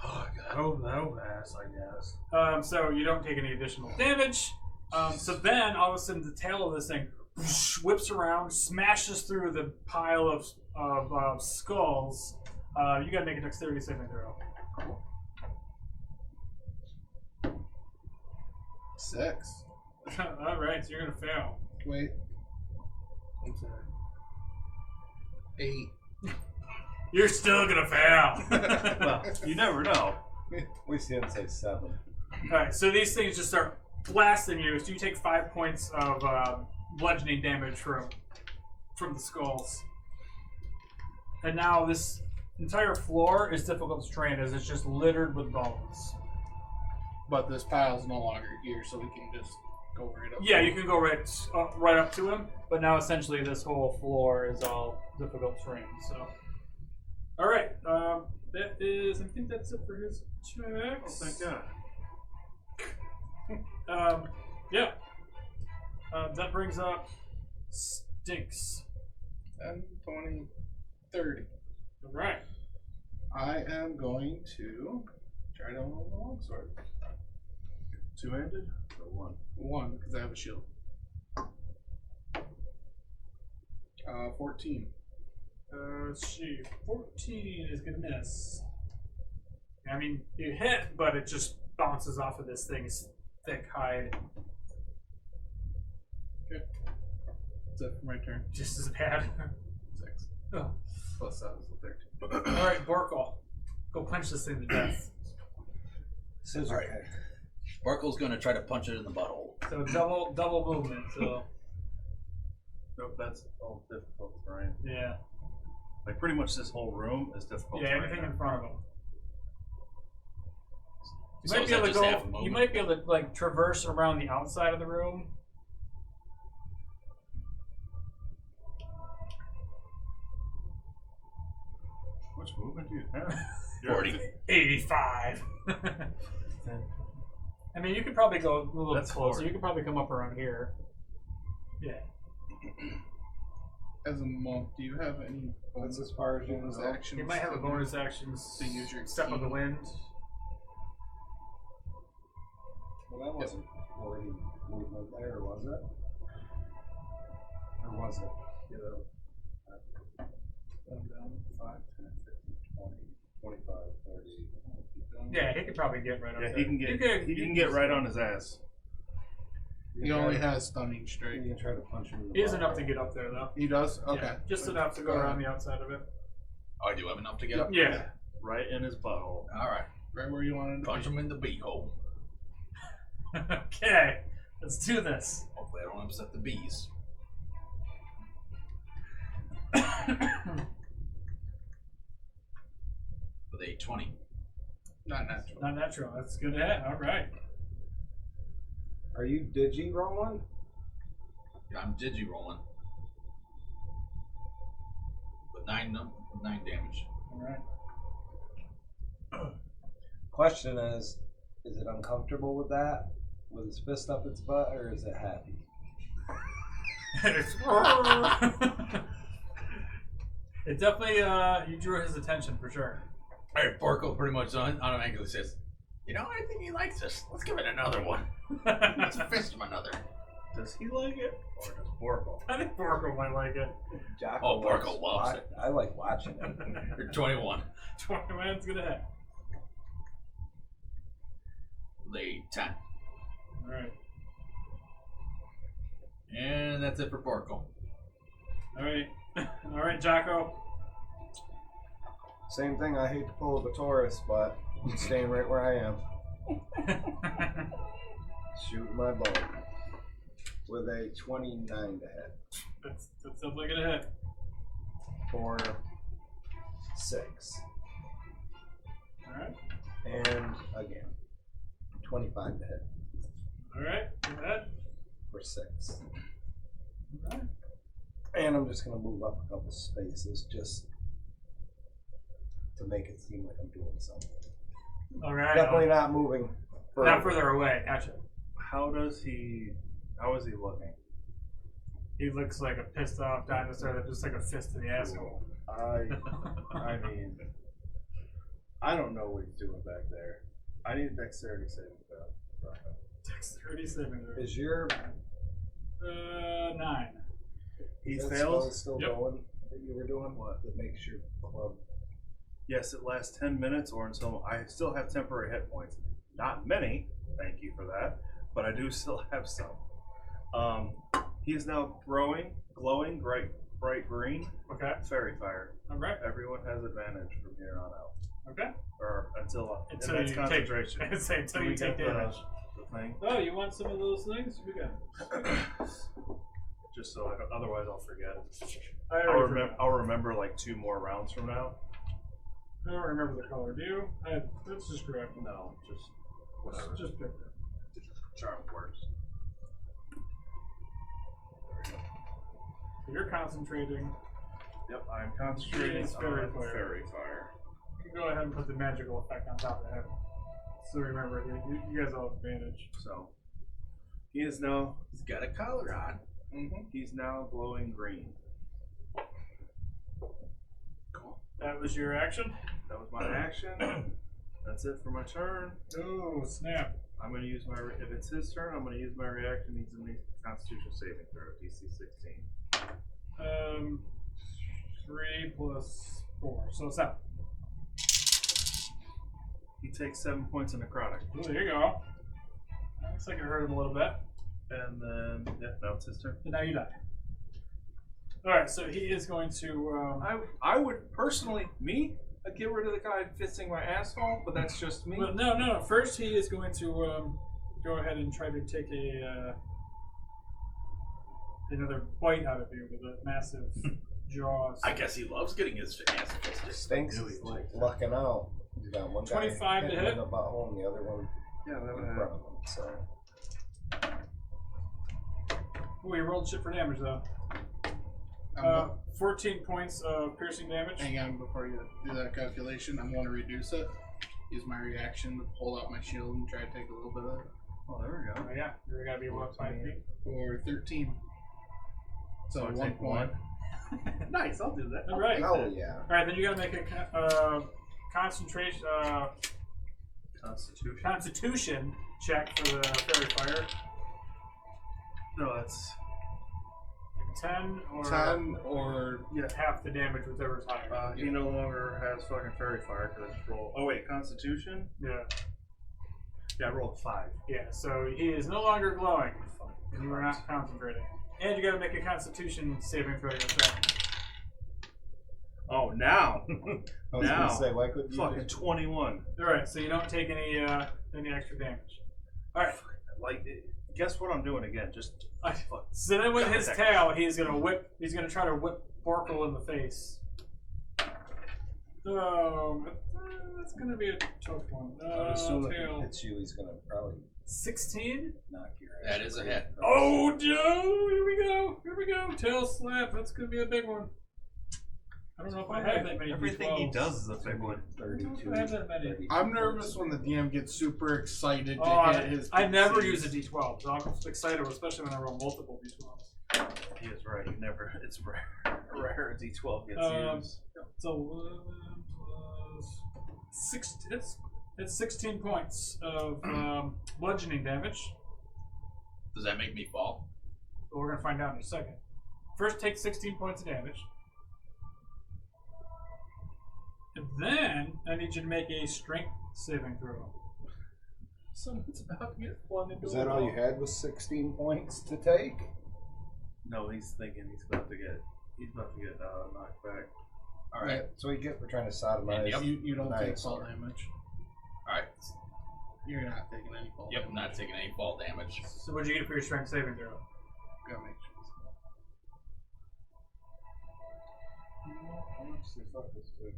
Oh, God. That'll pass, I guess. So you don't take any additional damage. So then, all of a sudden, the tail of this thing whoosh, whips around, smashes through the pile of skulls. You gotta make a dexterity saving throw. 6. Alright, so you're gonna fail. Wait. I'm sorry. 8. You're still gonna fail. Well, you never know. At least you didn't say 7. Alright, so these things just start blasting you. So you take 5 points of bludgeoning damage from the skulls. And now this entire floor is difficult to terrain as it's just littered with bones. But this pile's no longer here, so we can just go right up. Yeah, you can go right up to him, but now essentially this whole floor is all difficult terrain. So, all right, that is. I think that's it for his checks. Oh, thank God. Yeah. That brings up Stinks. 10, 20, 30. All right. I am going to try to roll the longsword. Two-handed or one? 1, because I have a shield. 14. Let's see. 14 is gonna miss. I mean, you hit, but it just bounces off of this thing's thick hide. That's it for my turn. Just as bad. 6. Oh. Plus 7 is 13. All right, Borkle, go punch this thing to death. Scissor Alright. kick. Sparkle's gonna try to punch it in the butthole. So double movement. So Nope, that's all difficult, Brian. yeah. Like pretty much this whole room is difficult. Yeah, to anything right in front of him. You So might is be able that to just half a go. movement? You might be able to like traverse around the outside of the room. How much movement do you have? 40. 85. I mean, you could probably go a little bit That's closer. 40. You could probably come up around here. Yeah. As a monk, do you have any That's as far as you bonus can go. actions? You might have a to bonus use? actions to use your step of the key. wind. Well, that wasn't already movement there, was it? Or was it? You know, 5, 10, 15, 20, 25, 30. Yeah, he could probably get right up Yeah, there. he can get. He can get right on his ass. He only has stunning strike. You can try to punch him in the He has butt. enough to get up there, though. He does? Okay. Yeah, just enough to go around the outside of it. Oh, I do have enough to get up? Yeah. Right in his butthole. Alright. Right where you wanted to Punch be. him in the beehole. Okay, let's do this. Hopefully I don't upset the bees. With a 20. Not natural. Not natural. That's good to hit. All right. Are you digi rolling? Yeah, I'm digi rolling. With 9 damage. All right. Question is it uncomfortable with that? With his fist up its butt, or is it happy? It definitely you drew his attention for sure. Alright, Porco pretty much automatically says, you know, I think he likes this. Let's give it another one. Let's fist him another. Does he like it, or does Borko? I think Borko might like it. Jocko Oh, Borko likes loves wa- it. I like watching it. You're 21. 20 man's gonna hit. With a 10. All right. And that's it for Porco. All right. All right, Jocko. Same thing, I hate to pull the Taurus, but I'm staying right where I am. Shooting my bow. With a 29 to hit. That's definitely gonna hit. For 6. All right. And again. 25 to hit. All right. Go ahead. For 6. All right. And I'm just gonna move up a couple spaces just to make it seem like I'm doing something. All right. Definitely not moving further. Not further away. Gotcha. How is he looking? He looks like a pissed off dinosaur that just like a fist in the asshole. I mean, I don't know what he's doing back there. I need a dexterity saving throw. Dexterity saving throw. Is your 9. He is that fails. spell still Yep. going that you were doing? What? That makes your club. Yes, it lasts 10 minutes or until I still have temporary hit points. Not many, thank you for that, but I do still have some. He is now glowing bright green, Okay. fairy fire. All right. Everyone has advantage from here on out, Okay. or until Until that's you concentration. take. Say until Do you we take get the- damage. The thing, Oh, you want some of those things? We got. just so I don't, otherwise I'll forget. I I'll, already forgot. I'll remember like 2 more rounds from now. I don't remember the color. Do you? Let's just grab them. No, just whatever. Just pick them. Charm works. So you're concentrating. Yep, I'm concentrating Yes, on fairy fire. fairy fire. You can go ahead and put the magical effect on top of that. So remember, you guys all have advantage. So he is now He's got a collar on. he's now glowing green. That was your action? That was my action. That's it for my turn. Oh, snap. I'm going to use my if it's his turn, I'm going to use my reaction. He's in the Constitution saving throw, DC 16. 3 plus 4. So 7. He takes 7 points of necrotic, Oh, there you go. Looks like it hurt him a little bit. and then now it's his turn. And now you die. Alright, so he is going to. I would personally I'd get rid of the guy fisting my asshole, but that's just me. Well, no. First, he is going to go ahead and try to take another bite out of you with a massive jaws. I guess he loves getting his ass fisted. Stinks is lucking out. You got one guy 25 to hitting hit. in the butthole and the other one Yeah, that in would front have. of him. So Oh, you rolled shit for damage though. I'm 14 points of piercing damage. Hang on before you do that calculation. I'm going to reduce it. Use my reaction to pull out my shield and try to take a little bit of it. Oh, there we go. Oh, yeah, you're gotta be about 5 feet. For 13. So I 1 take point. Nice, I'll do that. All right. hell yeah. All right, then you gotta make a concentration, Constitution check for the fairy fire. No, that's 10 or 10 or half the damage, whichever's higher. he no longer has fucking fairy fire because I just rolled. Oh wait, Constitution. Yeah, Yeah, I rolled 5. yeah. So he is no longer glowing, Fucking and you are not concentrating. And you gotta make a Constitution saving throw yourself. Oh, now I was Now. gonna say, why couldn't you fucking just 21. All right, so you don't take any extra damage. All right. Like, guess what I'm doing again? Just fuck. So then with God, his that- tail, he's gonna try to whip Borkle in the face. So that's gonna be a tough one. I would assume if he Tail. hits you, he's gonna probably 16? knock your ass. That is a hit. Oh no! Here we go! Here we go! Tail slap. That's gonna be a big one. I don't know if I have that many. Everything he D12s. does is a big one. I don't know 32. if I have that many. 32. I'm nervous when the DM gets super excited to Oh, hit his I never PCs. use a D12, so I'm excited, especially when I roll multiple D12s. He is right. You never. It's rare. Rare D12 gets used. So 11 plus 6. It's 16 points of bludgeoning damage. Does that make me fall? But we're gonna find out in a second. First, take 16 points of damage. And then I need you to make a strength saving throw. Someone's about to get flung into Is a that all you wall. had was 16 points to take? No, he's thinking he's about to get. He's about to get knocked back. All right. That's what you get for trying to sodomize. Yep. You don't take Nice. fall damage. All right. You're not taking any fall Yep. damage. Not taking any fall damage. So what'd you get for your strength saving throw? Gotta make sure. How much the fuck is it?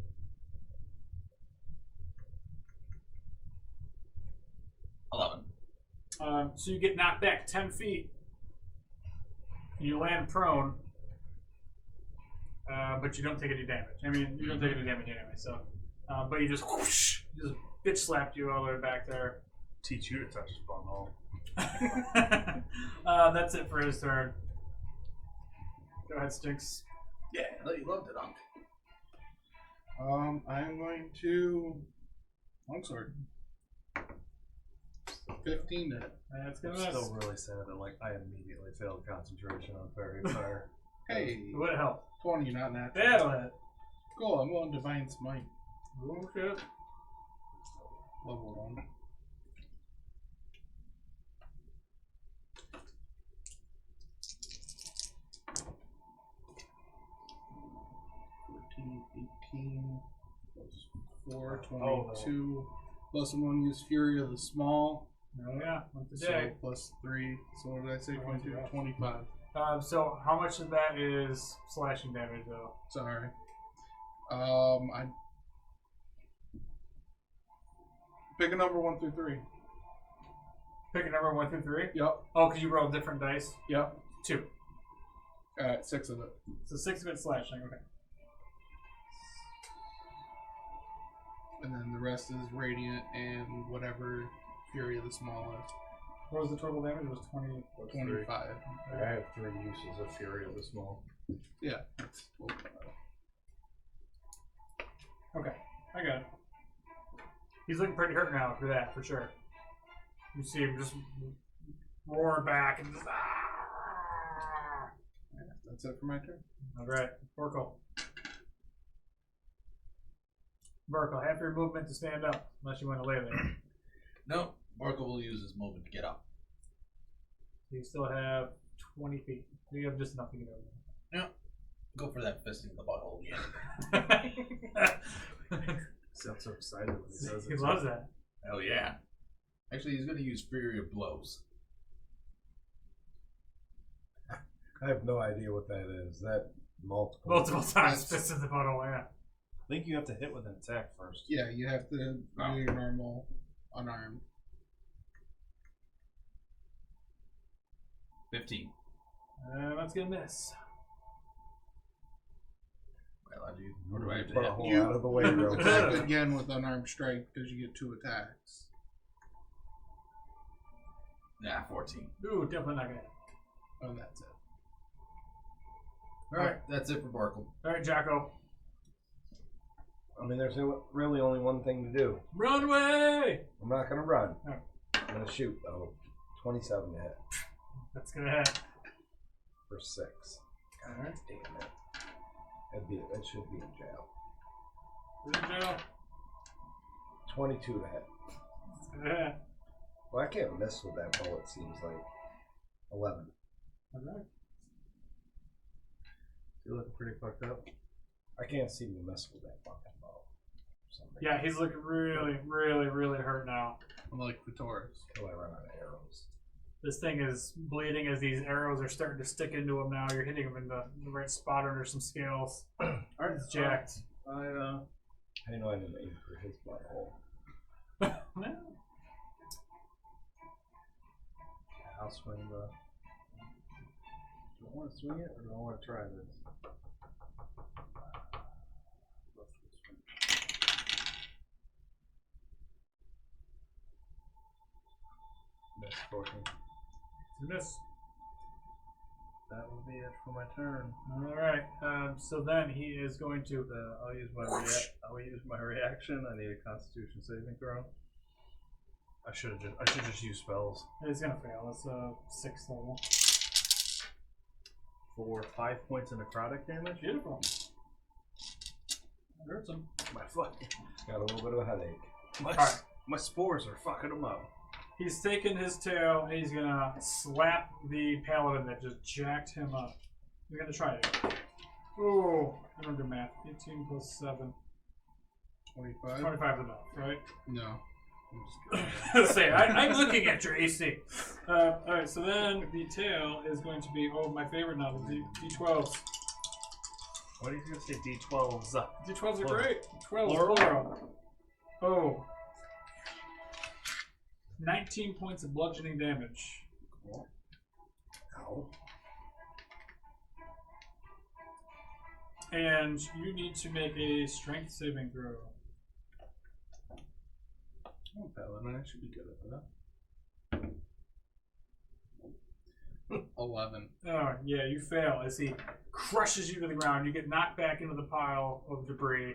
So you get knocked back 10 feet. You land prone, but you don't take any damage. I mean, you don't take any damage anyway. So, but you just whoosh, just bitch slapped you all the way back there. Teach you to touch his butthole. That's it for his turn. Go ahead, Stinks. Yeah, you loved it, Unc. I'm going to longsword. 15 to hit. That's I'm gonna miss. still really sad that I immediately failed concentration on fairy fire. Hey, It would help. 20, not natural. That'll hit. Cool, I'm going Divine Smite. Oh shit. Level 1. Plus 4, 22. Plus I'm going to use Fury of the Small. Oh yeah, once a So day. plus 3. So what did I say? 22, Yeah. 25. So how much of that is slashing damage though? Sorry. I pick a number 1 through 3. Pick a number 1 through 3. Yep. Oh, because you roll different dice. Yep. 2. 6 of it. So 6 of it slashing. Okay. And then the rest is Radiant and whatever Fury of the Small is. What was the total damage? It was 20. 25. I have 3 uses of Fury of the Small. Yeah. Okay, I got it. He's looking pretty hurt now for that, for sure. You see him just roar back and just That's it for my turn. All right, Burkle. Burkle, have your movement to stand up, unless you want to lay there. No, Marco will use his movement to get up. You still have 20 feet. You have just enough to get over Yeah. Go for that fisting in the butthole again. there. Sounds so excited when he says it. He loves that. Hell yeah. Actually, he's going to use Fury of Blows. I have no idea what that is. That Multiple times, fist in the butthole, yeah. I think you have to hit with an attack first. Yeah, you have to do your normal unarmed. 15. That's gonna miss. Well, what do I have to Butthole hit? You- out of the way real Attack quick. again with unarmed strike because you get 2 attacks. Nah, 14. Ooh, definitely not gonna hit. Oh, that's it. Alright, that's it for Barkle. Alright, Jocko. I mean, there's really only one thing to do. Run away! I'm not gonna run. Oh. I'm gonna shoot though. 27 to hit That's gonna hit. for 6. Alright. Damn it. It should be in jail. Who's in jail? 22 to hit. That's gonna hit. Well, I can't miss with that bullet. Seems like 11. Alright. You're looking pretty fucked up. I can't seem to miss with that fucking bow. Yeah, he's looking really hurt now. I'm like the Taurus. Until I run out of arrows. This thing is bleeding as these arrows are starting to stick into him now. You're hitting him in the right spot under some scales. Alright, it's jacked. I know I didn't aim for his butthole. I'll swing the. Do I want to swing it or do I want to try this? Miss 14. Miss. That will be it for my turn. Alright, so then he is going to. I'll use my reaction. I need a Constitution saving throw. I should just use spells. He's gonna fail. It's a 6th level. For 5 points of necrotic damage. Beautiful. That hurts him. My fucking Got a little bit of a headache. my spores are fucking him up. He's taking his tail and he's gonna slap the paladin that just jacked him up. We're gonna try it. Oh, I don't do math. 18 plus 7. 25? 25 is enough, right? No. I'm just kidding. Say, I'm looking at your AC. Alright, so then the tail is going to be, my favorite now, the D12s. What are you gonna say? D12s. D12s are Plural. great. 12 Plural? plural. Oh. 19 points of bludgeoning damage. Ow. And you need to make a strength saving throw. Oh, Paladin, I should be good at that. 11. Oh, yeah, you fail as he crushes you to the ground. You get knocked back into the pile of debris,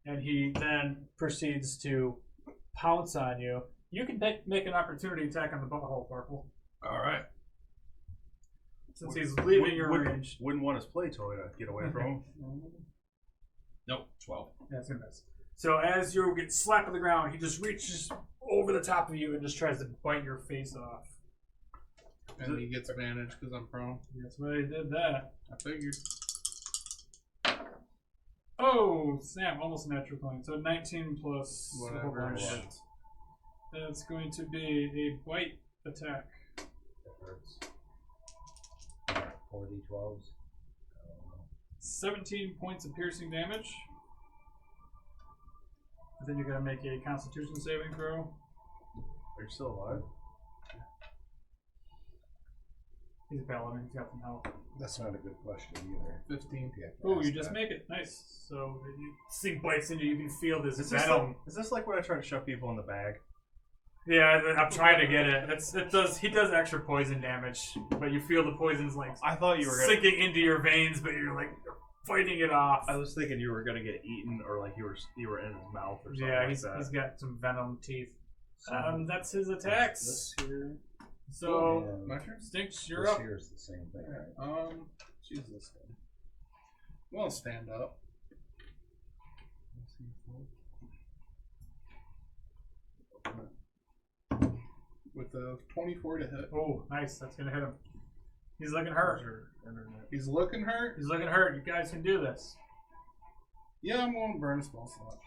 and he then proceeds to pounce on you. You can make an opportunity attack on the butthole, Parkle, Alright. since he's leaving your range. Wouldn't want his play toy to get away from him. Nope, 12. Yeah, it's gonna miss. So as you get slapped to the ground, he just reaches over the top of you and just tries to bite your face off. And he gets advantage because I'm prone. That's why he did that. I figured. Oh, snap, almost a natural point. So 19 plus Whatever. shit. That's going to be a bite attack. That hurts. 4 D12s. 17 points of piercing damage. And then you're going to make a constitution saving throw. Are you still alive? He's a paladin, he's got some health. That's not a good question either. 15. You have to Oh, ask you just that. make it. Nice. So you this thing bites into you, you can feel this Is this, venom. is this like when I try to shove people in the bag? Yeah, I'm trying to get it. He does extra poison damage, but you feel the poison's like I thought you were gonna. sinking into your veins, but you're like fighting it off. I was thinking you were gonna get eaten, or like you were in his mouth or something Yeah, like he's that. got some venom teeth. That's his attacks. This here. So And My turn? Stinks, you're this up. here's the same thing, right? Choose this guy. I'm gonna stand up. With a 24 to hit. Oh, nice. That's gonna hit him. He's looking hurt. He's looking hurt. He's looking hurt. You guys can do this. Yeah, I'm going to burn a spell slot.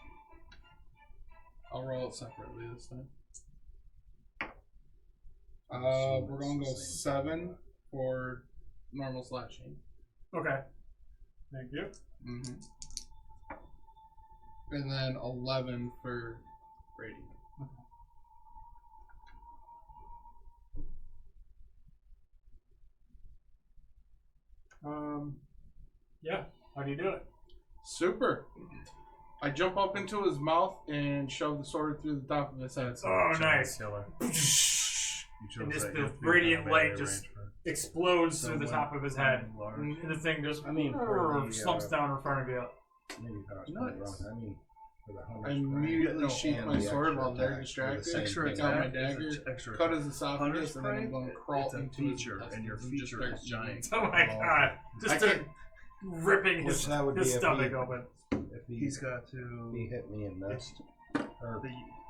I'll roll it separately this time. We're going to go 7 for normal slashing. Okay. Thank you. Mm-hmm. And then 11 for radiant. Yeah. How do you do it? Super. I jump up into his mouth and shove the sword through the top of his head. Oh, nice. Killer. And chose just that the you have to be radiant within a light melee just range for explodes through the someone top of his head. large. And the thing just for the, slumps down in front of you. Maybe that's Nice. probably wrong. I mean, for the I 100 immediately sheath and my the sword extra while they're attacks for the distracted. same Extra thing. Take out my attack. dagger, Extra cut attack. his esophagus, and then I'm Hunter's going to prey, crawl it's a into his feature, and your intestines just feature start is giant. Oh my god. Just I start can't- ripping Which his that would be his if stomach he- open. If he, He's got he to. hit me and missed. Or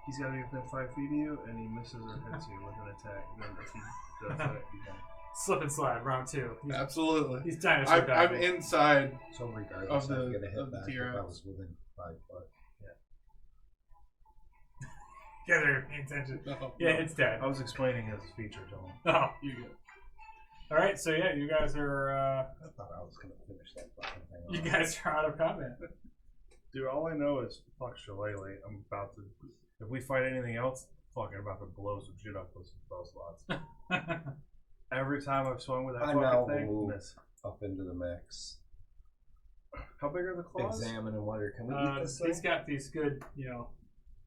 He's got to be within 5 feet of you, and he misses or hits you with an attack. Then if he does that, you can. Slip and slide, round 2. Absolutely. He's dinosaur I'm diving. inside. so regardless, Of the- I'd get a hit of the back if T-Rex. I was within 5 foot. Yeah, they're paying attention. No, Yeah, no, it's dead. I was explaining his feature to him. Oh. you good. Alright, so yeah, you guys are I thought I was going to finish that fucking thing you off. guys are out of combat. Dude, all I know is fuck Shillelagh. I'm about to. If we fight anything else, fucking about to blow some shit up with some spell slots. Every time I've swung with that I now fucking thing, move miss. up into the mix. How big are the claws? Examine and wonder, can we eat this thing? He's got these good,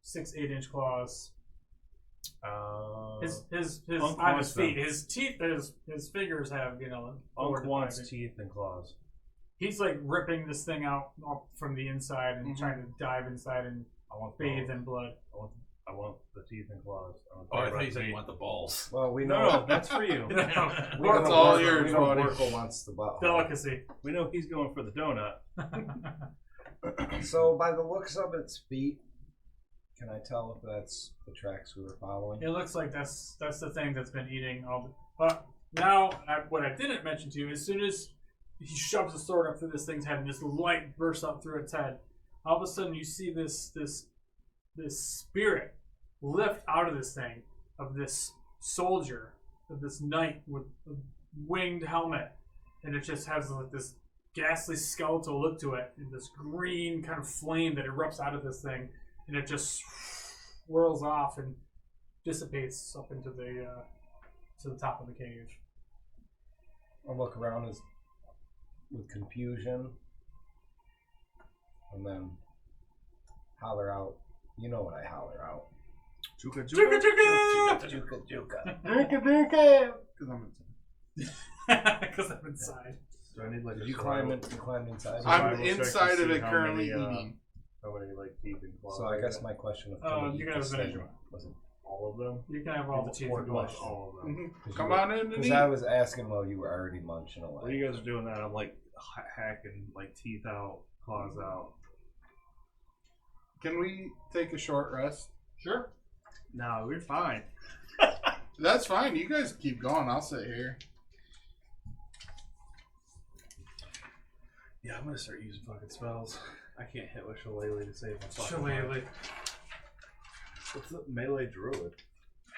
6-8 inch claws. His Unc on wants his feet, them. his teeth, his fingers have 4 Unc to wants 5 inch. teeth and claws. He's like ripping this thing out from the inside and Mhm. trying to dive inside and I want bathe balls. in blood. I want the teeth and claws. Oh, I thought you said you want the balls. Well, we know. No, that's for you. we That's know all Orko- yours, we know buddy. Orko wants the butthole. Delicacy. We know he's going for the donut. So, by the looks of its feet, can I tell if that's the tracks we were following? It looks like that's the thing that's been eating all the. But now, what I didn't mention to you, as soon as he shoves the sword up through this thing's head and this light bursts up through its head, all of a sudden you see this spirit lift out of this thing, of this soldier, of this knight with a winged helmet, and it just has like this ghastly skeletal look to it, and this green kind of flame that erupts out of this thing, and it just whirls off and dissipates up into the to the top of the cave. I'll look around with confusion, and then holler out. You know what I holler out. Jukha, Jukha, Jukha. Jukha! Jukha! Because I'm inside. Because I'm inside. Do I need like Did a you survival- climb inside? I'm Survival check to inside of see it how currently many, eating. How many like teeth and claws? So I guess my question of can we you eat can this have a thing visual. was all of them. You can have all the teeth Or and blood. question. All of them. Mhm. Come on in and Because eat. I was asking while you were already munching away. While you guys are doing that, I'm like hacking like teeth out, claws out. Can we take a short rest? Sure. No, we're fine. That's fine. You guys keep going. I'll sit here. Yeah, I'm gonna start using fucking spells. I can't hit with Shillelagh to save my fucking Shillelagh. life. What's the melee druid?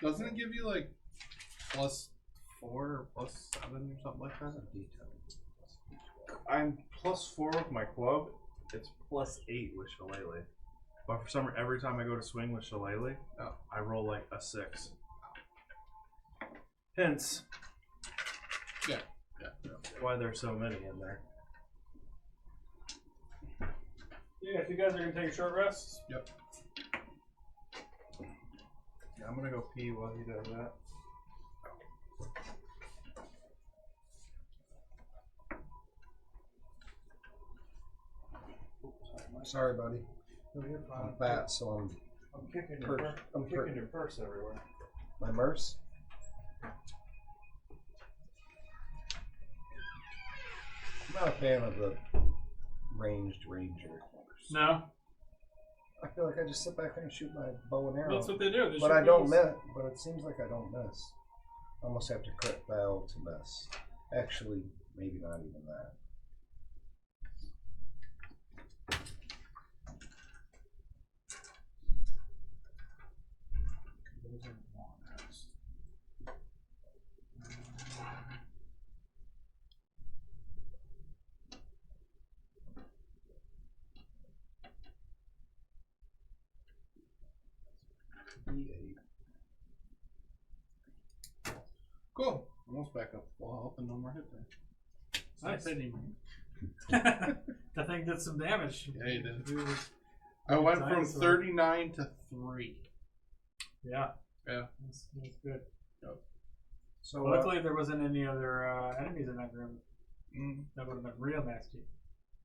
Doesn't it give you like +4 or +7 or something like that? I'm +4 with my club. It's +8 with Shillelagh. But for some reason, every time I go to swing with Shillelagh, I roll like a 6. Hence, Yeah. why there's so many in there. Yeah, if you guys are going to take a short rest. Yep. Yeah, I'm gonna go pee while he does that. Sorry, buddy. No, you're fine. I'm fat, so I'm kicking your pur- I'm kicking your purse everywhere. my merce. I'm not a fan of the ranged ranger. No, I feel like I just sit back there and shoot my bow and arrow. that's what they do. They But shoot I don't those- miss. But it seems like I don't miss. I almost have to crit fail to miss. Actually, maybe not even that. D8. Cool. Almost back up full health and no more hit there. Nice. That thing did some damage. Yeah, he did. I went from 39 to 3. Yeah. Yeah. That's good. So Well, luckily, there wasn't any other enemies in that room. That would have been real nasty.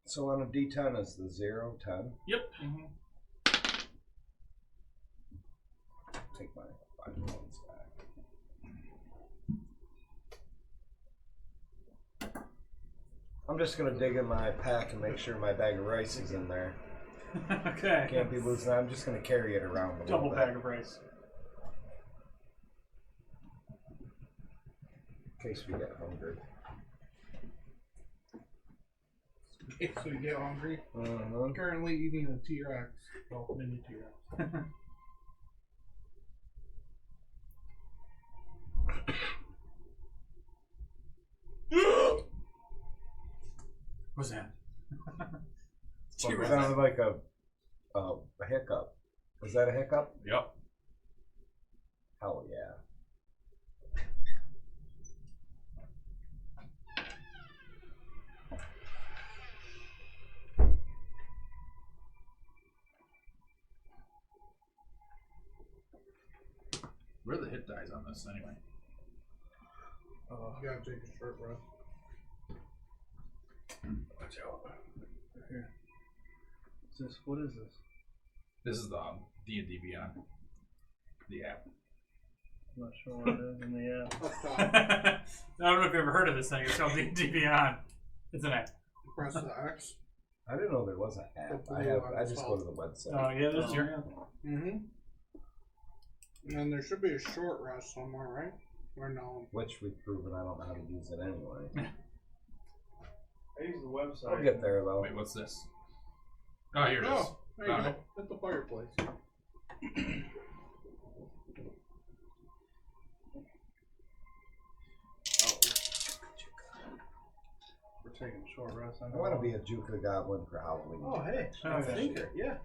so on a D10 is the 0, 10. Yep. Take my 5 points back. I'm just gonna dig in my pack and make sure my bag of rice is in there. Okay. Can't be losing. I'm just gonna carry it around a Double little bag bit of rice. in case we get hungry. So you get hungry. Mm-hmm. Currently eating a T-Rex. Well, mini T-Rex. What's that? It sounded like a hiccup. Was that a hiccup? Yep. Hell yeah. Where are the hit dies on this anyway? You gotta take a short rest. Watch out. Here. What is this? This is the D&D Beyond. The app. I'm not sure what it is in the app. Up top, I don't know if you've ever heard of this thing. It's called D&D Beyond. It's an app. press the X. I didn't know there was an app. I just go to the website. Oh, yeah, this is your app. Mm-hmm. And then there should be a short rest somewhere, right? Or no? Which we've proven I don't know how to use it anyway. I use the website. I'll get there though. Wait, what's this? Oh, here it is. Oh, there you Found go. it. At the fireplace. We're taking a short rest. I want to be a Jukha goblin for Halloween. Oh, hey. Oh, I'm yeah. a thinker. Yeah.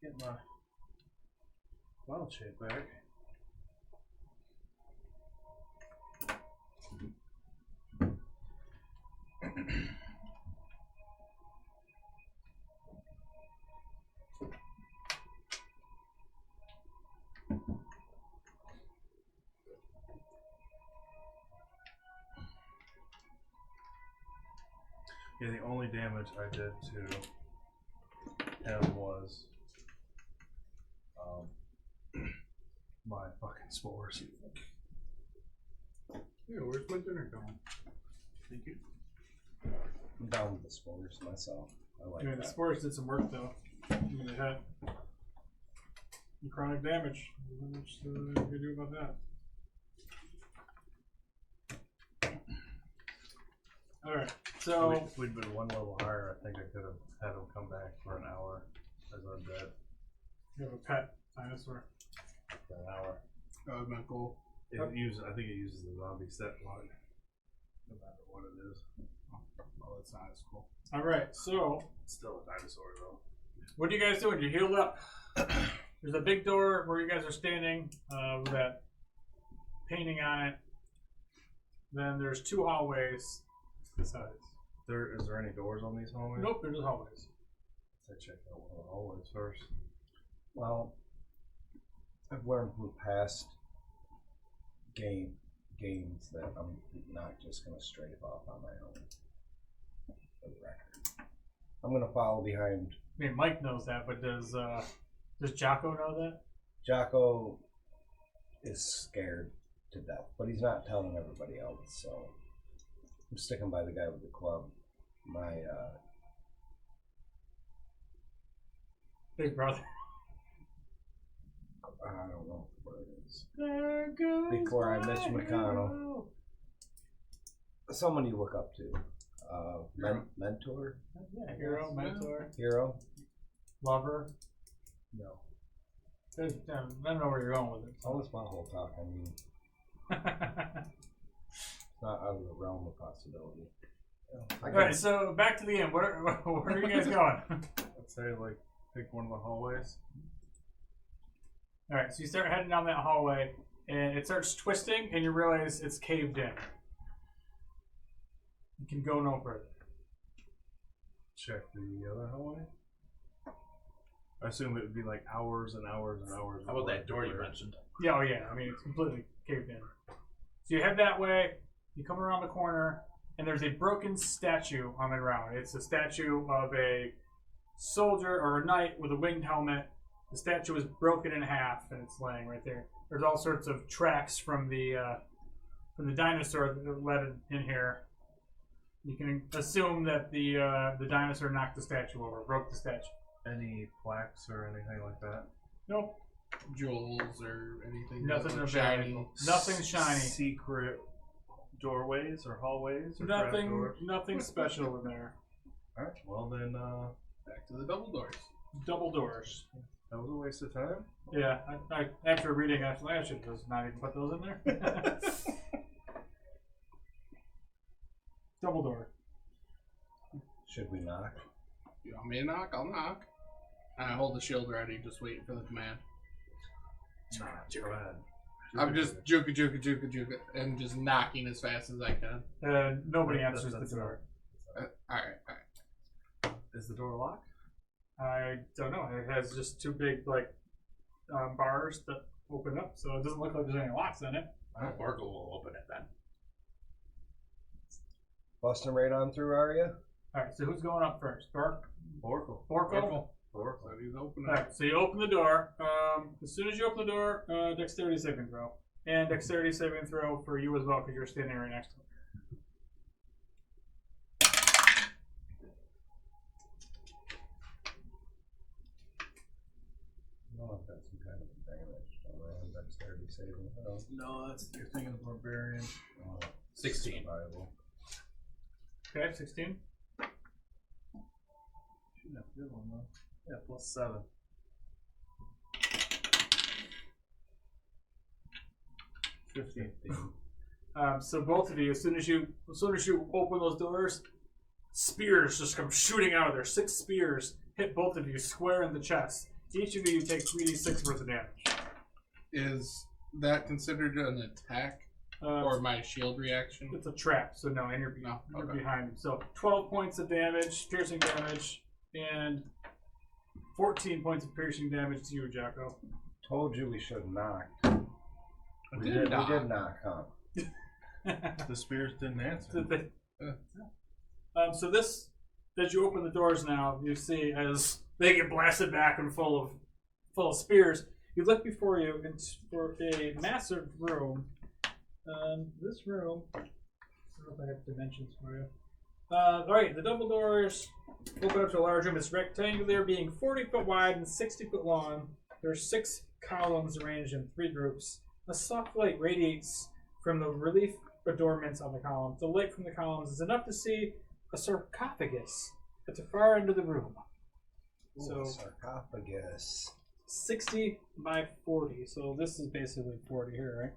Get my wild shape back. Yeah, the only damage I did to him was my fucking spores. Yeah, where's my dinner going? Thank you. I'm down with the spores myself. I like I mean, the that. spores did some work, though. I mean, they had chronic damage. Not much you can do about that. Alright, so. If we'd been one level higher, I think I could have had him come back for an hour as undead. You have a pet dinosaur. For an hour. That was my goal. I think it uses the zombie set block. No matter what it is. Oh, that's not as cool. Alright, so. It's still a dinosaur though. What are you guys doing? You're healed up. There's a big door where you guys are standing with that painting on it. Then there's 2 hallways to the sides. Is there any doors on these hallways? Nope, they're just hallways. Let's check out one of the hallways first. Well, I've learned from past games that I'm not just going to strafe off on my own. For the record, I'm going to follow behind. I mean, Mike knows that, but does Jocko know that? Jocko is scared to death, but he's not telling everybody else, so I'm sticking by the guy with the club. My Big brother. I don't know what it is. There goes Before I miss my McConnell. hero. Someone you look up to. Mentor? Yeah, hero, mentor, Hero? lover. No. I don't know where you're going with it. All this butthole talk, I mean, it's not out of the realm of possibility. Alright, so back to the end. Where are you guys going? I'd say like pick one of the hallways. All right, so you start heading down that hallway, and it starts twisting, and you realize it's caved in. You can go no further. Check the other hallway. I assume it would be like hours and hours and hours. How about before that door you I mentioned? Yeah, oh yeah. I mean, it's completely caved in. So you head that way. You come around the corner, and there's a broken statue on the ground. It's a statue of a soldier or a knight with a winged helmet. The statue is broken in half, and it's laying right there. There's all sorts of tracks from the dinosaur that led in here. You can assume that the dinosaur knocked the statue over, broke the statue. Any plaques or anything like that? Nope. Jewels or anything. Nothing that looks shiny. shiny. Nothing shiny. Secret doorways or hallways or Nothing. trapdoors? Nothing special in there. Alright, well then, Back to the double doors. Double doors. that was a waste of time. Yeah. I after reading, I should just not even put those in there. Double door. Should we knock? You want me to knock? I'll knock. I hold the shield ready, just waiting for the command. Go ahead. I'm just juka, and just knocking as fast as I can. Nobody That's- answers that's the door. Alright. Is the door locked? I don't know. It has just two big bars that open up, so it doesn't look like there's any locks in it. Barkle will open it then. Busting right on through, are you? All right. So who's going up first? Oracle. Borkle. So he's opening All right. So you open the door. As soon as you open the door, dexterity saving throw, and dexterity saving throw for you as well because you're standing right next to it. No, I've got some kind of advantage. Around dexterity saving. Oh, No, that's you're thinking of barbarian. 16. survival. Okay, 16. Should have a good one though. Yeah, +7. So both of you, as soon as you open those doors, spears just come shooting out of there. 6 spears hit both of you square in the chest. Each of you take 3d6 worth of damage. Is that considered an attack or my shield reaction? It's a trap, so no, and you're okay. behind him. So 12 points of damage, piercing damage, and 14 points of piercing damage to you, Jocko. Told you we should knock. We did did knock. knock, huh? The spears didn't answer. So this, as you open the doors now, you see as they get blasted back and full of spears. You look before you for a massive room. This room, I don't know if I have dimensions for you. All right, the double doors open up to a large room. It's rectangular, being 40 foot wide and 60 foot long. There's 6 columns arranged in 3 groups. A soft light radiates from the relief adornments on the columns. The light from the columns is enough to see a sarcophagus at the far end of the room. Ooh, So sarcophagus. 60 by 40. So this is basically 40 here, right?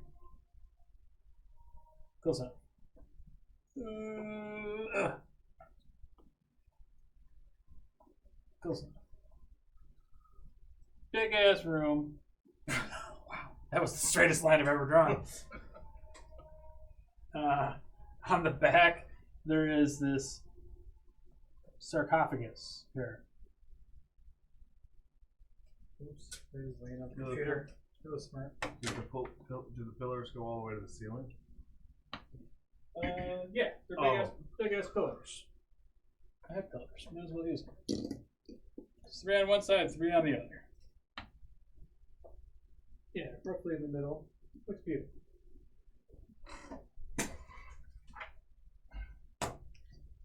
Close up. Close up. Big ass room. Wow, that was the straightest line I've ever drawn. On the back, there is this sarcophagus here. Oops, there's laying up the computer. That was smart. Do the pillars go all the way to the ceiling? Yeah, they're big ass pillars. I have pillars. Might as well use them. 3 on one side, 3 on the other. Yeah, roughly in the middle. Looks beautiful.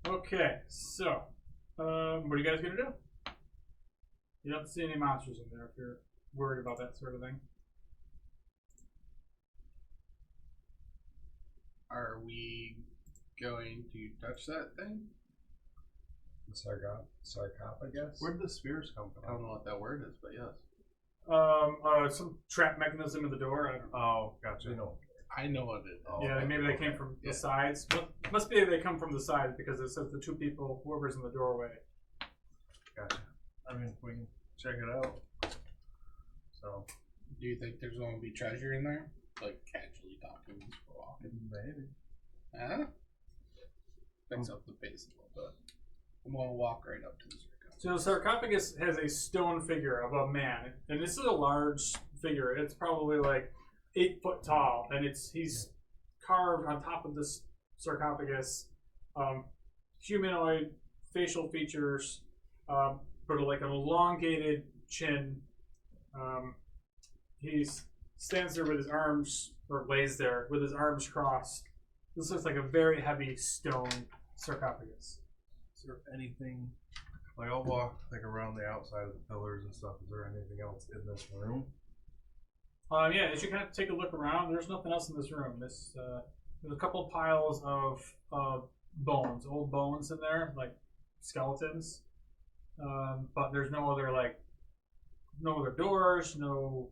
Okay, so what are you guys gonna do? You don't see any monsters in there if you're worried about that sort of thing. Are we going to touch that thing? The sarcophagus? Where did the spears come I don't from? know what that word is, but yes. Some trap mechanism in the door. I don't know. Oh, gotcha. We know. I know what it is. Oh, Yeah, maybe they came from the sides. Must be they come from the sides because it says the 2 people, whoever's in the doorway. Gotcha. I mean, we can check it out. So, Do you think there's going to be treasure in there? Like casually talking as we're walking. Maybe. Huh? Picks up the pace a little bit. I'm going to walk right up to the sarcophagus. So the sarcophagus has a stone figure of a man, and this is a large figure. It's probably like 8 foot tall, and he's carved on top of this sarcophagus, humanoid facial features, sort of like an elongated chin. He stands there with his arms, or lays there with his arms crossed. This looks like a very heavy stone sarcophagus. Is there anything? Like I'll walk like around the outside of the pillars and stuff. Is there anything else in this room? Yeah, as you kind of take a look around, there's nothing else in this room. There's a couple of piles of bones, old bones in there, like skeletons. But there's no other doors, no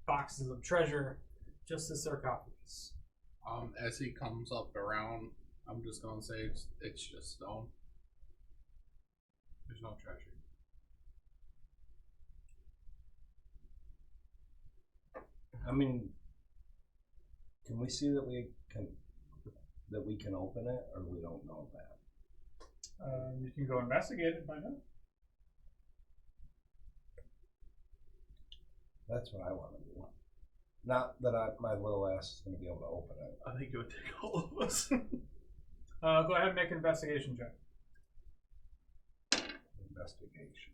boxes of treasure, just the sarcophagus. As he comes up around, I'm just going to say it's just stone. There's no treasure. I mean, can we see that we can open it, or we don't know that? You can go investigate it and find out. That's what I want to do. Not that my little ass is going to be able to open it. I think it would take all of us. Go ahead and make an investigation check. Investigation.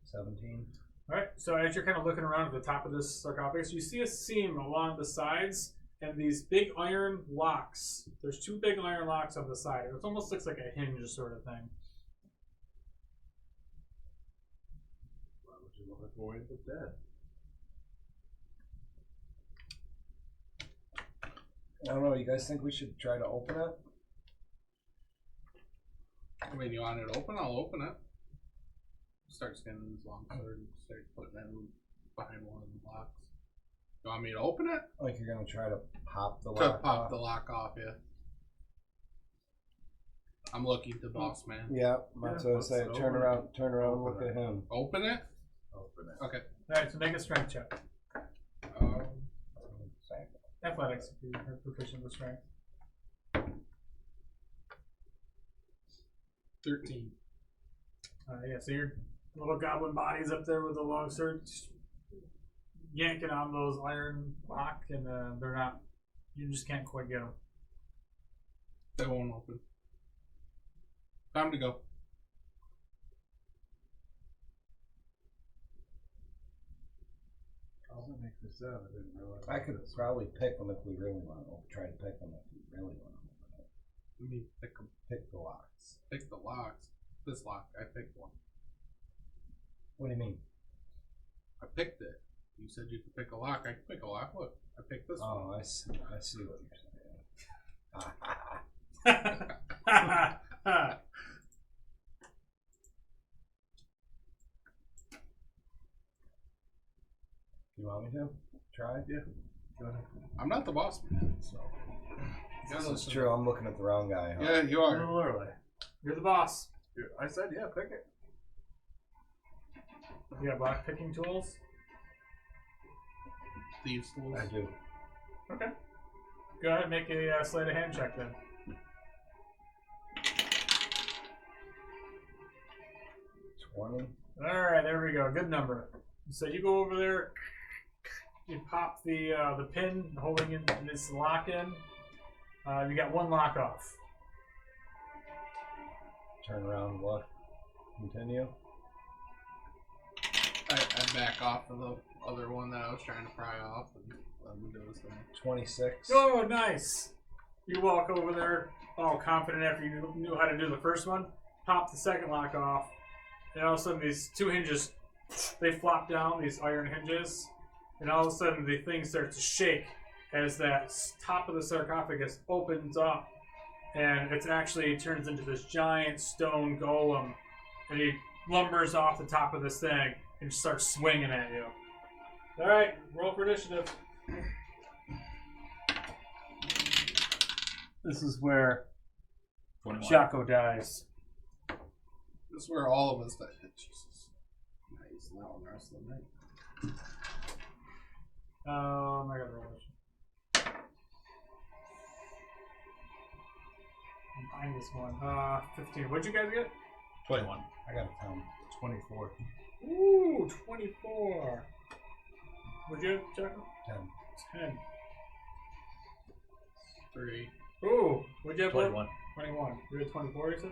17. Alright, so as you're kind of looking around at the top of this sarcophagus, you see a seam along the sides and these big iron locks. There's 2 big iron locks on the side. It almost looks like a hinge sort of thing. Why would you want to avoid the dead? I don't know. You guys think we should try to open it? I mean, you want it open? I'll open it. Start scanning his long sword and start putting it behind one of the locks. You want me to open it? Like you're gonna try to pop the To lock pop off? the lock off, yeah. I'm looking to boss man. Yeah, that's what I say. Let's Turn open around, look at him. Open it? Open it. Okay. Alright, so make a strength check. Athletics, if you are proficient with strength. 13. Yeah, so your little goblin body's up there with a long sword, just yanking on those iron lock, and they're not. You just can't quite get them. They won't open. Time to go. How does that make this out? I didn't realize. I could probably pick them if we really want to. Try to pick them if we really want to open it. Let me pick them. Pick the locks. Pick the locks. This lock, I picked one. What do you mean? I picked it. You said you could pick a lock. I can pick a lock. Look, I picked this one. Oh, I see what you're saying. You want me to try? Yeah. Go ahead. I'm not the boss man, so. This is true. I'm looking at the wrong guy. Huh? Yeah, you A are. little early. You're the boss. I said, yeah, pick it. You got lock picking tools? Thieves' tools. I do. Okay. Go ahead and make a sleight of hand check then. 20. Alright, there we go. Good number. So you go over there, you pop the pin holding in this lock in. You got 1 lock off. Turn around. Look. Continue. I back off of the other one that I was trying to pry off and let me do this thing. 26. Oh, nice! You walk over there, all confident after you knew how to do the first one. Pop the second lock off, and all of a sudden these 2 hinges, they flop down, these iron hinges, and all of a sudden the thing starts to shake as that top of the sarcophagus opens up, and it actually turns into this giant stone golem, and he lumbers off the top of this thing and starts swinging at you. Alright, roll for initiative. This is where 21. Jocko dies. This is where all of us that Jesus. Nice. That one the rest of the night. I got a roll. Minus one. 15. What'd you guys get? 21. I got a 10. 24. Ooh, 24. What'd you get, Jacob? 10. 10. 3. Ooh, what'd you have? Blake? 21. 21. You had 24, you said?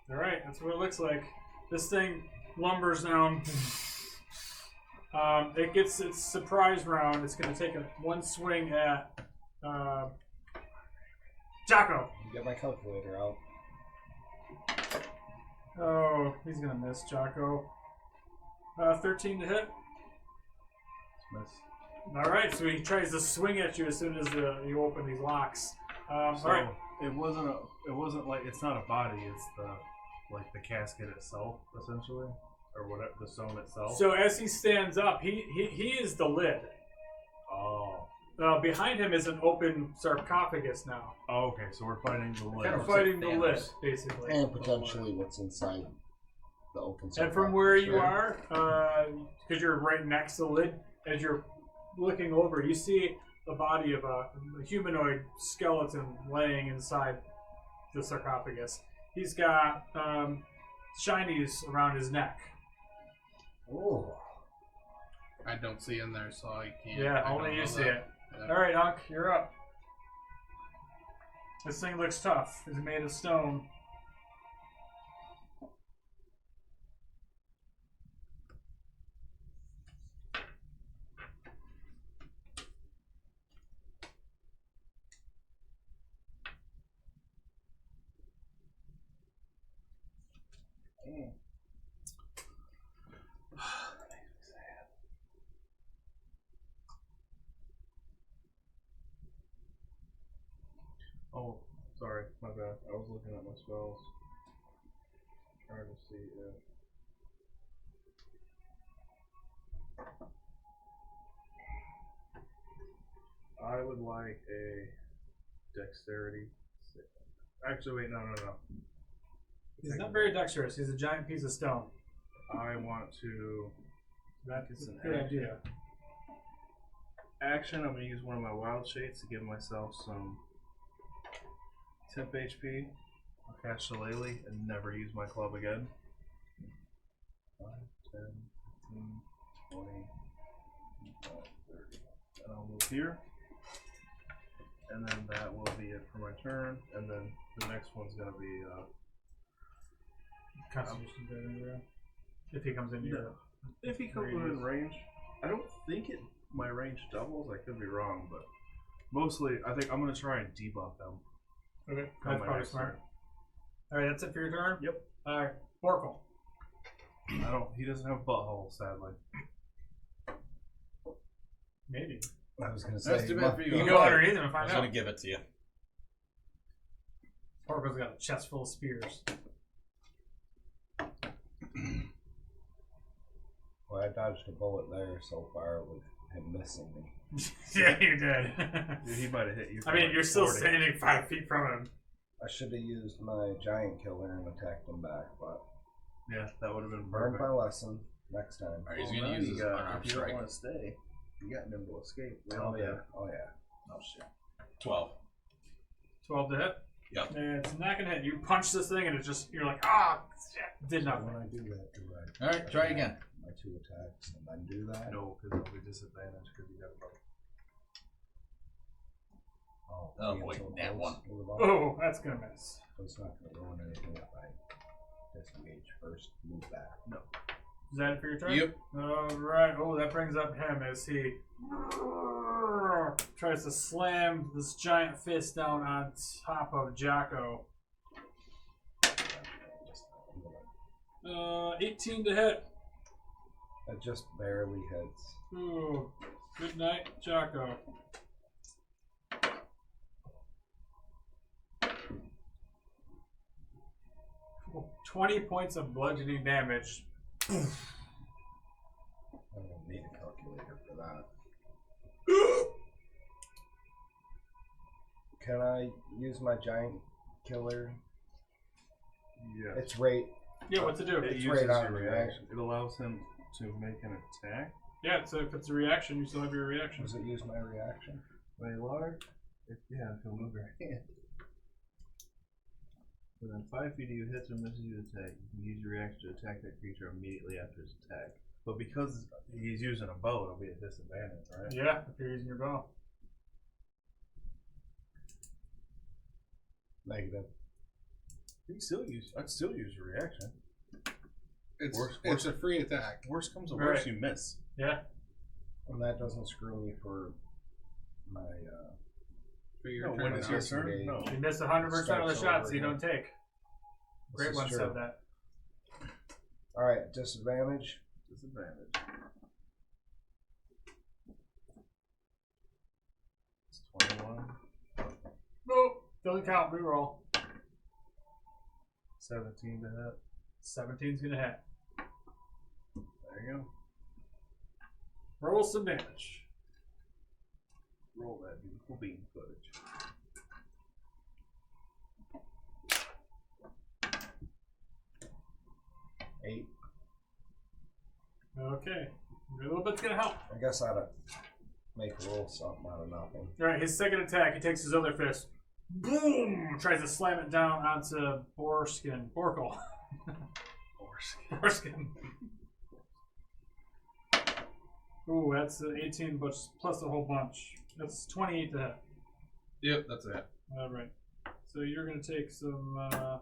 Alright, that's what it looks like. This thing lumbers down. It gets its surprise round. It's going to take one swing at Jocko. Get my calculator out. Oh, he's going to miss, Jocko. 13 to hit. Miss. Alright, so he tries to swing at you as soon as you open these locks. So Alright. it wasn't like, it's not a body, it's the casket itself, essentially. Or whatever, the stone itself. So as he stands up, he is the lid. Oh. Behind him is an open sarcophagus now. Oh, okay, so we're fighting the lid. We're looks fighting like the Thanos. lid, basically. And potentially what's inside the open And from where you Sure. are, because you're right next to the lid, as you're looking over, you see the body of a humanoid skeleton laying inside the sarcophagus. He's got shinies around his neck. Ooh. I don't see in there, so I can't. Yeah, I only don't you know see that. it. Yeah. All right, Unc, you're up. This thing looks tough. It's made of stone. Oh, sorry, my bad. I was looking at my spells. Trying to see if... I would like a dexterity. Actually, wait, no. He's not very dexterous. He's a giant piece of stone. I want to... That's It's a an good action. idea. Action, I'm going to use one of my wild shades to give myself some temp HP. I'll cast Shillelagh and never use my club again. 5, 10, 15, 20, 25, 30. And I'll move here. And then that will be it for my turn. And then the next one's going to be... Constitution saving throw. If he comes into your if he comes within range, I don't think my range doubles. I could be wrong, but mostly I think I'm going to try and debuff them. Okay, on that's my probably next smart. Alright, that's it for your turn? Yep. Alright, Borkle. turn. He doesn't have butthole, sadly. Maybe. I was gonna That's say too bad for you. You can Okay. go underneath him and I find was out. gonna give it to you. Borkle's got a chest full of spears. Well, I dodged a bullet there so far with him missing me. Yeah, you did. Dude, he might have hit you. I mean, you're still 40. standing 5 feet from him. I should have used my giant killer and attacked him back, but Yeah, that would have been learned perfect. my lesson next time. Alright, he's gonna use his unarmed If you don't strike. want to stay, you got nimble escape. Oh yeah, oh yeah. Oh shit. 12. 12 to hit. Yep. And it's not gonna hit. You punch this thing and it's just, you're like, ah, shit. Did So nothing. when I do that, do I Alright, try again. my 2 attacks and then do that? No, because it'll be disadvantage because you got a buff. Oh, being boy, so nat close one. to the ball, Oh, that's gonna miss. so it's not gonna ruin anything if I disengage first, move back. Is that it for your turn? Yep. Alright. Oh, that brings up him as he tries to slam this giant fist down on top of Jocko. 18 to hit. That just barely hits. Ooh. Good night, Jocko. Oh, 20 points of bludgeoning damage. I don't need a calculator for that. Can I use my giant killer? Yeah. Its rate Yeah, what to do? It It's uses right on your reaction. reaction. It allows him to make an attack. Yeah, so if it's a reaction, you still have your reaction. Does it use my reaction? When a large, if he'll move your hand. Within 5 feet of you hits or misses your attack, you can use your reaction to attack that creature immediately after his attack. But because he's using a bow, it'll be a disadvantage, right? Yeah, if you're using your bow. Negative. I'd still use your reaction. It's a free attack. Worst comes to Right. worst, you miss. Yeah. And that doesn't screw me for my. For your No, turn when it's now. your turn, no. You miss 100% of the Starts shots over you don't again. take. Great This one is said true. that. Alright, disadvantage. Disadvantage. It's 21. Nope. Doesn't count. Reroll. 17 to hit. 17's gonna hit. There you go. Roll some damage. Roll that beautiful beam footage. Eight. Okay. A little bit's gonna help. I guess I'd make a roll something out of nothing. Alright, his second attack, he takes his other fist. Boom! Tries to slam it down onto Borskin. Borkle. Borskin. Ooh, that's 18 plus a whole bunch. That's 28 to hit. Yep, that's it. Alright. So you're gonna take some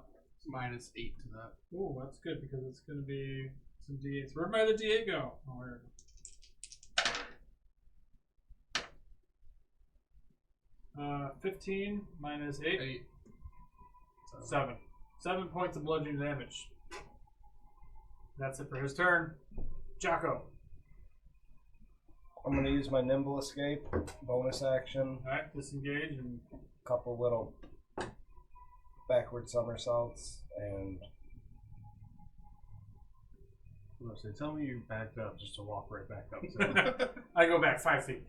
Minus 8 to that. ooh, that's good because it's gonna be some D8s. Where'd my other D8 go? Oh, here it is. 15 minus 8. 8. 7. 7 points of bludgeoning damage. That's it for his turn. Jocko. I'm gonna use my nimble escape, bonus action, Alright, disengage and couple little backward somersaults, and I was gonna say, tell me you backed up just to walk right back up. So I go back 5 feet.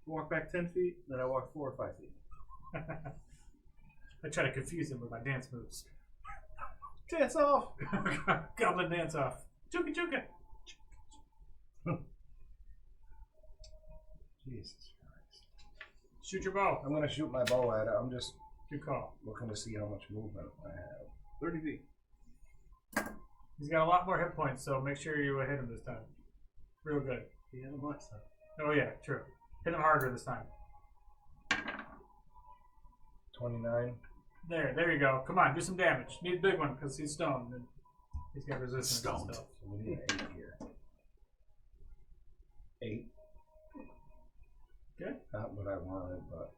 walk back 10 feet, then I walk 4 or 5 feet. I try to confuse him with my dance moves. Dance off! Goblin dance off. Juka juka. Jesus Christ. Shoot your bow. I'm gonna shoot my bow at it. I'm just Good call. looking to see how much movement I have. 30 feet. He's got a lot more hit points, so make sure you hit him this time. Real good. He had a butt stuff. Oh yeah, true. Hit him harder this time. 29. There you go. Come on, do some damage. Need a big one because he's stoned and he's got resistance Stoned. and stuff. So we need an 8 here. 8. Okay. Not what I wanted, but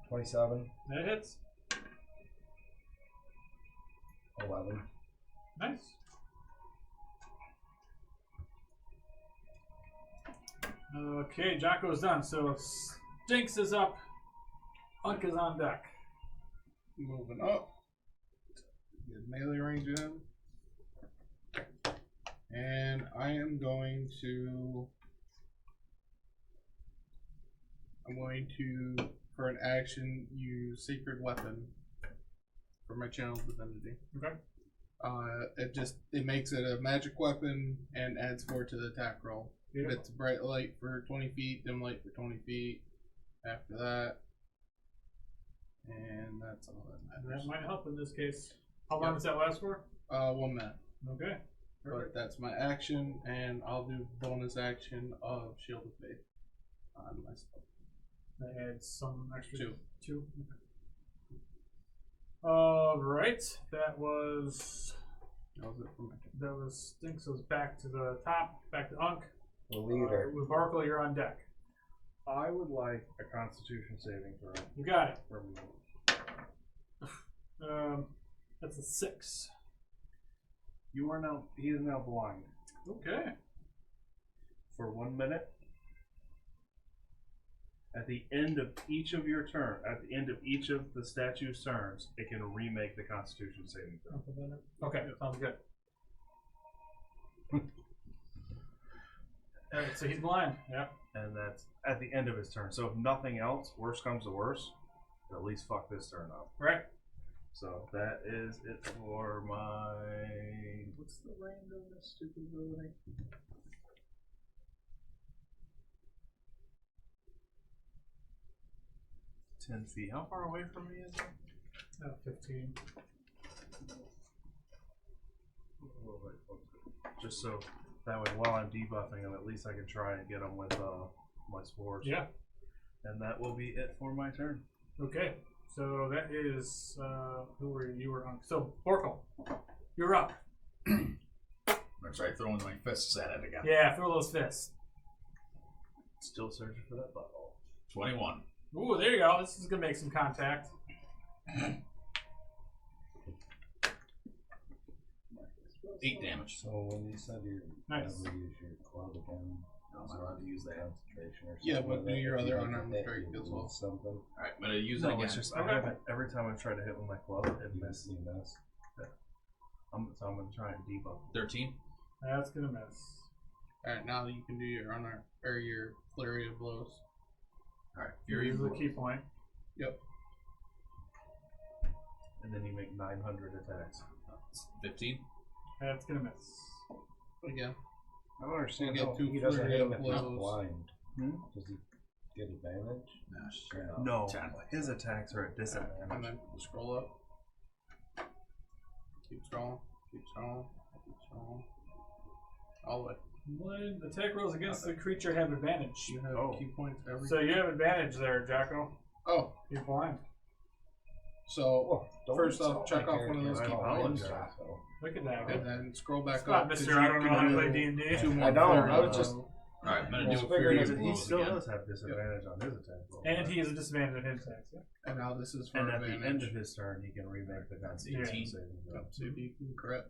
27, That hits. 11. Nice. Okay, Jocko's done. So Stinks is up. Unk is on deck. Moving up. Get melee range in. And I am going to. For an action, use Sacred Weapon for my Channel Divinity. Okay. It makes it a magic weapon and adds 4 to the attack roll. Beautiful. It's bright light for 20 feet, dim light for 20 feet. After that. And that's all that matters. That might help in this case. How long Yep. does that last for? 1 minute. Okay. But that's my action, and I'll do bonus action of Shield of Faith on myself. That adds some extra. 2. 2. Okay. Alright. That was That was it for my turn. That was Stinks was back to the top, back to Unk. The leader. With Barkle, you're on deck. I would like a Constitution saving throw You got it. from That's a 6. you. He is now blind Okay. for 1 minute. At the end of each of your turn, at the end of each of the statue's turns, it can remake the Constitution saving throw. Okay, sounds good. Alright, so he's blind. Yep. And that's at the end of his turn. So if nothing else, worst comes to worst, at least fuck this turn up. Right. So that is it for my. What's the range of this stupid ability? 10 feet. How far away from me is it? 15. Just so that way, while I'm debuffing them, at least I can try and get them with my spores. Yeah. And that will be it for my turn. Okay. So that is who were you? You were on. So Borkle, you're up. I'm sorry, throwing my fists at it again. Yeah, throw those fists. Still searching for that butthole. 21. Ooh, there you go. This is gonna make some contact. 8 damage. So when you said you're Nice. never use your club again, No, I'm not allowed to use that. concentration or something. Yeah, but like do that, your if other you make a unarmed hit, strike you as well. lose something. Alright, I'm gonna use it No, again. it's just Okay. I haven't. Every time I try to hit with my club, it misses. You miss. So I'm gonna try and debuff. 13. That's gonna miss. Alright, now you can do your unarmed or your flurry of blows. Alright, Fury Fury is the blows. key point. And then you make 900 attacks. 15. That's gonna miss. Again. I don't understand You get how two he doesn't flurry hit him of if he's blows. blind. Hmm? Does he get advantage? Nah, shit. Yeah. No, 10. his attacks are at And disadvantage. then scroll up. Keep scrolling. Keep scrolling. Keep scrolling. All the way. When attack rolls against the creature have advantage. You have Oh. key points every. So you have advantage there, Jocko. Oh, You're blind. so Oh, don't First off, insult check my off one of those character. key I points. apologize, though. Look at that. and then scroll back Spot, up. 'cause mister. you I don't know can how to do play D&D. 2 more I don't, flurry I was of just- blows. Alright, I'm gonna I do was a figuring Fury it- of He blows still again. does have disadvantage on his attack roll. And he has a disadvantage on his attacks. Yeah. And now this is for And at the advantage. end of his turn, he can remake the Constitution 18. saving throw. Yep, see if you can correct.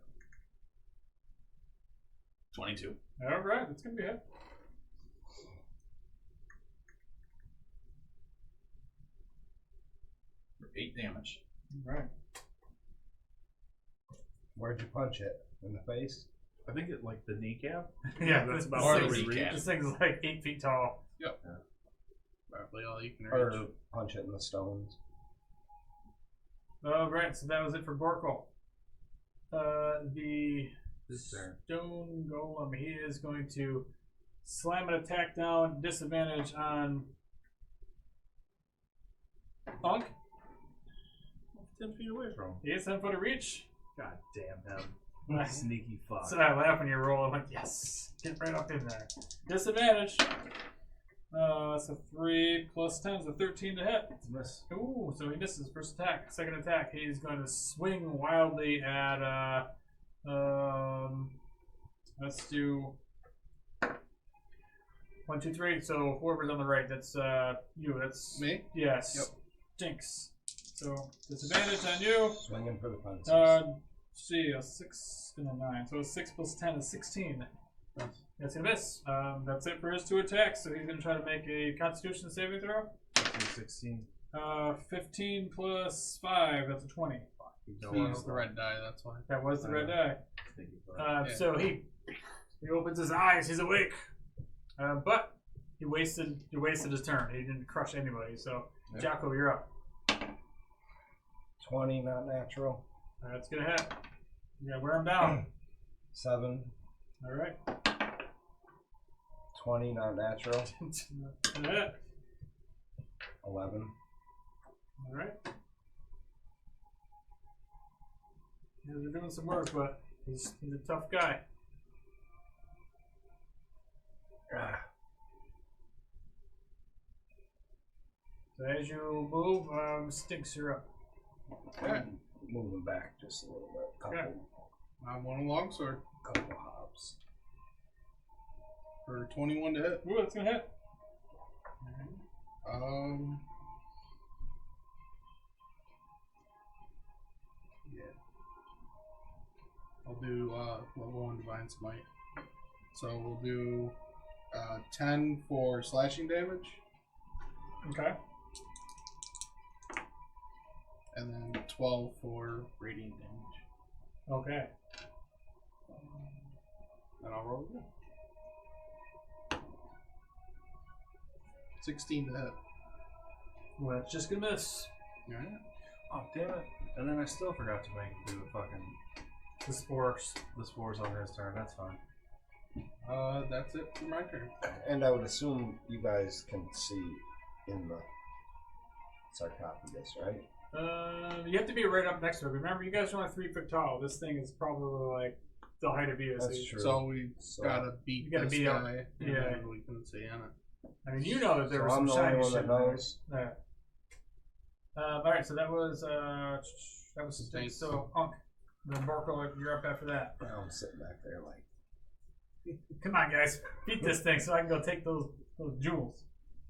22. All right, that's gonna be it. For 8 damage. All right. Where'd you punch it? In the face? I think it like the kneecap. Yeah, that's this, about Or this, the thing's, recap. this thing's like 8 feet tall. Roughly all you can reach. Or punch it in the stones? All right, so that was it for Borkle. The His turn. stone golem, he is going to slam an attack down, disadvantage on Unk. 10 feet away from him. He is 10 foot of reach. God damn him. Nice. Sneaky fuck. So I laugh when you roll. I'm like, yes, get right up in there. Disadvantage. So 3 plus 10 is a 13 to hit. Miss. Ooh, so he misses first attack. Second attack, he's going to swing wildly at let's do 1, 2, 3. So whoever's on the right, that's you. That's Me? Yes. Yep. Jinx. So disadvantage on you. Swinging for the fences. Let's see, a 6 and a 9. So 6 plus 10 is 16. That's gonna miss. That's it for his 2 attacks. So he's gonna try to make a Constitution saving throw. 16. 15 plus 5. That's a 20. He used the red die, that's why. That was the red die. Yeah. So he opens his eyes. He's awake. But he wasted his turn. He didn't crush anybody. So Jocko, you're up. 20, not natural. That's gonna hit. You gotta wear him down. 7, All right. 20, not natural. Gonna hit. 11. All right. Yeah, they're doing some work, but he's a tough guy. So as you move, Stinks, you're up. Okay. Moving back just a little bit. Couple, Okay. I'm on a longsword couple hops. for 21 to hit. Ooh, that's gonna hit. Yeah. I'll do level 1 Divine Smite. So we'll do 10 for slashing damage, Okay. and then 12 for radiant damage. Okay. And I'll roll again. 16 to hit. Well, that's just gonna miss. Alright. Oh, damn it. And then I still forgot to make it do The spores. the spores on his turn. That's fine. That's it for my turn. And I would assume you guys can see in the sarcophagus, right? You have to be right up next to it. Remember, you guys are only 3 foot tall. This thing is probably like the height of you. That's true. So we So- gotta beat You gotta this beat him. guy. Yeah. And we can see in it. I mean, you know that there So was I'm some the only shiny one shit. that in there. knows. Yeah. All right, so that was Thanks. so Unk. Then Barkle, you're up after that. I'm sitting back there like, Come on, guys, beat this thing so I can go take those jewels.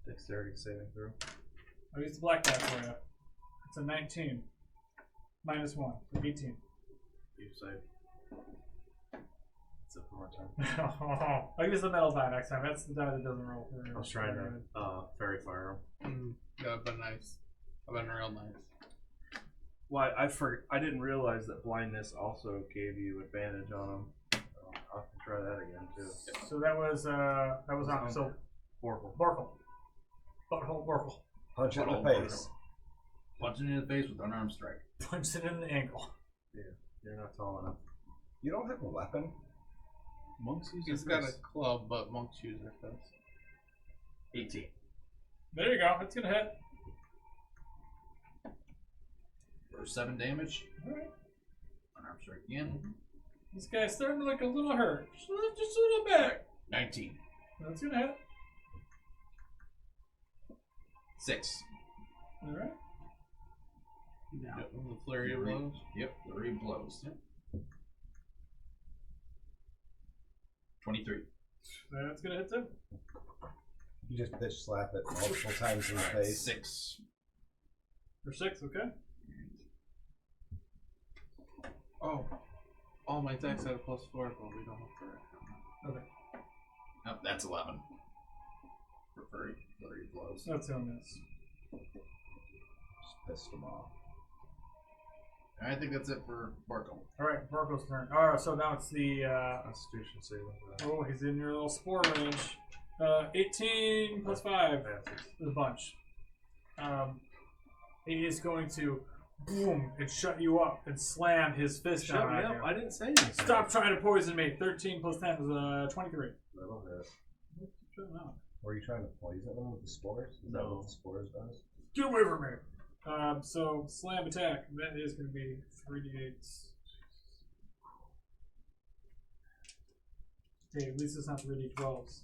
Dexterity saving throw. I'll use the black die for you. It's a 19. -1, so 18. You save. That's it for my turn. I'll use the metal die next time. That's the die that doesn't roll. I was trying to fairy fire him. That'd been nice. I've been real nice. Why I didn't realize that blindness also gave you advantage on him. So I'll have to try that again too. So that was on. So Oracle. Barkle. Butthole Barkle. punch it in the Butthole face. Punching in the face with unarmed strike. Punch it in the ankle. You're not tall enough. You don't have a weapon? Monks use He's their got a fists. club, but monks use their fists. 18. There you go. It's gonna hit. For 7 damage. All right. Unarmed strike again. This guy's starting to look a little hurt. Just a little bit. 19. That's gonna hit. 6. All right. Now. The flurry of blows. Yep, 3 blows. Yep. 23. That's gonna hit too. You just bitch slap it multiple times in the Alright, face. 6. For 6, okay. Oh. All my attacks had a +4, but we don't have to. Okay. Nope, that's 11. For flurry blows. That's gonna miss. Just pissed him off. I think that's it for Barkle. All right, Barkle's turn. All right, so now it's the. Constitution saving throw. Oh, he's in your little spore range. 18 plus 5 Passes. is a bunch. He is going to boom and shut you up and slam his fist Shut down me on up. you. I didn't say anything. Stop trying to poison me. 13 plus 10 is 23. That'll hit. Shut him out. Were you trying to poison him with the spores? Is that No. what the spores does? Get away from me. So slam attack. That is going to be 3d8s. Hey, at least it's not 3d12s.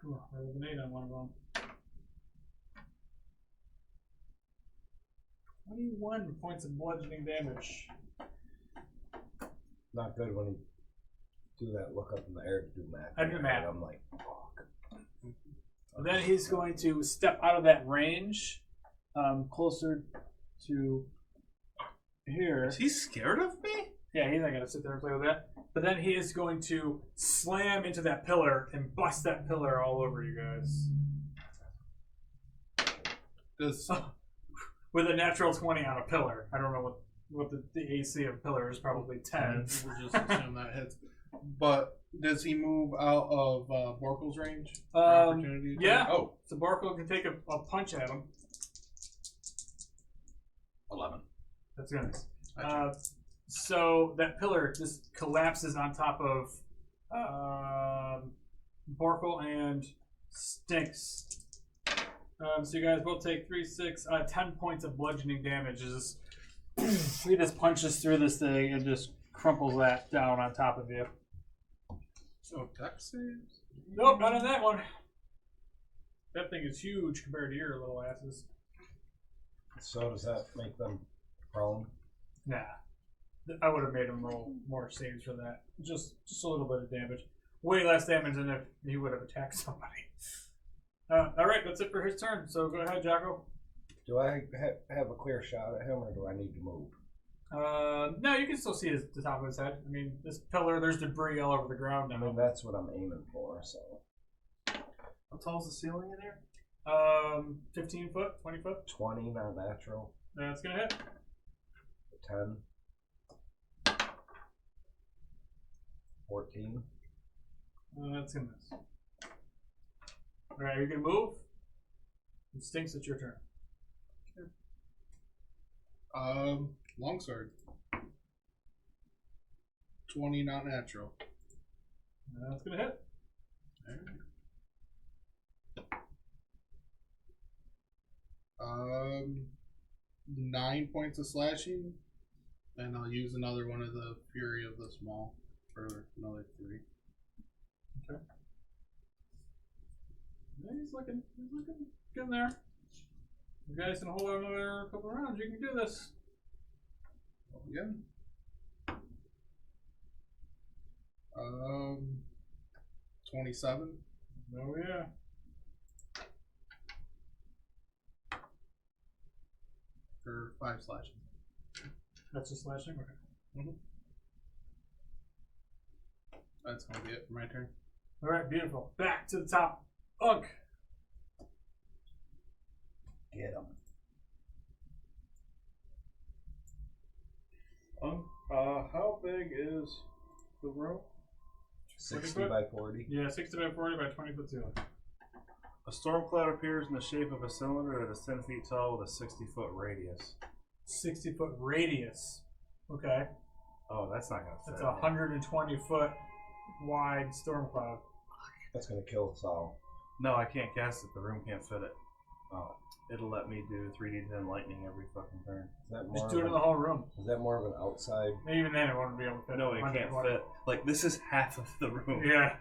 Cool. I rolled an 8 on one of them. 21 points of bludgeoning damage. Not good when you do that look up in the air to do math. I do math. I'm like, fuck. Then he's going to step out of that range, closer to here. Is he scared of me? Yeah, he's not going to sit there and play with that. But then he is going to slam into that pillar and bust that pillar all over you guys. Does With a natural 20 on a pillar. I don't know what the AC of pillar is, probably 10. we'll just assume that hits. But does he move out of Borkel's range? For opportunity attack? Yeah. Oh, So Barkle can take a punch at him. 11. That's good. Gotcha. So that pillar just collapses on top of Barkle and stinks. So you guys both take 10 points of bludgeoning damage. He just punches through this thing and just crumples that down on top of you. So dex saves? Nope, not on that one. That thing is huge compared to your little asses. So does that make them prone? Nah. I would have made him roll more saves for that. Just a little bit of damage. Way less damage than if he would have attacked somebody. Alright, that's it for his turn. So go ahead, Jocko. Do I have a clear shot at him, or do I need to move? No, you can still see the top of his head. I mean, this pillar, there's debris all over the ground I now. mean, that's what I'm aiming for, so. How tall is the ceiling in here? 15 foot, 20 foot. 20, not natural. That's gonna hit. 10. 14. That's gonna miss. Alright, are you gonna move? It stinks, it's your turn. Longsword. 20 not natural. That's gonna hit. Alright. 9 points of slashing. And I'll use another one of the Fury of the Small for another 3. Okay. Yeah, he's looking getting there. You guys can hold on another couple rounds. You can do this. Again. 27 Oh yeah. for 5 slashing. That's just slashing. Okay. That's gonna be it for my turn. All right. Beautiful. Back to the top. Unk. Get him. How big is the room? 60 by 40. Yeah, 60 by 40 by 20 foot ceiling. A storm cloud appears in the shape of a cylinder that is 10 feet tall with a 60-foot radius. 60-foot radius. Okay. Oh, that's not gonna fit. That's a 120 foot wide storm cloud. That's gonna kill us all. No, I can't cast it. The room can't fit it. Oh, It'll let me do 3d10 lightning every fucking turn. is that more? Just do it of in the whole room. Is that more of an outside? Even then, it wouldn't be able to fit. No, it can't 120. fit. Like, this is half of the room. Yeah.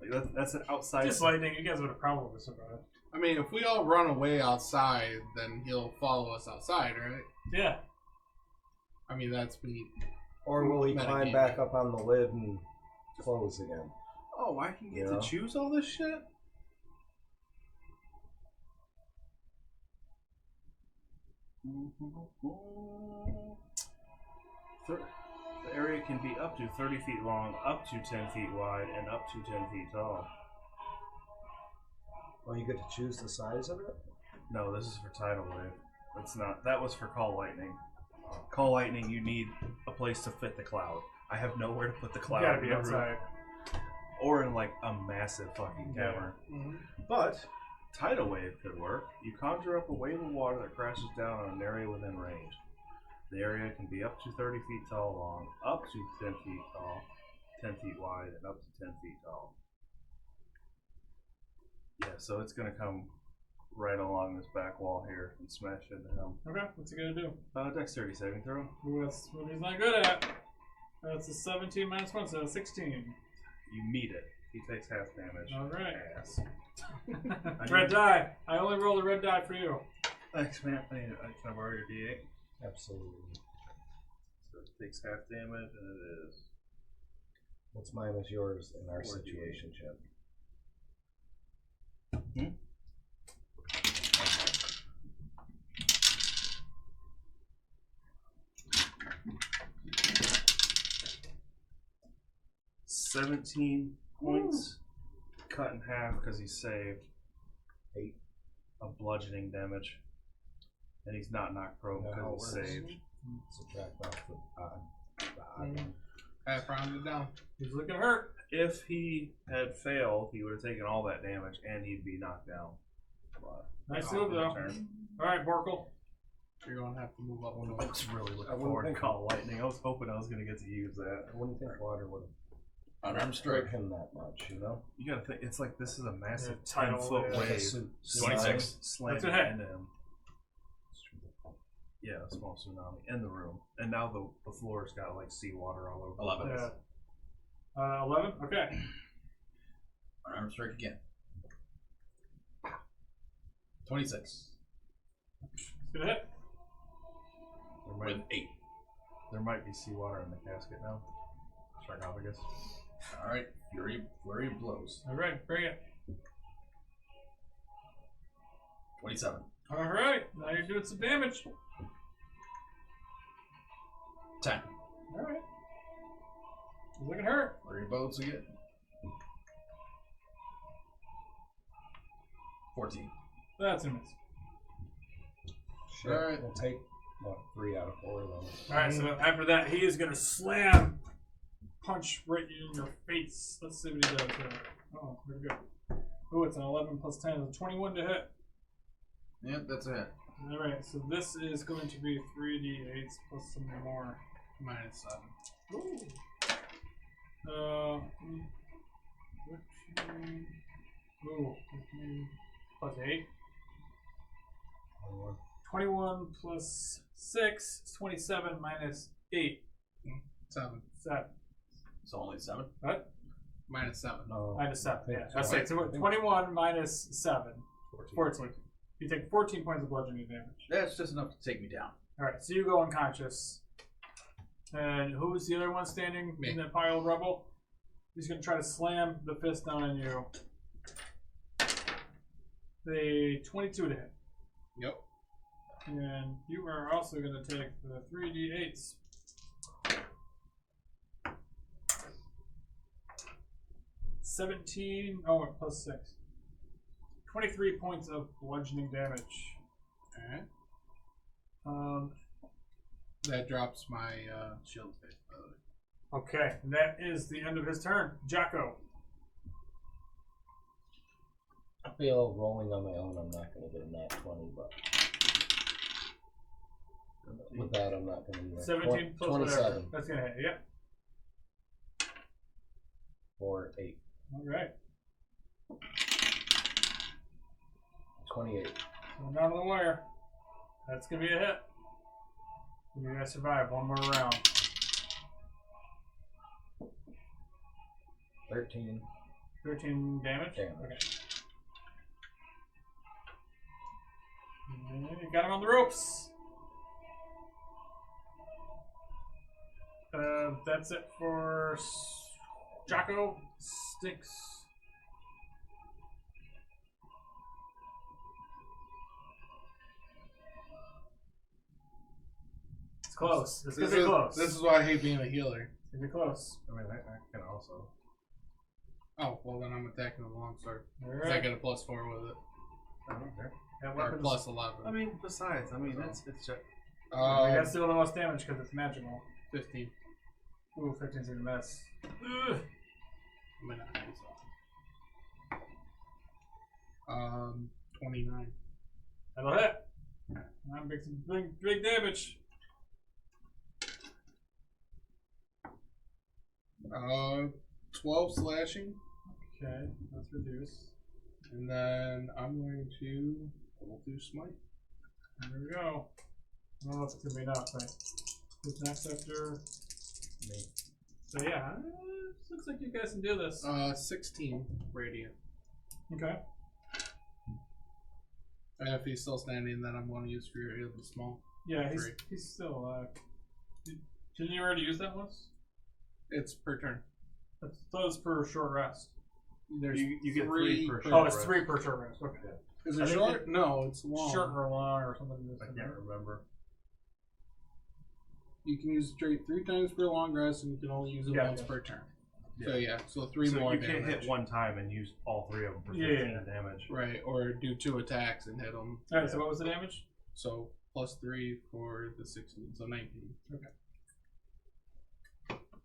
Like, that's an outside. Just lightning. You guys would have probably survived. I mean, if we all run away outside, then he'll follow us outside, right? Yeah. I mean, that's me. Or will he Metagame. climb back up on the lid and close again? Oh, I can get Yeah. to choose all this shit? The area can be up to 30 feet long, up to 10 feet wide, and up to 10 feet tall. Well, you get to choose the size of it? No, this is for tidal wave. It's not. That was for call lightning. Call lightning, you need a place to fit the cloud. I have nowhere to put the You cloud gotta in be the outside. room. Or in like a massive fucking cavern. Mm-hmm. But tidal wave could work. You conjure up a wave of water that crashes down on an area within range. The area can be up to 30 feet tall long, up to 10 feet tall, 10 feet wide, and up to 10 feet tall. Yeah, so it's going to come right along this back wall here and smash into him. Okay, what's he gonna do? Dexterity saving throw. Ooh, that's what he's not good at. That's a 17 minus 1, so 16. You meet it. He takes half damage. Alright. Ass. Red die. I only rolled a red die for you. Thanks, man. Can I borrow your D8? Absolutely. So it takes half damage, and it is. What's minus yours in our 48. situation, Chip? Hmm? $17 points, cut in half because he's saved. 8 of bludgeoning damage, and he's not knocked prone Yeah, how because it he's works. saved. Subtract off the odd one. Half rounded down. He's looking hurt. If he had failed, he would have taken all that damage, and he'd be knocked down. But Nice on move, his though. turn. Alright, Borkle. You're going to have to move up. I was really I looking wouldn't forward to think- Call Lightning. I was hoping I was going to get to use that. I wouldn't think water would Unarmed have strike. hurt him that much, you know? You gotta think, it's like this is a massive Yeah, tidal 10-foot wave. Like a wave. su- 26. Slamming That's a hit. into him. Yeah, a small tsunami in the room. And now the floor's got like seawater all over 11. the place. Yeah. 11? Okay. Unarmed strike again. 26. It's gonna hit. There With might, 8. there might be seawater in the casket now. Sarcophagus. Alright. Flurry of blows. Alright, bring it. 27. Alright, now you're doing some damage. 10. Alright. He's looking hurt. Flurry of blows again. 14. That's a miss. Shit, Alright. we'll take, what, 3 out of 4 then. Alright, so after that, he is gonna slam, punch right in your face. Let's see what he does here. Oh, very good. Oh, it's an 11 plus 10. It's a 21 to hit. Yep, that's a hit. Alright, so this is going to be 3d8s plus some more. -7. Ooh. 13. Ooh. 13 plus 8. 21 plus 6 is 27 minus 8. 7. 7. It's only 7. What? -7. No. Minus 7. think Yeah. so. That's right. So 21 minus 7. 14. You take 14 points of bludgeoning damage. That's just enough to take me down. Alright, so you go unconscious. And who's the other one standing Me. in that pile of rubble? He's going to try to slam the fist down on you. The 22 to hit. Yep. And you are also going to take the 3d8s. Plus 6. 23 points of bludgeoning damage. Alright. That drops my shield phase, by the way. Okay, that is the end of his turn. Jocko. I feel rolling on my own, I'm not going to get a nat 20, but with that, I'm not going to do that. 17 plus 27 whatever. That's going to hit, yep. for 8. Alright. 28. So down to the wire. That's going to be a hit. You guys survive one more round. 13. 13 damage? Damage. Okay. And you got him on the ropes. That's it for Jocko. Stinks. It's close. It's going to be close. This is why I hate being a healer. It's going to be close. I mean, I can also. Oh, well then I'm attacking with a longsword. All 'Cause I right. get a +4 with it. I don't care. That Or weapon's- +11. I mean, besides, it's just. that's still the most damage because it's magical. 15. Ooh, 15's gonna miss. Ugh. I'm in a high zone. 29. That'll hit. I'm big, big damage. 12 slashing. Okay, let's reduce. And then I'm going to level 2 smite. There we go. I don't know if it's gonna be enough, but who's next after Me. So yeah, looks like you guys can do this. 16 radiant. Okay. And if he's still standing, then I'm going to use Fury of the Small. Yeah, Three. he's still alive. Didn't you already use that once? It's per turn. That's those per short rest. There's You get 3 per Oh, short it's rest. 3 per short rest. Okay. Is I it think short? No, it's long. Short or long or something. I can't remember. You can use straight 3 times per long rest, and you can only use it Yeah, once yeah. per turn. Yeah. So 3 So more you can't damage. hit one time and use all 3 of them for Yeah, 15 yeah. damage. Right, or do 2 attacks and hit them. Alright, so what was the damage? So +3 for the 16, so 19.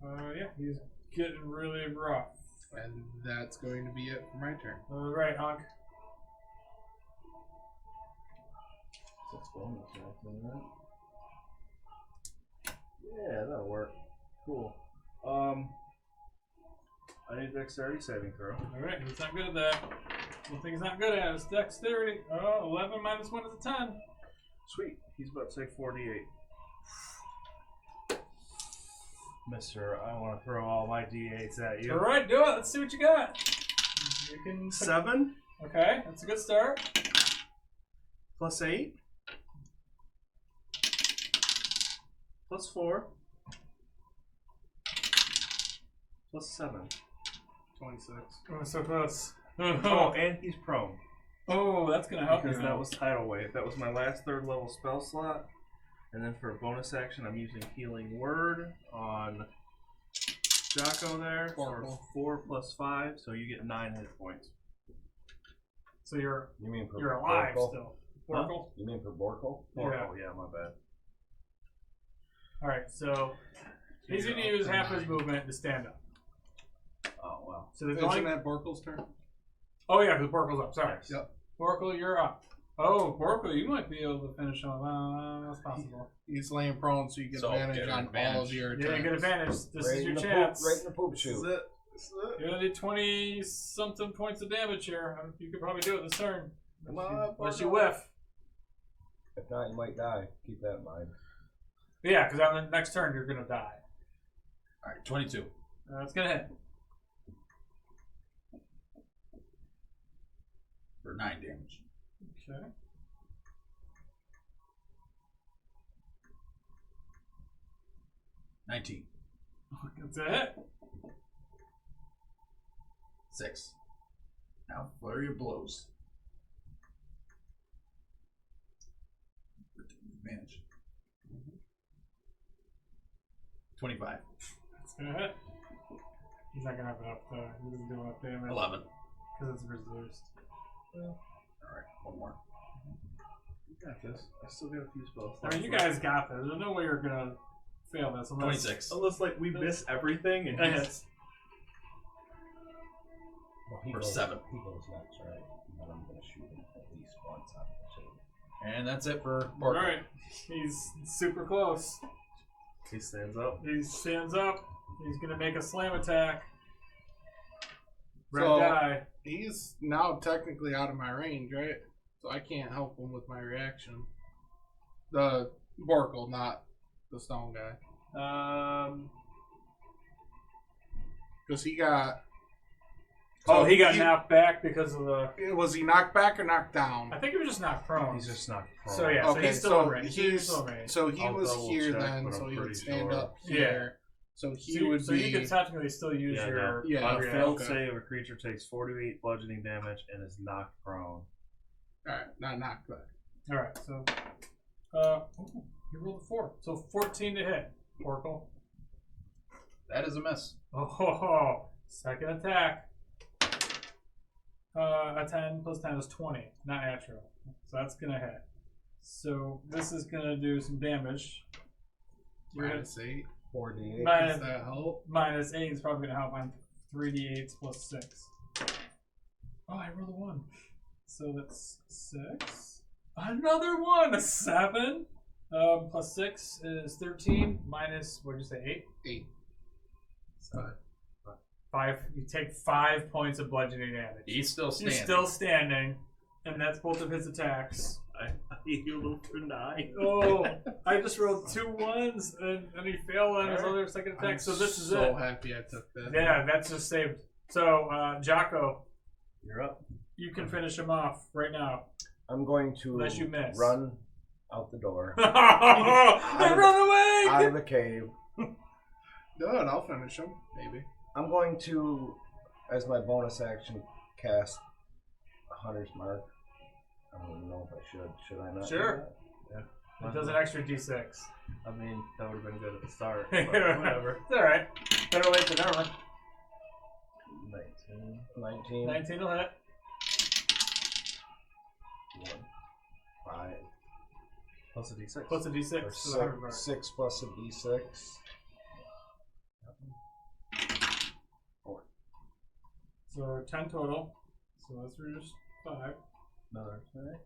Yeah, he's getting really rough. And that's going to be it for my turn. Alright, Hunk. 6 bonus, right? Yeah, that'll work. Cool. I need dexterity saving throw. Alright, he's not good at that. One thing he's not good at is dexterity. Oh, 11 minus 1 is a 10. Sweet. He's about to take 48. Mister, I want to throw all my d8s at you. Alright, do it. Let's see what you got. You can. 7 Okay, that's a good start. plus 8 plus 4 plus 7. 26. Oh, so close. Oh, and he's prone. Oh, that's gonna help Because you. that was tidal wave. That was my last 3rd level spell slot. And then for a bonus action, I'm using Healing Word on Jocko there for 4 plus 5, so you get 9 hit points. So you're You mean for alive Borkle? still. Borkle? You mean for Borkle? Oh, yeah, my bad. Alright, so he's You're gonna up use to half his 9. movement to stand up. Oh, wow. So there's Isn't only. that Borkle's turn? Oh yeah, because Borkle's up. Sorry. Yep. Borkle, you're up. Oh, Borko, you might be able to finish on. That's possible. He's laying prone, so you get So, advantage get an on all advantage. of your Yeah, attacks. you get advantage. This Right is in your the chance. Right in the poop This shoot. is it. This is it. You're gonna do 20 something points of damage here. You could probably do it this turn. Come on, Unless you Borko. whiff. If not, you might die. Keep that in mind. But yeah, because on the next turn you're gonna die. Alright, 22. It's gonna hit. For 9 damage. Okay. $19. That's a hit. 6. Now, flurry of blows. Advantage. 25. It's gonna hit. He's not gonna have enough. He doesn't do enough damage. 11. Because it's resist. Alright, one more. You got this. I still got a few spells. I mean, you guys got this. There's no way you're gonna fail this unless 26. Unless like we miss everything and That he's hits. Well, he For goes, 7. He goes next, right? And then I'm going to shoot him at least once out of the two. And that's it for All Bork. right. He's super close. he stands up. He stands up. He's gonna make a slam attack. Red So- die. He's now technically out of my range, right? So I can't help him with my reaction. The Borkle, not the stone guy. Because he got... Oh, he got knocked back because of the. Was he knocked back or knocked down? I think he was just knocked prone. He's just not prone. So yeah, so Okay, he's still so in range. He's still in range. So he I'll was double here check, then, but so I'm he would pretty stand sure. up here. So he would so be... you could technically still use Yeah, your. Yeah, On a your failed okay. save, a creature takes 48 bludgeoning damage and is knocked prone. Alright, not knocked back. All right, so you rolled a 4, so 14 to hit. Oracle. That is a miss. Oh, second attack. A 10 plus 10 is 20, not natural. So that's gonna hit. So this is gonna do some damage. You're gonna, Minus 8. 4d8. minus, Does that help? minus 8 is probably gonna help on 3d8s plus 6. Oh, I rolled a 1. So that's 6. Another 1! A 7. Plus 6 is 13. Minus, what did you say, 8? 8. So 5. You take 5 points of bludgeoning damage. He's still You're standing. still standing. And that's both of his attacks. I healed him for 9. Oh, I just rolled 2 1s and he failed on his other second attack. I'm So this is so it. happy I took that. Yeah, that's just saved. So, Jocko, You're up. you can finish him off right now. I'm going to Unless you miss. run out the door, I run away! out of the cave. Good, I'll finish him. Maybe. I'm going to, as my bonus action, cast Hunter's Mark. I don't even know if I should. Should I not? do Sure. Yeah. It does an extra d6. I mean, that would have been good at the start. But whatever. It's alright. Better late than never. that? 19. 19 will hit. 1, 5. Plus a d6. Plus a d6 Or for the hard mark. 6 plus a d6. So 10 total. So let's reduce 5. Another. Alright.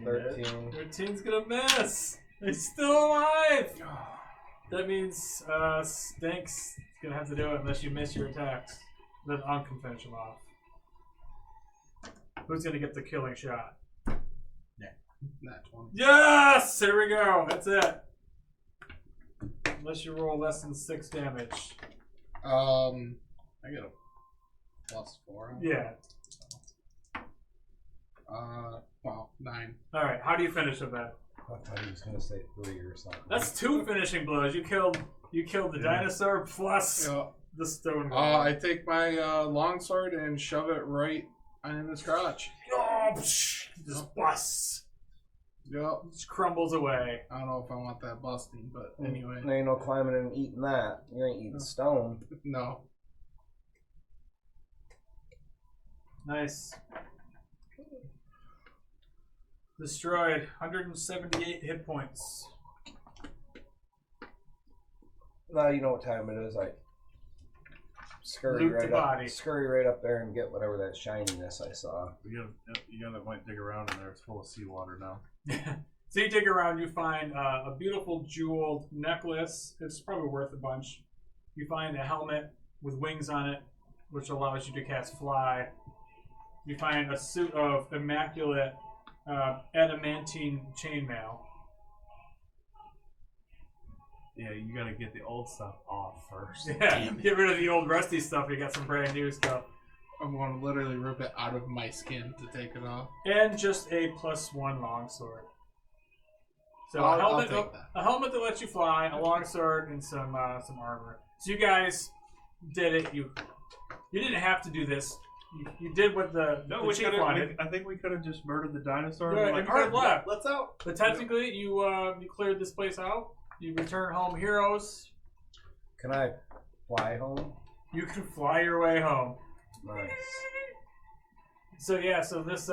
13. 13's gonna miss. He's still alive. That means Stink's gonna have to do it unless you miss your attacks. Then Unc can finish him off. Who's gonna get the killing shot? Not 20. Yes! Here we go. That's it. Unless you roll less than 6 damage. I get a plus 4. Yeah. Well, 9. All right. How do you finish with that? I thought he was going to say 3 or something. That's 2 finishing blows. You killed the dinosaur plus Yeah. the stone. I take my longsword and shove it right in his crotch. Oh, psh, just busts. Yep. Just crumbles away. I don't know if I want that busting, but anyway. There ain't no climbing and eating that. You ain't eating stone. No. Nice. Destroyed. 178 hit points. Now you know what time it is. I scurry Loot the right body. up, scurry right up there and get whatever that shininess I saw. You gotta might dig around in there. It's full of seawater now. So you dig around, you find a beautiful jeweled necklace. It's probably worth a bunch. You find a helmet with wings on it, which allows you to cast fly. You find a suit of immaculate adamantine chainmail. Yeah, you gotta get the old stuff off first. Yeah, get rid of the old rusty stuff. You got some brand new stuff. I'm going to literally rip it out of my skin to take it off. And just a +1 longsword. So I'll take that. a helmet that lets you fly, a longsword, and some armor. So you guys did it. You didn't have to do this. You did what the chief wanted. I think we could have just murdered the dinosaur. Yeah, And and like, you could have "Alright, left. let's out. But technically, you cleared this place out. You return home heroes. Can I fly home? You can fly your way home. Nice. So yeah, so this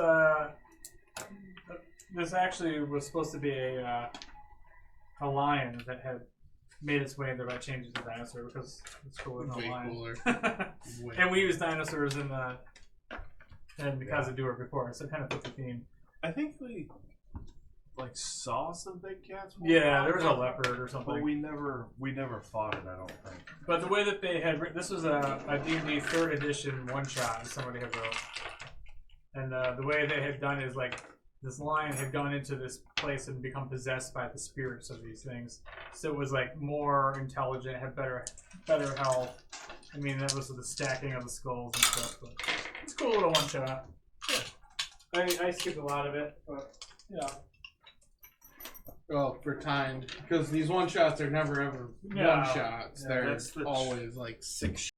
actually was supposed to be a lion that had made its way in there by changing the dinosaur because it's cool with no Way lion. cooler. Way And we used dinosaurs in the Kazadur before, so it kind of fit the theme. I think we like saw some big cats. Yeah, there was a leopard or something. But we never fought it. I don't think. But the way that they had this was a D&D 3rd edition one-shot somebody had wrote. And the way they had done is like this lion had gone into this place and become possessed by the spirits of these things. So it was like more intelligent, had better health. I mean, that was the stacking of the skulls and stuff. But it's a cool little one-shot. Yeah. I skipped a lot of it, but yeah. Well, for time, because these one shots are never ever Yeah. one shots. Yeah, They're that's the always like 6